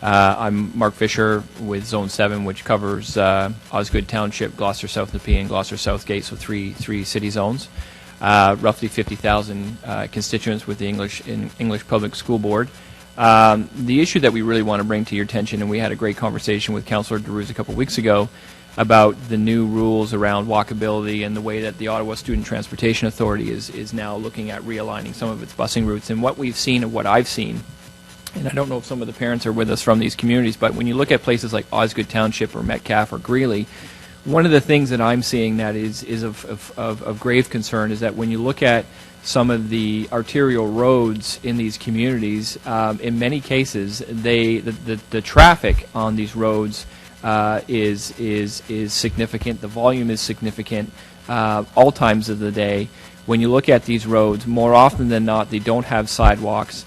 I'm Mark Fisher with Zone 7, which covers Osgood Township, Gloucester South Nepean, Gloucester Southgate, so three city zones. Roughly 50,000 constituents with the English Public School Board. The issue that we really want to bring to your attention, and we had a great conversation with Councillor DeRuz a couple of weeks ago about the new rules around walkability and the way that the Ottawa Student Transportation Authority is now looking at realigning some of its busing routes. And what we've seen and what I've seen, and I don't know if some of the parents are with us from these communities, but when you look at places like Osgood Township or Metcalfe or Greeley, one of the things that I'm seeing that is of grave concern is that when you look at some of the arterial roads in these communities, in many cases, the traffic on these roads is significant. The volume is significant all times of the day. When you look at these roads, more often than not, they don't have sidewalks,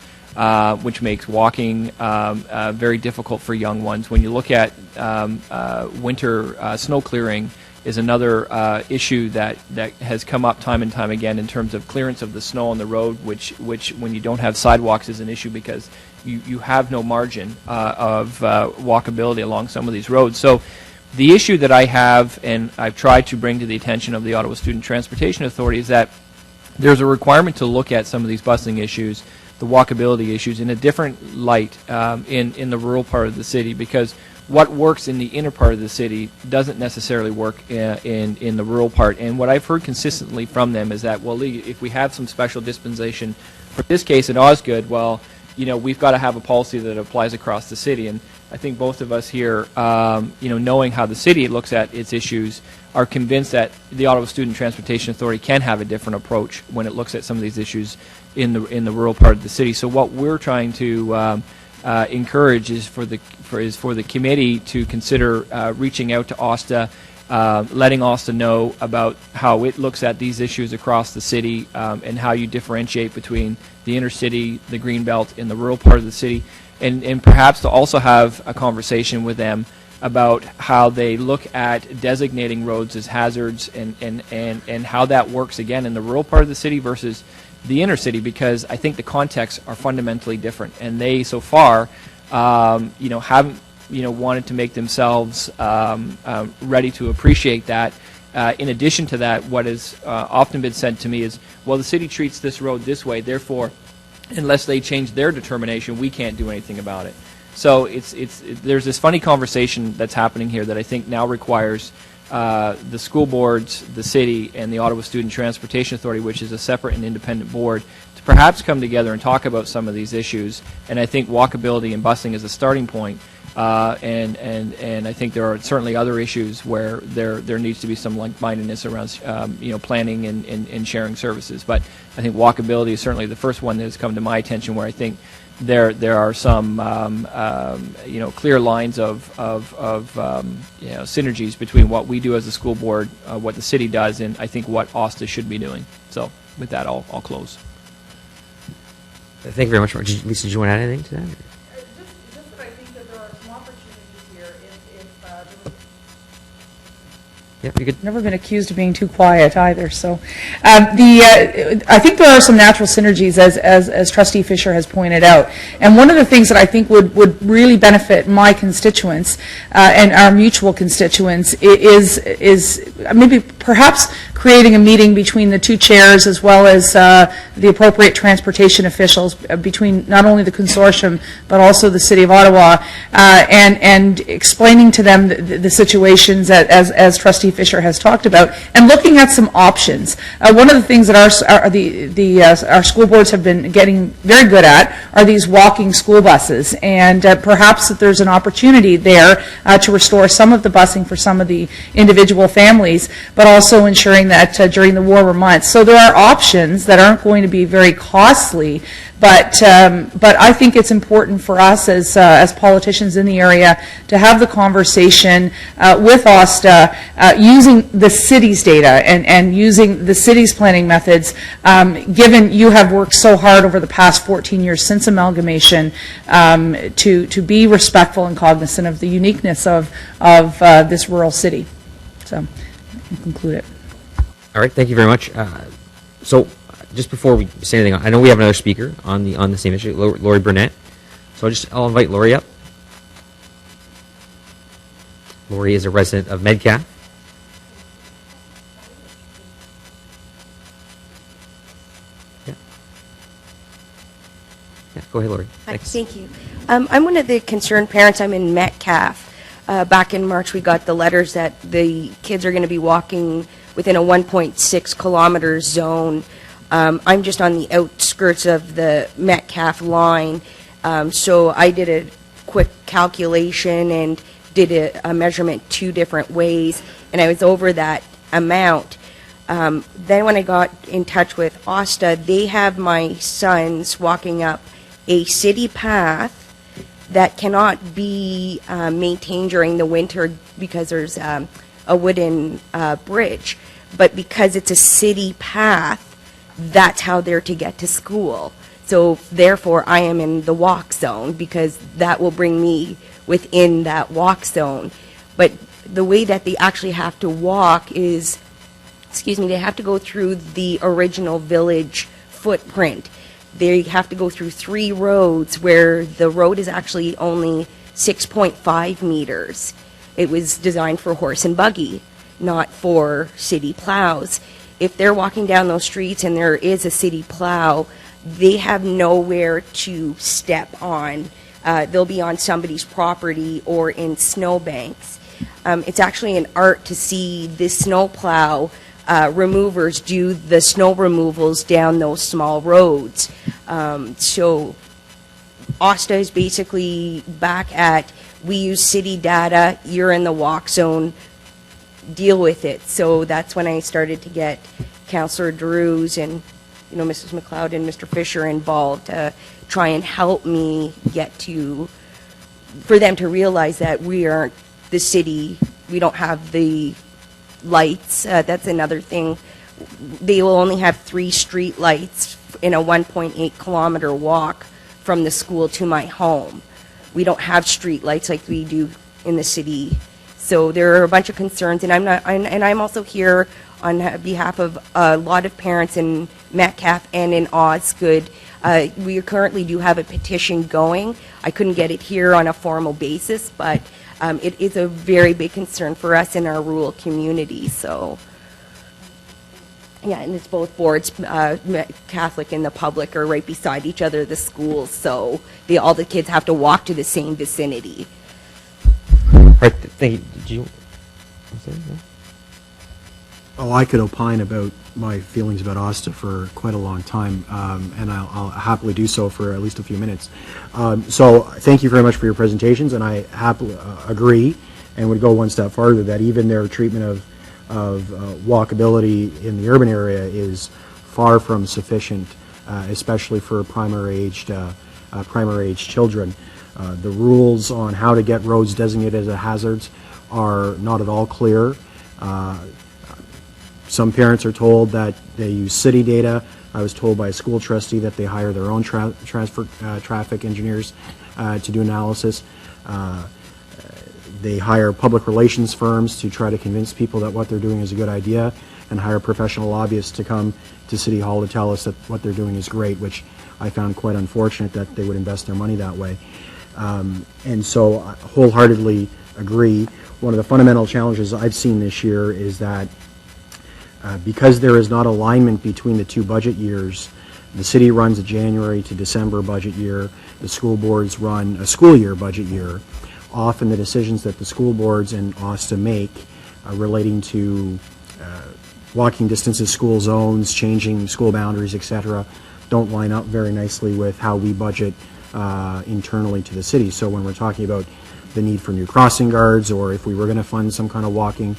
which makes walking very difficult for young ones. When you look at winter snow clearing, is another issue that has come up time and time again in terms of clearance of the snow on the road, which when you don't have sidewalks is an issue because you have no margin of walkability along some of these roads. So the issue that I have, and I've tried to bring to the attention of the Ottawa Student Transportation Authority, is that there's a requirement to look at some of these busing issues, the walkability issues, in a different light in the rural part of the city, because what works in the inner part of the city doesn't necessarily work in the rural part. And what I've heard consistently from them is that, well, if we have some special dispensation for this case in Osgood, well, we've got to have a policy that applies across the city. And I think both of us here, knowing how the city looks at its issues, are convinced that the Ottawa Student Transportation Authority can have a different approach when it looks at some of these issues in the rural part of the city. So what we're trying to encourage is for the committee to consider reaching out to OSTA, letting OSTA know about how it looks at these issues across the city and how you differentiate between the inner city, the green belt, and the rural part of the city, and perhaps to also have a conversation with them about how they look at designating roads as hazards and how that works again in the rural part of the city versus the inner city, because I think the contexts are fundamentally different, and they so far haven't wanted to make themselves ready to appreciate that. In addition to that, what has often been said to me is, well, the city treats this road this way, therefore unless they change their determination, we can't do anything about it. So there's this funny conversation that's happening here that I think now requires the school boards, the city, and the Ottawa Student Transportation Authority, which is a separate and independent board, to perhaps come together and talk about some of these issues. And I think walkability and busing is a starting point. And I think there are certainly other issues where there needs to be some like-mindedness around planning and sharing services. But I think walkability is certainly the first one that has come to my attention, where I think there are some clear lines of synergies between what we do as a school board, what the city does, and I think what OSTA should be doing. So with that, I'll close. Thank you very much. Lisa, did you want to add anything to that? Just that I think that there are some opportunities here Yeah, you could. Never been accused of being too quiet either. So, I think there are some natural synergies, as Trustee Fisher has pointed out. And one of the things that I think would really benefit my constituents and our mutual constituents is maybe perhaps creating a meeting between the two chairs as well as the appropriate transportation officials between not only the consortium but also the City of Ottawa, and explaining to them the situations as Trustee Fisher has talked about, and looking at some options. One of the things that our school boards have been getting very good at are these walking school buses, and perhaps that there's an opportunity there to restore some of the busing for some of the individual families, but also ensuring that during the warmer months. So there are options that aren't going to be very costly, but I think it's important for us as politicians in the area to have the conversation with OSTA using the city's data and using the city's planning methods, given you have worked so hard over the past 14 years since amalgamation to be respectful and cognizant of the uniqueness of this rural city. So I'll conclude it. All right, thank you very much. So just before we say anything, I know we have another speaker on the same issue, Lori Burnett. So I'll invite Lori up. Lori is a resident of Metcalfe. Yeah, go ahead, Lori. Thanks. Thank you. I'm one of the concerned parents. I'm in Metcalfe. Back in March, we got the letters that the kids are going to be walking within a 1.6 kilometer zone. I'm just on the outskirts of the Metcalfe line, so I did a quick calculation and did a measurement 2 different ways, and I was over that amount. Then when I got in touch with OSTA, they have my sons walking up a city path that cannot be maintained during the winter because there's a wooden bridge. But because it's a city path, that's how they're to get to school. So therefore, I am in the walk zone because that will bring me within that walk zone. But the way that they actually have to walk is, they have to go through the original village footprint. They have to go through 3 roads where the road is actually only 6.5 meters. It was designed for horse and buggy, not for city plows. If they're walking down those streets and there is a city plow, they have nowhere to step on. They'll be on somebody's property or in snowbanks. It's actually an art to see this snow plow removers do the snow removals down those small roads. So OSTA is basically back at, we use city data, you're in the walk zone, deal with it. So that's when I started to get Councillor Drews and Mrs. McLeod and Mr. Fisher involved to try and help me for them to realize that we aren't the city, we don't have the lights. That's another thing. They will only have 3 street lights in a 1.8 kilometer walk from the school to my home. We don't have street lights like we do in the city. So there are a bunch of concerns, and I'm also here on behalf of a lot of parents in Metcalfe and in Osgood. We currently do have a petition going. I couldn't get it here on a formal basis, but it is a very big concern for us in our rural community. So, yeah, and it's both boards, Catholic and the public, are right beside each other, the schools, so all the kids have to walk to the same vicinity. Right, thank you. Did you? Oh, I could opine about my feelings about OSTA for quite a long time, and I'll happily do so for at least a few minutes. So thank you very much for your presentations, and I happily agree and would go one step farther that even their treatment of walkability in the urban area is far from sufficient, especially for primary-aged children. The rules on how to get roads designated as hazards are not at all clear. Some parents are told that they use city data. I was told by a school trustee that they hire their own traffic engineers to do analysis. They hire public relations firms to try to convince people that what they're doing is a good idea, and hire professional lobbyists to come to City Hall to tell us that what they're doing is great, which I found quite unfortunate that they would invest their money that way. And so I wholeheartedly agree. One of the fundamental challenges I've seen this year is that because there is not alignment between the 2 budget years, the city runs a January to December budget year, the school boards run a school year budget year. Often the decisions that the school boards and OSTA make relating to walking distances, school zones, changing school boundaries, etc., don't line up very nicely with how we budget internally to the city. So when we're talking about the need for new crossing guards, or if we were going to fund some kind of walking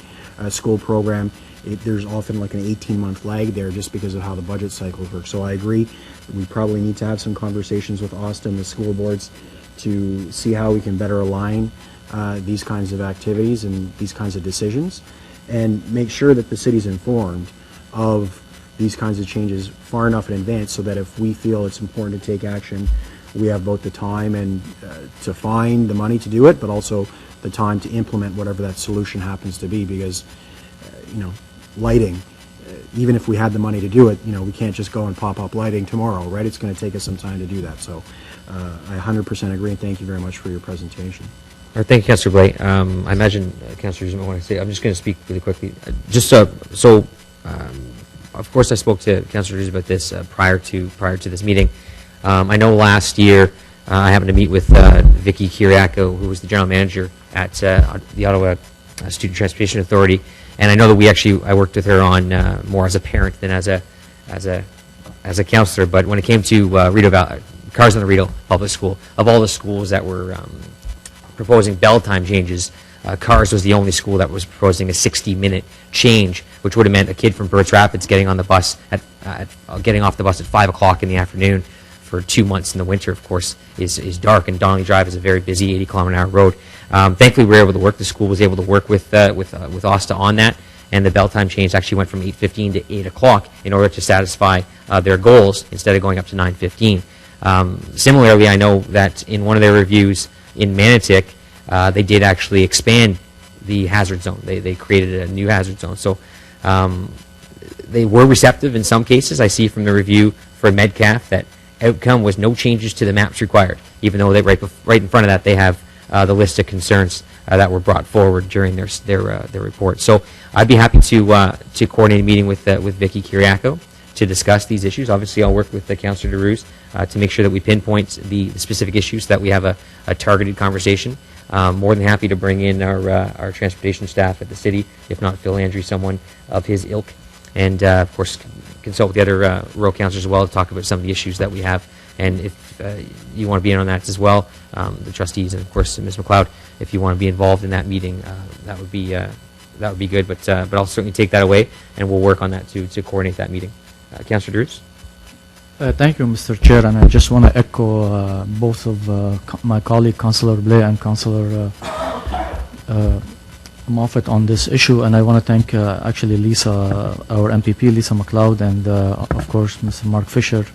school program, there's often like an 18-month lag there just because of how the budget cycles work. So I agree, we probably need to have some conversations with OSTA and the school boards to see how we can better align these kinds of activities and these kinds of decisions, and make sure that the city's informed of these kinds of changes far enough in advance so that if we feel it's important to take action, we have both the time and to find the money to do it, but also the time to implement whatever that solution happens to be, because lighting even if we had the money to do it, we can't just go and pop up lighting tomorrow, right? It's going to take us some time to do that. So I 100% agree, and thank you very much for your presentation. Thank you, Councillor Blais. I imagine Councillor might want to say. I'm just going to speak really quickly. Of course, I spoke to Councillor about this prior to this meeting. I know last year I happened to meet with Vicky Kiriakou, who was the general manager at the Ottawa Student Transportation Authority, and I know that I worked with her on more as a parent than as a councillor. But when it came to Cars on the Rideau Public School, of all the schools that were proposing bell time changes, Cars was the only school that was proposing a 60-minute change, which would have meant a kid from Birch Rapids getting on the bus getting off the bus at 5 o'clock in the afternoon for 2 months in the winter. Of course, is dark, and Donnelly Drive is a very busy 80-kilometer-an-hour road. Thankfully, we were able to work. The school was able to work with OSTA on that, and the bell time change actually went from 8:15 to 8 o'clock in order to satisfy their goals instead of going up to 9:15. Similarly, I know that in one of their reviews in Manotick, they did actually expand the hazard zone. They created a new hazard zone. So they were receptive in some cases. I see from the review for Metcalfe that outcome was no changes to the maps required, even though right in front of that they have the list of concerns that were brought forward during their report. So I'd be happy to coordinate a meeting with Vicky Kiriakou to discuss these issues. Obviously, I'll work with Councillor DeRuse to make sure that we pinpoint the specific issues, that we have a targeted conversation. More than happy to bring in our transportation staff at the city, if not Phil Andrew, someone of his ilk, and of course consult with the other rural councillors as well to talk about some of the issues that we have. And if you want to be in on that as well, the trustees and of course Ms. McLeod, if you want to be involved in that meeting, that would be good. But I'll certainly take that away, and we'll work on that to coordinate that meeting. Councillor DeRuse. Thank you, Mr. Chair, and I just want to echo both of my colleague, Councillor Blais and Councillor Moffat on this issue, and I want to thank actually Lisa, our MPP, Lisa McLeod, and of course Mr. Mark Fisher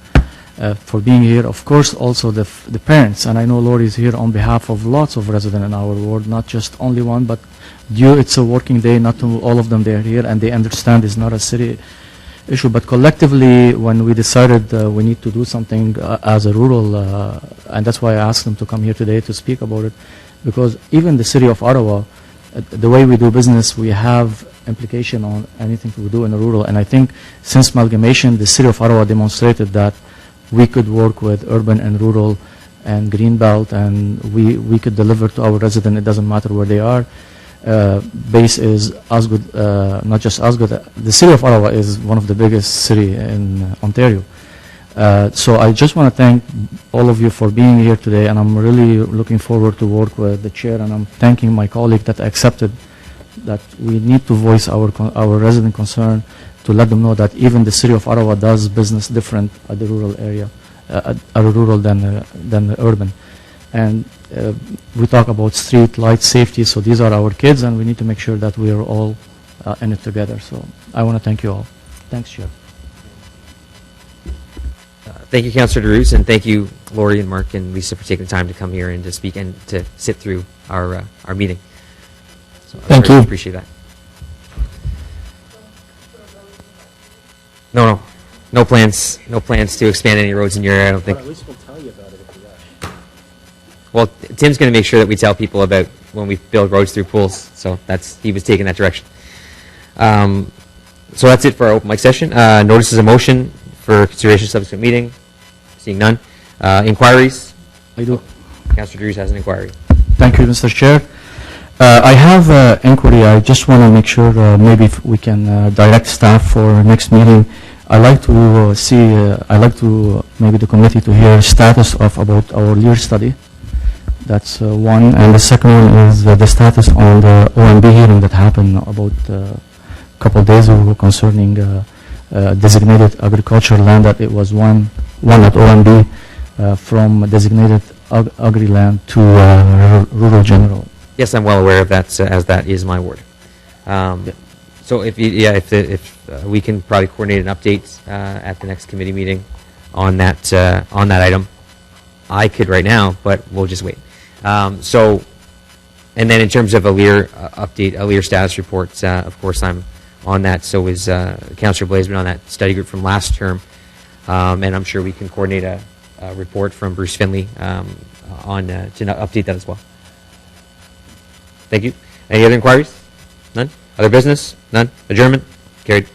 for being here. Of course, also the parents, and I know Lori is here on behalf of lots of residents in our ward, not just only one, but it's a working day, not to all of them they are here, and they understand it's not a city issue, but collectively, when we decided we need to do something as a rural, and that's why I asked them to come here today to speak about it, because even the city of Ottawa, the way we do business, we have implication on anything we do in the rural, and I think since amalgamation, the city of Ottawa demonstrated that we could work with urban and rural and greenbelt, and we could deliver to our residents. It doesn't matter where they are. Base is as good, not just as good. The city of Ottawa is one of the biggest city in Ontario. So I just want to thank all of you for being here today, and I'm really looking forward to work with the chair, and I'm thanking my colleague that accepted that we need to voice our resident concern to let them know that even the city of Ottawa does business different at the rural area, rural than the urban. And we talk about street light safety, so these are our kids, and we need to make sure that we are all in it together. So I want to thank you all. Thanks, Chair. Thank you, Councillor DeRuse, and thank you, Lori and Mark and Lisa, for taking the time to come here and to speak and to sit through our meeting. So Thank you. Appreciate that. No plans to expand any roads in your area, I don't think. Well, at least we'll tell you about it if we are. Well, Tim's going to make sure that we tell people about when we build roads through pools, so he was taking that direction. So that's it for our open mic session. Notices of motion for consideration subsequent meeting. Seeing none. Inquiries? I do. Councillor DeRuse has an inquiry. Thank you, Mr. Chair. I have an inquiry. I just want to make sure maybe if we can direct staff for next meeting. I'd like to maybe the committee to hear status of about our Lear study. That's one. And the second one is the status on the OMB hearing that happened about a couple of days ago concerning designated agricultural land, that it was one at OMB from designated agri-land to rural general. Yes, I'm well aware of that, as that is my ward. So if we can probably coordinate an update at the next committee meeting on that item. I could right now, but we'll just wait. And then in terms of a Lear update, a Lear status report, of course I'm on that. So is Councillor Blazeman on that study group from last term. And I'm sure we can coordinate a report from Bruce Finley on to update that as well. Thank you. Any other inquiries? None? Other business? None? Adjournment? Carried.